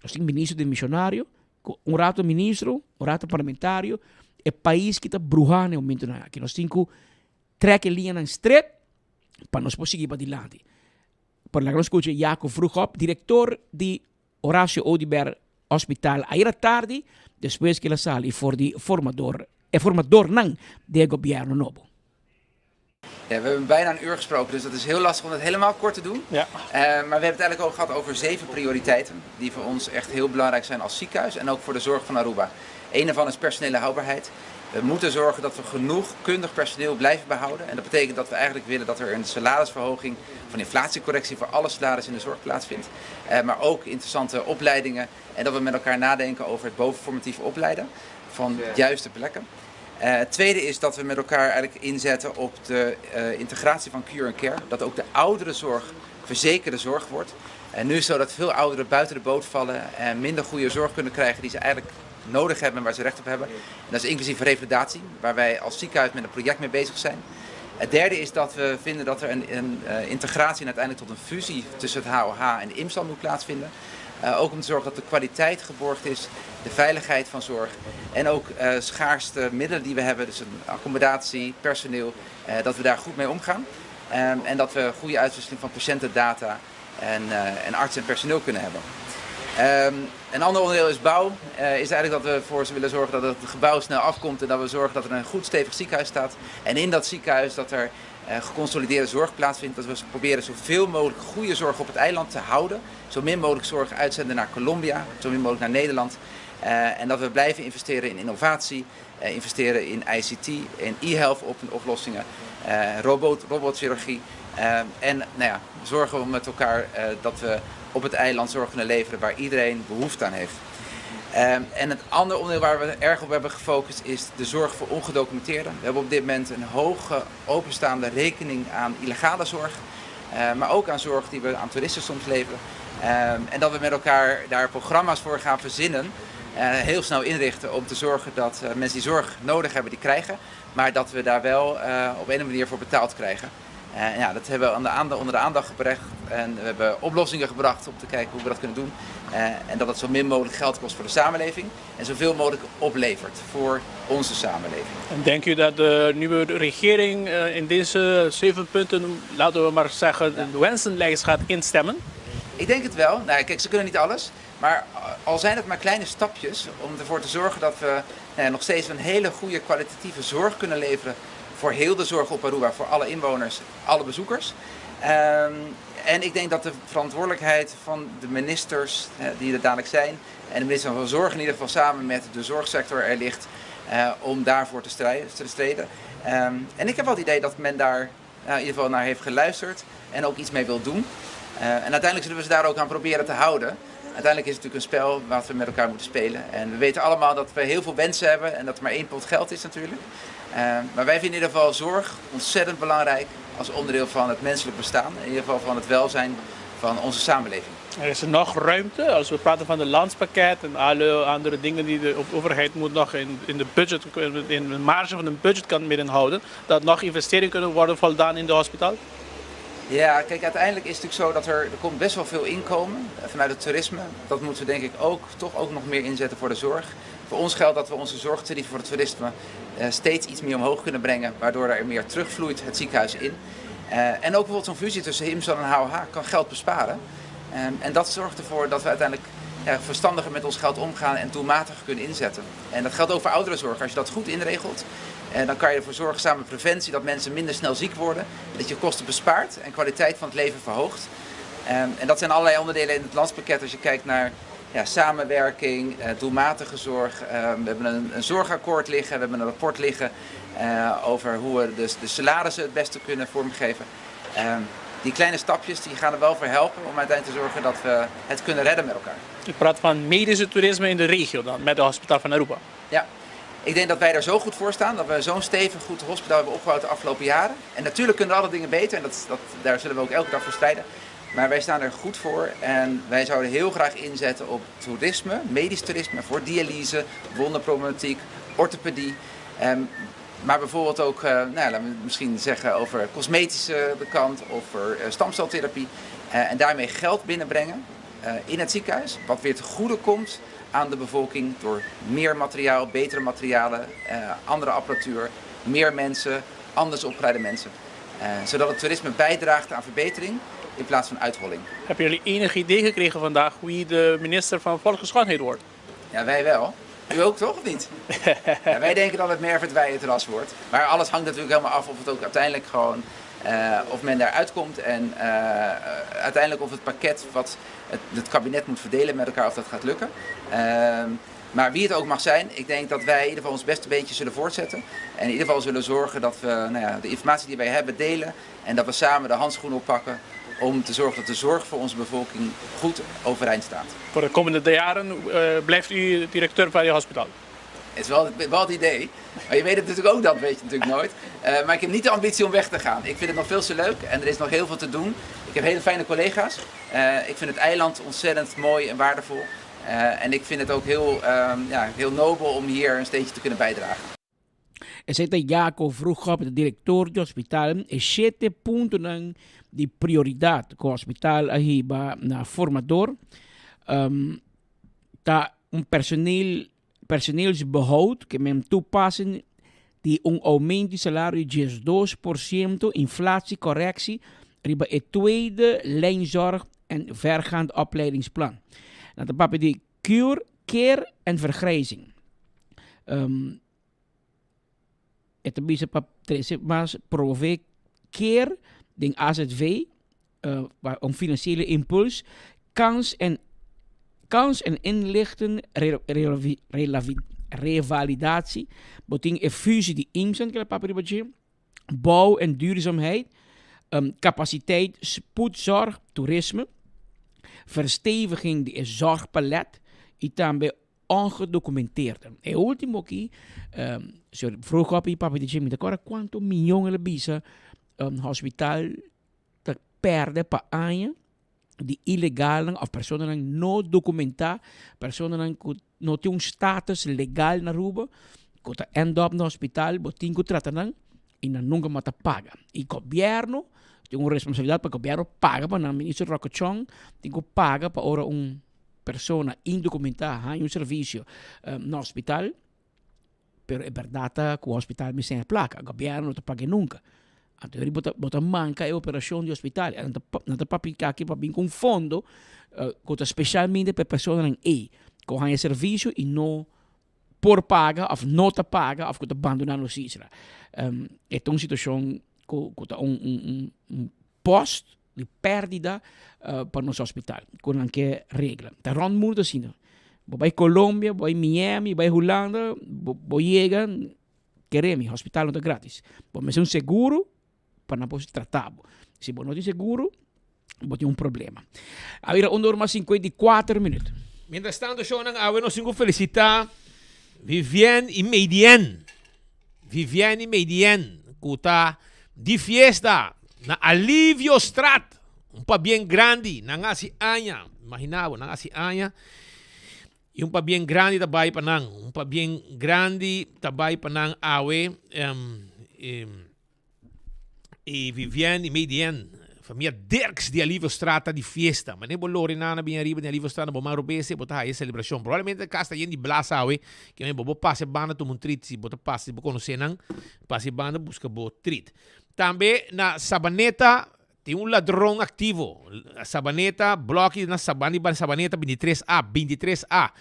nós temos ministro de missionário, rato ministro, rato parlamentário, é país que está brujando no momento aqui. Nós temos que track linha na street, para nós seguir para dilante. Por lá que nós escutamos Jacob Vroegop, diretor de Horacio Odiber Hospital, ayer tarde, depois que ele sale voor die formador de governo novo. Ja, we hebben bijna een uur gesproken, dus dat is heel lastig om het helemaal kort te doen. Ja. Maar we hebben het eigenlijk ook gehad over 7 prioriteiten die voor ons echt heel belangrijk zijn als ziekenhuis en ook voor de zorg van Aruba. Een daarvan is personele houdbaarheid. We moeten zorgen dat we genoeg kundig personeel blijven behouden. En dat betekent dat we eigenlijk willen dat er een salarisverhoging of een inflatiecorrectie voor alle salarissen in de zorg plaatsvindt. Maar ook interessante opleidingen en dat we met elkaar nadenken over het bovenformatief opleiden van de juiste plekken. Het tweede is dat we met elkaar eigenlijk inzetten op de integratie van cure en care. Dat ook de ouderenzorg verzekerde zorg wordt. En nu is het zo dat veel ouderen buiten de boot vallen en minder goede zorg kunnen krijgen die ze eigenlijk nodig hebben en waar ze recht op hebben. En dat is inclusief revalidatie, waar wij als ziekenhuis met een project mee bezig zijn. Het derde is dat we vinden dat er een integratie en uiteindelijk tot een fusie tussen het HOH en de IMSAL moet plaatsvinden. Ook om te zorgen dat de kwaliteit geborgd is, de veiligheid van zorg en ook schaarste middelen die we hebben, dus een accommodatie, personeel, dat we daar goed mee omgaan. En dat we goede uitwisseling van patiëntendata en arts en personeel kunnen hebben. Een ander onderdeel is bouw. Is eigenlijk dat we ervoor willen zorgen dat het gebouw snel afkomt en dat we zorgen dat er een goed stevig ziekenhuis staat. En in dat ziekenhuis dat er geconsolideerde zorg plaatsvindt. Dat we proberen zoveel mogelijk goede zorg op het eiland te houden. Zo min mogelijk zorg uitzenden naar Colombia, zo min mogelijk naar Nederland. En dat we blijven investeren in innovatie, investeren in ICT, in e-health oplossingen, robotchirurgie. En zorgen we met elkaar dat we op het eiland zorg kunnen leveren waar iedereen behoefte aan heeft. En het andere onderdeel waar we erg op hebben gefocust is de zorg voor ongedocumenteerden. We hebben op dit moment een hoge openstaande rekening aan illegale zorg, maar ook aan zorg die we aan toeristen soms leveren. En dat we met elkaar daar programma's voor gaan verzinnen, heel snel inrichten om te zorgen dat mensen die zorg nodig hebben, die krijgen. Maar dat we daar wel op een of andere manier voor betaald krijgen. Dat hebben we onder de aandacht gebracht en we hebben oplossingen gebracht om te kijken hoe we dat kunnen doen. En dat het zo min mogelijk geld kost voor de samenleving en zoveel mogelijk oplevert voor onze samenleving. En denkt u dat de nieuwe regering in deze 7 punten, laten we maar zeggen, de wensenlijst gaat instemmen? Ik denk het wel. Nou, kijk, ze kunnen niet alles. Maar al zijn het maar kleine stapjes om ervoor te zorgen dat we nog steeds een hele goede kwalitatieve zorg kunnen leveren voor heel de zorg op Aruba, voor alle inwoners, alle bezoekers. En ik denk dat de verantwoordelijkheid van de ministers die er dadelijk zijn en de minister van Zorg in ieder geval samen met de zorgsector er ligt om daarvoor te strijden. En ik heb wel het idee dat men daar in ieder geval naar heeft geluisterd en ook iets mee wil doen. En uiteindelijk zullen we ze daar ook aan proberen te houden. Uiteindelijk is het natuurlijk een spel wat we met elkaar moeten spelen. En we weten allemaal dat we heel veel wensen hebben en dat er maar 1 pot geld is natuurlijk. Maar wij vinden in ieder geval zorg ontzettend belangrijk als onderdeel van het menselijk bestaan. In ieder geval van het welzijn van onze samenleving. Er is nog ruimte als we praten van het landspakket en alle andere dingen die de overheid moet nog in de budget, in de marge van een budget kan middenhouden. Dat nog investeringen kunnen worden voldaan in de hospitaal? Ja, kijk, uiteindelijk is het natuurlijk zo dat er komt best wel veel inkomen vanuit het toerisme. Dat moeten we denk ik toch ook nog meer inzetten voor de zorg. Voor ons geldt dat we onze zorgtarieven voor het toerisme steeds iets meer omhoog kunnen brengen, waardoor er meer terugvloeit het ziekenhuis in. En ook bijvoorbeeld zo'n fusie tussen IMSAL en HOH kan geld besparen. En dat zorgt ervoor dat we uiteindelijk verstandiger met ons geld omgaan en doelmatiger kunnen inzetten. En dat geldt ook voor ouderenzorg. Als je dat goed inregelt, dan kan je ervoor zorgen samen met preventie dat mensen minder snel ziek worden, dat je kosten bespaart en kwaliteit van het leven verhoogt. En dat zijn allerlei onderdelen in het landspakket als je kijkt naar samenwerking, doelmatige zorg. We hebben een zorgakkoord liggen, we hebben een rapport liggen over hoe we de salarissen het beste kunnen vormgeven. Die kleine stapjes die gaan er wel voor helpen om uiteindelijk te zorgen dat we het kunnen redden met elkaar. U praat van medische toerisme in de regio dan, met het hospitaal van Aruba. Ja, ik denk dat wij er zo goed voor staan, dat we zo'n stevig goed hospitaal hebben opgebouwd de afgelopen jaren. En natuurlijk kunnen alle dingen beter en daar zullen we ook elke dag voor strijden. Maar wij staan er goed voor en wij zouden heel graag inzetten op toerisme, medisch toerisme, voor dialyse, wonderproblematiek, orthopedie. Maar bijvoorbeeld ook, laten we misschien zeggen over cosmetische kant of voor stamceltherapie. En daarmee geld binnenbrengen in het ziekenhuis, wat weer te goede komt aan de bevolking door meer materiaal, betere materialen, andere apparatuur, meer mensen, anders opgeleide mensen. Zodat het toerisme bijdraagt aan verbetering in plaats van uitholling. Hebben jullie enig idee gekregen vandaag wie de minister van Volksgezondheid wordt? Ja, wij wel. U ook toch, of niet? Ja, wij denken dat het Mervert Weijenterras wordt. Maar alles hangt natuurlijk helemaal af of het ook uiteindelijk gewoon of men daaruit komt en uiteindelijk of het pakket wat het kabinet moet verdelen met elkaar, of dat gaat lukken. Maar wie het ook mag zijn, ik denk dat wij in ieder geval ons beste beentje zullen voortzetten. En in ieder geval zullen zorgen dat we de informatie die wij hebben delen en dat we samen de handschoen oppakken om te zorgen dat de zorg voor onze bevolking goed overeind staat. Voor de komende jaren blijft u directeur van je hospitaal? Het is wel het idee, maar je weet het natuurlijk ook, dat weet je natuurlijk nooit. Maar ik heb niet de ambitie om weg te gaan. Ik vind het nog veel te leuk en er is nog heel veel te doen. Ik heb hele fijne collega's. Ik vind het eiland ontzettend mooi en waardevol. En ik vind het ook heel nobel om hier een steentje te kunnen bijdragen. Esse Jaco vroeg op de director do hospital e 7 puntos de prioridade que o hospital ahiba na formador. Ta personeelsbehoud que men toepassen die aumento de salário de 2%, inflatiecorrectie, riba het tweede lijnzorg en vergaand opleidingsplan. Dat de papi die cure, care en vergrijzing. Het bisa pap mas prove care ding AZV om financiële impuls, kans en inlichten revalidatie, boting effusie die imsen que papi die bouw en duurzaamheid, capaciteit, spoedzorg, toerisme, versteviging die zorgpalet, en também ongedocumenteerde. E último aqui, vroeg op papi de me decora quanto milhões de bisa hospital te perde pa ano die illegalen of personen no documenta, personen que no tem status legal na Aruba, que te end up no hospital, botin que tratan e nunca mata paga. E governo tem uma responsabilidade para o governo paga para o ministro Rocochong, tem que paga para ora persona indocumentada em serviço no hospital, pero é verdade que o hospital me sem placa, o governo não te paga nunca. Então ele bota manca a operação de hospital, não te papi aqui para vir com fundo, que especialmente para pessoas que ganham serviço e não por paga, ou não te paga, ou que te abandona no Cisra. É uma situação que posto de pérdida para nosso hospital, com que regra. Tá rond mundo assim. Vai Colômbia, vai Miami, vai Holanda, vai chega, queremos hospital não é grátis. Vamos ser seguro para não tratar. Se não tem seguro, vai ter problema. Agora, 1:54 minutos. Mientras tanto, yo no singo felicitar Vivienne y Meidien. Vivienne y Meidien, kuta di fiesta na Alivio Strat. Un pa bien grande, na si anya. Imaginabo, na si anya. Y un pa bien grande tabay panang. Un pa bien grande tabay panang awe. E Vivienne y Meidien. Família Dirks de Alivio Strata de fiesta. Mas nem bolori na bem arriba de Alivio Strata, bom marubese, botar aí celebração. Provavelmente casta aí de blasa awe, que nem bobo passe banda tu trit, se botar passe, bo conhecer não, passe banda busca bo trit. Também na Sabaneta tem ladrão ativo. A Sabaneta, bloco na Sabaneta 23A.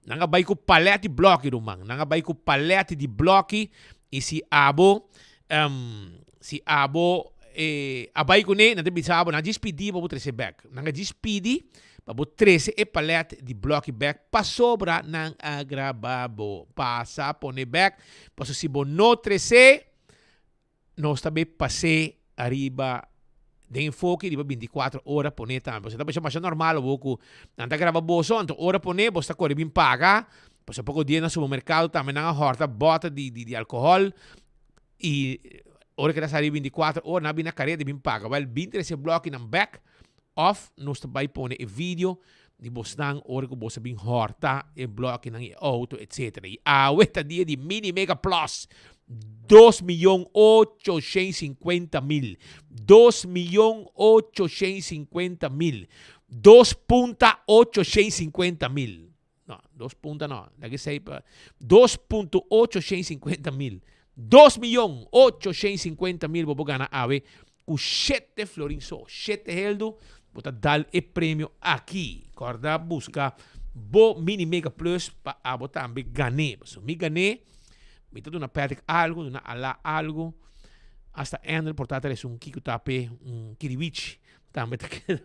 Nanga vai com palete de bloco, rumang. Nanga vai com palete de bloco e se abo abay ko ne natin bisabo na dispedi pa po 13 back. Nang dispedi pa po 13 e palet di blocky back pa sobra ng agrababo. Pasa po ne back. Paso si bo no 13 no stabe pase arriba den foki di ba 24 ora po ne tampo. Sa tapos siya normal wo ko nanta agrababo so anto ora po ne bosta ko ribin paga. Paso poco dia na supermercado tama nga horta bota di alcohol e ora que nasa 24 ora na bina careta bin paga. Well, bin 13 block ng back off nos tabay po e video di bosnang ora ko bosa bin horta e block ng auto etc. E aweta dia di Mini Mega Plus 2.850.000 2.850.000 2.850.000 no, 2 no, lagi say pa 2.850.000 2.850.000 bobogana ave ku 7 florinso 7 heldo bota dal e prêmio aqui corda busca bo Mini Mega Plus pa abo tambe gane so mi gane mi todo na pedik algo na ala algo hasta Ender portata es un Kiko Tape, un Kiribichi, también te queda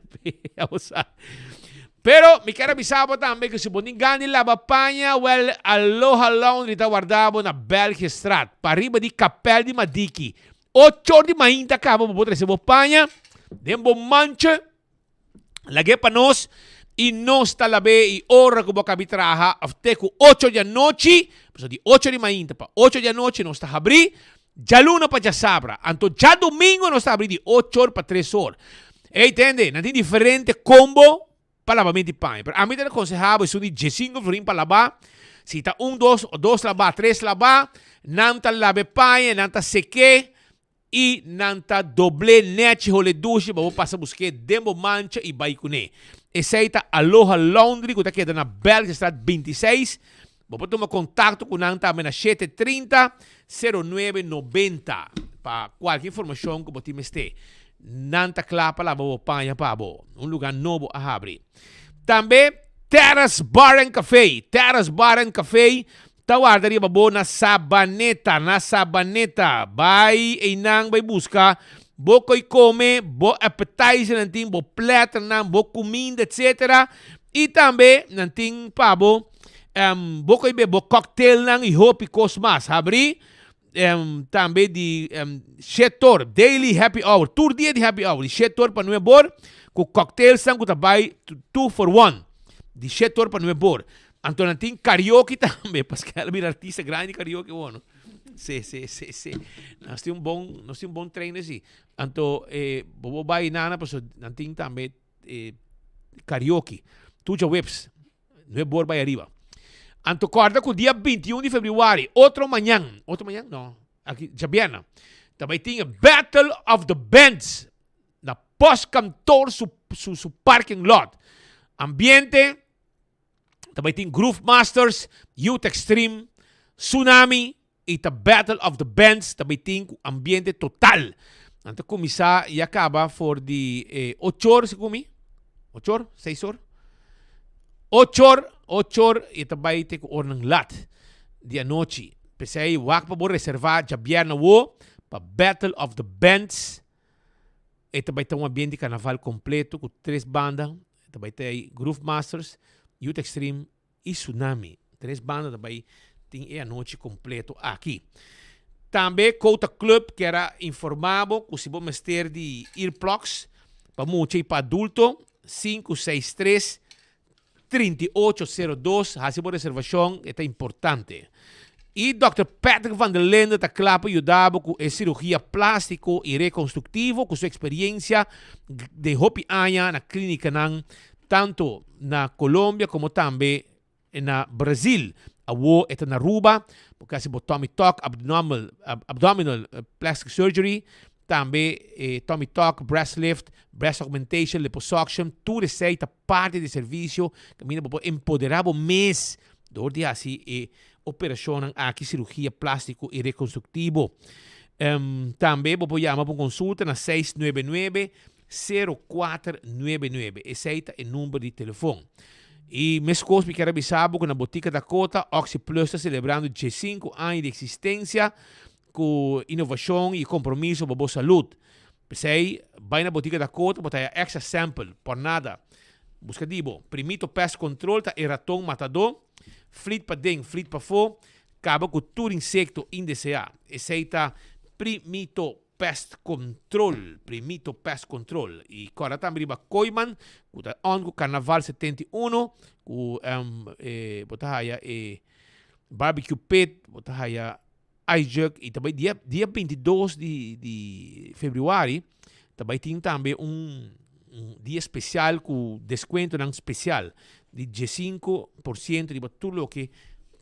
Pero mi cara bisabo también que si ponen gani la Bapanha, well, Aloha Laundry está guardado na Belgistraat, para arriba di Capel di Madiki. 8 de mainta acaba para poder receber Bapanha, dembo mancha, la que para nós, e não está lá bem e hora que eu vou trabalhar até com 8 da noite, de 8 de manhã para 8 da noite não está a abrir, já luna para já sabra, então já domingo não está a abrir de 8 horas para 3 horas. Entende? Não tem diferente combo para lavamento de pão. A mim te aconselhava isso de 5 florim para lavar, se está 1, 2, 2 lavar, 3 lavar, não está lavar pão, não está seque, e não está doble net role douche, para passar a buscar dembo mancha e baicune. Essa é a Aloha Laundry, que está aqui na Belgistraat 26. Vou tomar contato com a na 730-0990 para qualquer informação que você esteja. Nanta clapa lá, vou panha para um lugar novo a abrir. Também Terrace Bar and Café. Terrace Bar and Café. Tawardaria babo na Sabaneta. Vai e nang vai buscar. Bo ko'y come, bo appetizer nanting, bo platter nang, bo comida, etc. E também nanting pabo, bo ko'y bo cocktail nang, e hopi kosmas. Abri, também de setor, daily happy hour, tur dia de happy hour, de setor para não é bor, com cocktail sang, com tabay 2 for 1, de setor para não é bor. Então nanting karaoke também, parce que ela vira artista grande karaoke, bueno. Sim. Nós temos um bom treino assim. Então, vou vai nana, mas nós temos também karaoke. Tuja webs, não é bor vai arriba. Então, acorda com o dia 21 de fevereiro, outro manhã, não, aqui, Jabiana. Também tem Battle of the Bands, na pós-cantor su parking lot. Ambiente, também tem Groove Masters, Youth Extreme, Tsunami, e a Battle of the Bands também tem ambiente total. Então, começar e acaba for de 8 horas, se comi? 8 horas? 6 horas? 8 horas, e também tem hora ng lat de a noite. Pensei, wak pa bo reservar já bierna wo para Battle of the Bands. E também tem ambiente de carnaval completo com 3 bandas. Também tem Groove Masters, Youth Extreme e Tsunami. 3 bandas também tem a noite completo aqui. Também Kota Club, que era informado que se vamos ter de earplugs para mulher e para adulto, 563-3802, a sua reservação é importante. E Dr. Patrick van der Lende está claro ajudando com a cirurgia plástico e reconstrutivo, com sua experiência de hopi anos na clínica, tanto na Colômbia como também na Brasil. Awo ito na Aruba, kasi po tummy tuck, abdominal plastic surgery, também tummy tuck, breast lift, breast augmentation, liposuction, tudo isso é parte do serviço que mina po empoderado mês do dia assim operação aqui cirurgia plástico e reconstrutivo. Também po chamar para consulta na 699-0499. Esse é o número de telefone. E mês cosme que era bisabo com a botica da Cota, Oxy Plus está celebrando 15 anos de existência com inovação e compromisso para a boa saúde. Pensei, vai na botica da Cota, botar extra sample, por nada. Busca dibo, primito pest control, tá e ratão matador, flit para dentro, flit para fora, acaba com todo insecto indesejado. Esse aí tá primito pest control, e agora também riba Koiman, com Carnaval 71, com botahaya barbecue pit, botahaya ice jug, e também dia 22 de fevereiro, também tem também dia especial com desconto não especial de 15% de tudo o que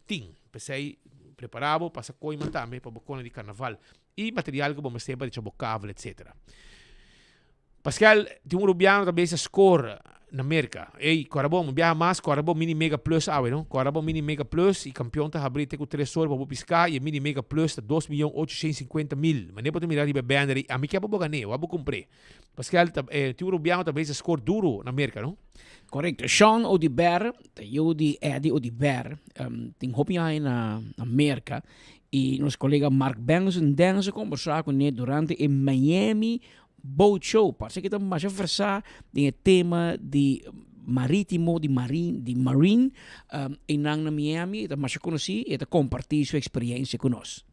tem. Pensei preparado para essa Koiman também para bocona de Carnaval. E material que vamos ter para cabo, etc. Pascal, tem rubiano também esse score na América. Ei, Corabom, viaja mais, Corabom Mini Mega Plus, não? Corabom Mini Mega Plus, e campeão está abrindo com 3 horas para piscar, e Mini Mega Plus está 2.850.000. Mas nem pode mirar de banner, a mim que é para ganhar, eu vou comprar. Pascal, tem rubiano também esse score duro na América, não? Correcto. Sean Odiber, eu de Eddie Odiber, tem hopi aí na América, E nosso colega Mark Benson conversar com ele durante o Miami Boat Show. Parece que estamos mais a conversar de tema de marítimo, de marine, em na Miami. Estamos mais a conhecer e a compartilhar sua experiência conosco.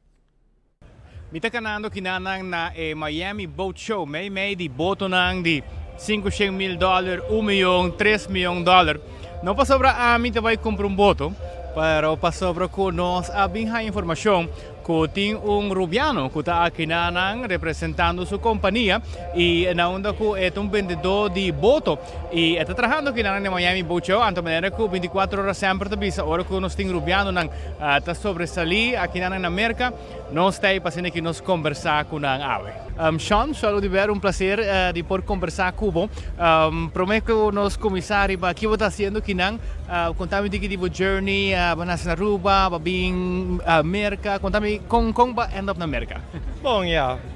Mita kanando kinanang na Miami Boat Show. May di boto nang di $500,000, $1 milhão, $3 milhões. Não pa sobra amin te vai comprar boto, pero pa sobra ko nos abing ha informação ko ting rubiano ko ta kinanang representando su companhia e naunda ko etong vendedor de boto e está trabajando kinanang na Miami Boat Show anto manera ko 24 horas sempre tabi sa ora ko nos ting rubiano nang ta sobresali a kinanang na Amerika nos tay pasine que nos conversar com ang awe. Sean, solo de ver placer de por conversar cubo. Prometo nos comissário ba que está haciendo kinang contame de que tipo journey ba nasa Aruba, ba bing Amerika, contame kung ba end up na Amerika. Bom,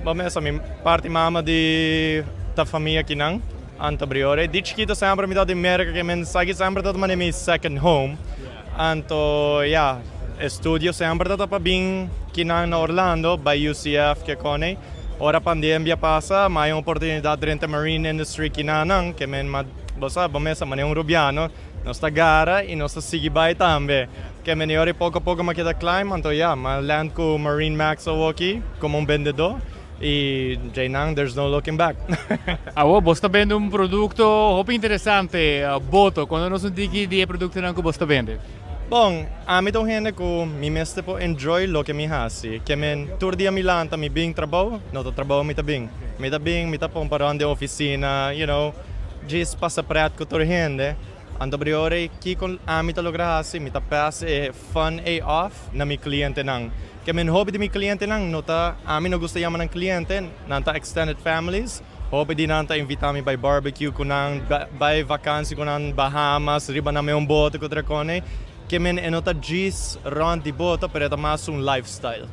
vamos a parte mama da família kinang anta briore. Dici kita sempre mi da de Amerika que men sagi sempre dat man mi second home. Anto studio sempre dat pa bing kinang na Orlando by UCF que kone. Ora pandemia passa, mai oportunidade dentro da marine industry kinanang que men bosa bomesa man un rubiano. Nossa gara e nossa sigibay também. Que melhor pouco a pouco makita climb, então ma land ko Marine Max aqui como vendedor e Jainang, there's no looking back. Você está vendo produto muito interessante, boto, quando nós digi de produto não que você está vendo? Bom, a mim tô gente que me meste po enjoy lo que me hasi. Que men tur dia Milan ta mi bing trabalho, no to trabalho mi ta bing. Mi ta pon para onde oficina, gis passa prato com tur gente. Ando briore ki kon ami talograhasi mi tapas fun off na mi cliente nang. Que men hobby de mi cliente nang nota ami no gusto yaman ng cliente nanta extended families. Hobby din nanta invitami by barbecue kunang by vacancy kunang Bahamas riba na may boto ko dracone. Que men enota gis ron di boto pero ito mas un lifestyle.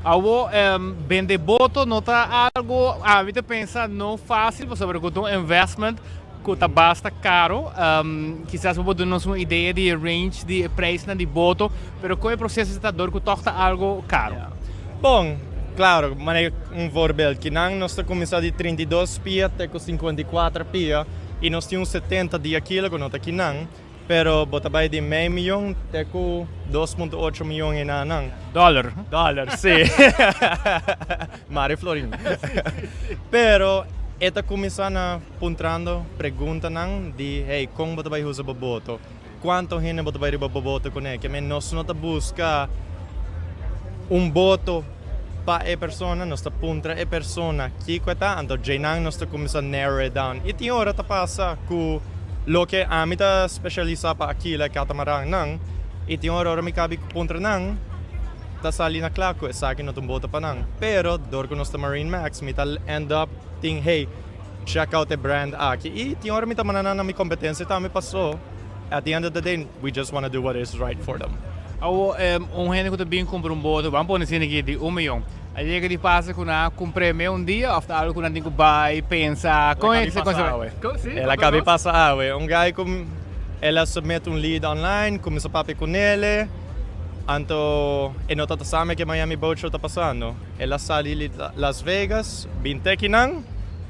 Vende boto nota algo te pensa não fácil, você vai com investment que basta caro, quizás vou dar-nos uma ideia de range de preço de boto, mas com o processo de dor que torna algo caro. Bom, claro, mas voorbeeld, que nós começamos de 32 pia até com 54 pia e nós tínhamos 70 de aquilo que nós aqui não, pero bota vai de meio milhão até com 2.8 milhões em anang. Dólar, sim. Mari Florin. Pero eta começar na puntrando pergunta nang di hey kung bota vai usa boboto quanto gente bota vai riba boboto com que men nós não ta busca boto pa persona nós ta puntra persona que queta ando jainang nós ta começar narrow it down e tinha hora ta passa ku lo que a mim ta specializa pa aquilo catamarang nang e tinha hora mi cabi puntra nang ta sali na claco e sa que não boto pa nang pero dor ko nós ta Marine Max mi ta end up ting hey check out the brand aqui e tinha hora mi ta manana mi competência ta me passou at the end of the day we just want to do what is right for them. Gente que também compra boto vamos pôr assim aqui de $1 milhão aí que passa com a comprei meu dia after algo que não tem que buy pensa com isso ela acaba passa awe guy com ela submete lead online começa a papo com ele. Anto, e notata sa me che Miami Boat Show sta passando. E la sali Las Vegas, binte kinang,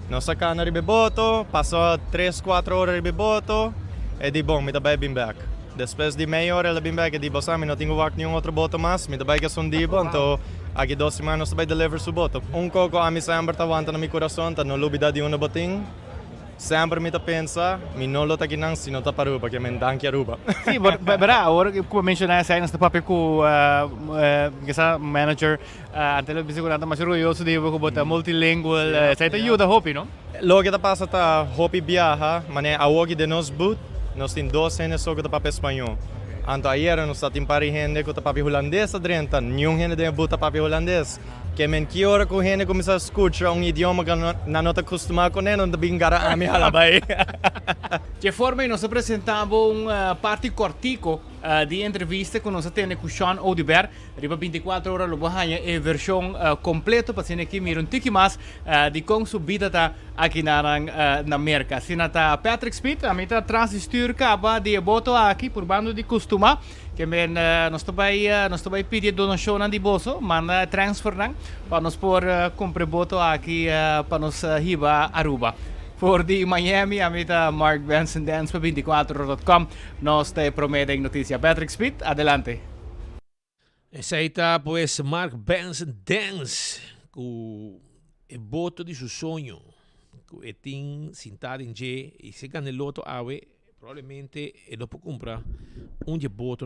no sa cana ribe boto, passò 3-4 ore ribe boto, e di bom, mi da bin back. Después de meia hora ela bin back, e di bossa, mi no tengo wak nenhum outro boto mas, mi da que son dibo, anto, aqui 2 semanas sa deliver su boto. Coco a mi sempre tawanta na mi coração, ta no lubida di uno boting, sempre mi ta pensa, mi non lo taginang sino ta paruba, che men danki aruba. Sì, però ora come mencionai sai, nesta papel com essa manager, ante lo bisogna mas orgulhoso di que bota multilingual, sai ta aiuta hopi, no? Lo que ta passa ta hopi viaja, mane awogi de nos boot, nos tin 2 gente só que ta papel espanhol. Anto ayer nos ta tin pari gente que ta papel holandês adrenta, nenhum gente de boot ta papel holandês. Que men que hora que o gente começa a escutar idioma que não está acostumado com ele, não tem gara a minha halabay. De forma nós apresentamos parte cortico de entrevista que nós temos com Sean Audibert, riba 24 horas lo bahaya e versão completa para ser que mira tiki mais de como sua vida tá aqui na América. Sina tá Patrick Smith, a meta transistor acaba de boto aqui por bando de costuma que nós também pedir donação de bolso, manda transfer para nós por comprar boto aqui para nós riba Aruba. Voor die Miami, amita Mark Benson Dance para 24.com. Nós te prometem notícia. Patrick Speed, adelante. Essa está, pues, Mark Benson Dance, com o boto de seu sonho, com o tem sentado em G, e se ganha loto awe, provavelmente ele pode comprar boto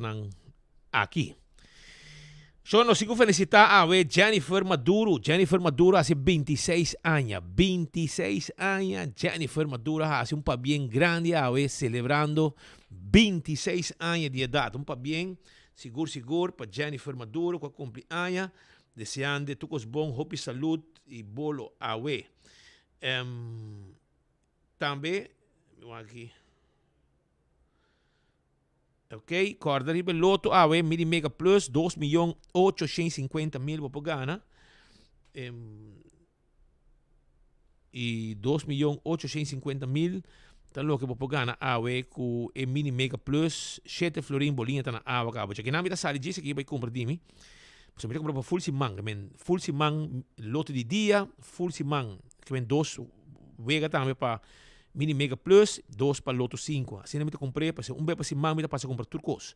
aqui. So, nós sigo felicitar a Jennifer Maduro. Jennifer Maduro hace 26 años. 26 años. Jennifer Maduro hace un pa bien grande celebrando 26 años de edad. Un pa bien seguro para Jennifer Maduro que cumpleaños. Deseando tucos bom, hope salud y bolo también, aqui. Ok, corda ribe loto Midi Mega Plus 2.850.000 para ganhar. E 2.850.000 tá louco para ganhar com o Mini Mega Plus 7 florin bolinha tá na água cabo. Que na vida sali disse que vai comprar dimi. Você me comprar full simang, full simang loto de dia, full simang, que vem 2 vega também para Mini Mega Plus, 2 para Loto 5. Assim eu comprei, para um bem para si mami, para comprar turcos.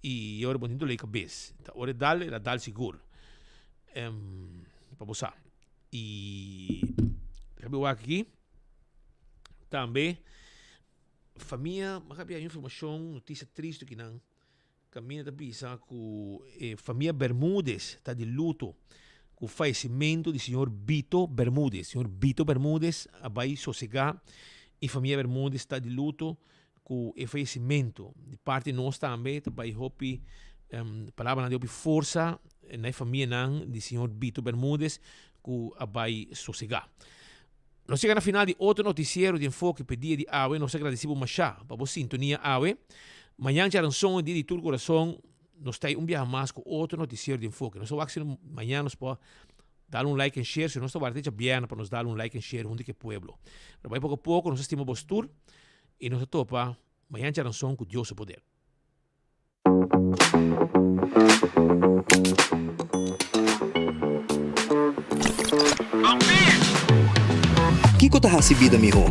E agora bonito lei cabeça. Agora dá seguro. Para você. E eu aqui também família, mas havia informação, notícia triste que não caminha da bisa com família Bermúdez está de luto. O falecimento do senhor Bito Bermúdez. O senhor Bito Bermúdez vai sossegar e a família Bermúdez está de luto com o falecimento. De parte nossa também, vai hopi palavra de força na família do senhor Bito Bermúdez que vai sossegar. Nós chegamos na final de outro noticiero de enfoque pedia de AWE. Nós agradecemos mais para a sintonia AWE. Amanhã já um som de Tur Coração. Nós temos viaje mais com outro noticiero de enfoque. Nós vamos amanhã nos pode dar like and share. Se nós estamos aqui bem para nos dar like and share onde que pueblo. Mas pouco a pouco nós estimamos tour e nós topa amanhã já um som com Deus o poder. Kiko ta hasi vida miho.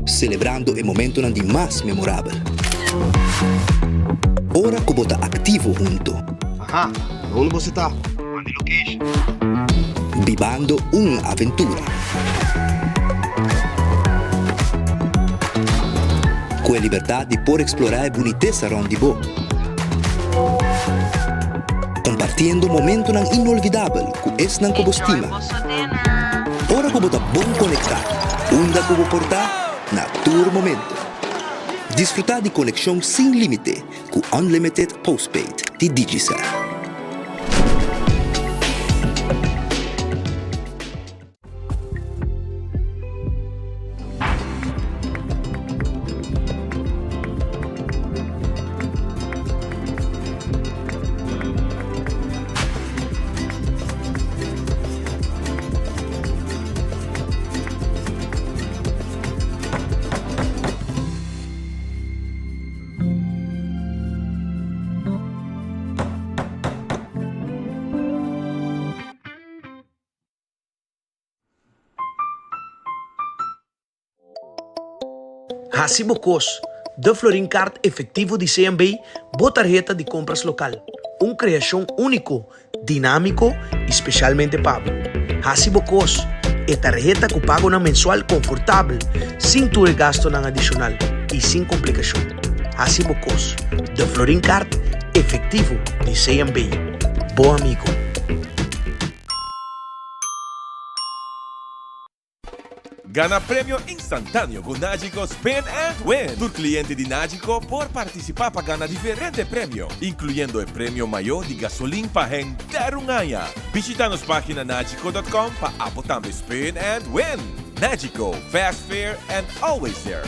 Celebrando o momento de mais memorável. Ora que bota ativo junto. Ajá, onde você está? Onde location? Vivando uma aventura. Com a liberdade de poder explorar a boniteza onde vou. Compartindo momento inolvidável com esse não que você estima. Ora que bota bom conectar. Onde que vou portar? Na Tour Momento. Desfrutar de conexão sem limite com Unlimited Postpaid de Digicel. Hacibocos, de Florin Card efetivo de CMB, botarjeta de compras local. Criação único, dinâmico e especialmente pago. Hacibocos, é tarjeta que paga na mensual confortável, sem ter gasto na adicional e sem complicação. Hacibocos, de Florin Card efetivo de CMB. Bom amigo. Gana premio instantâneo com Nagico Spin and Win. Tu cliente de Nagico pode participar para ganhar diferentes prêmios, incluindo o prêmio maior de gasolina para render um ano. Visita nossa página nagico.com para apotar Spin and Win. Nagico, fast, fair and always there.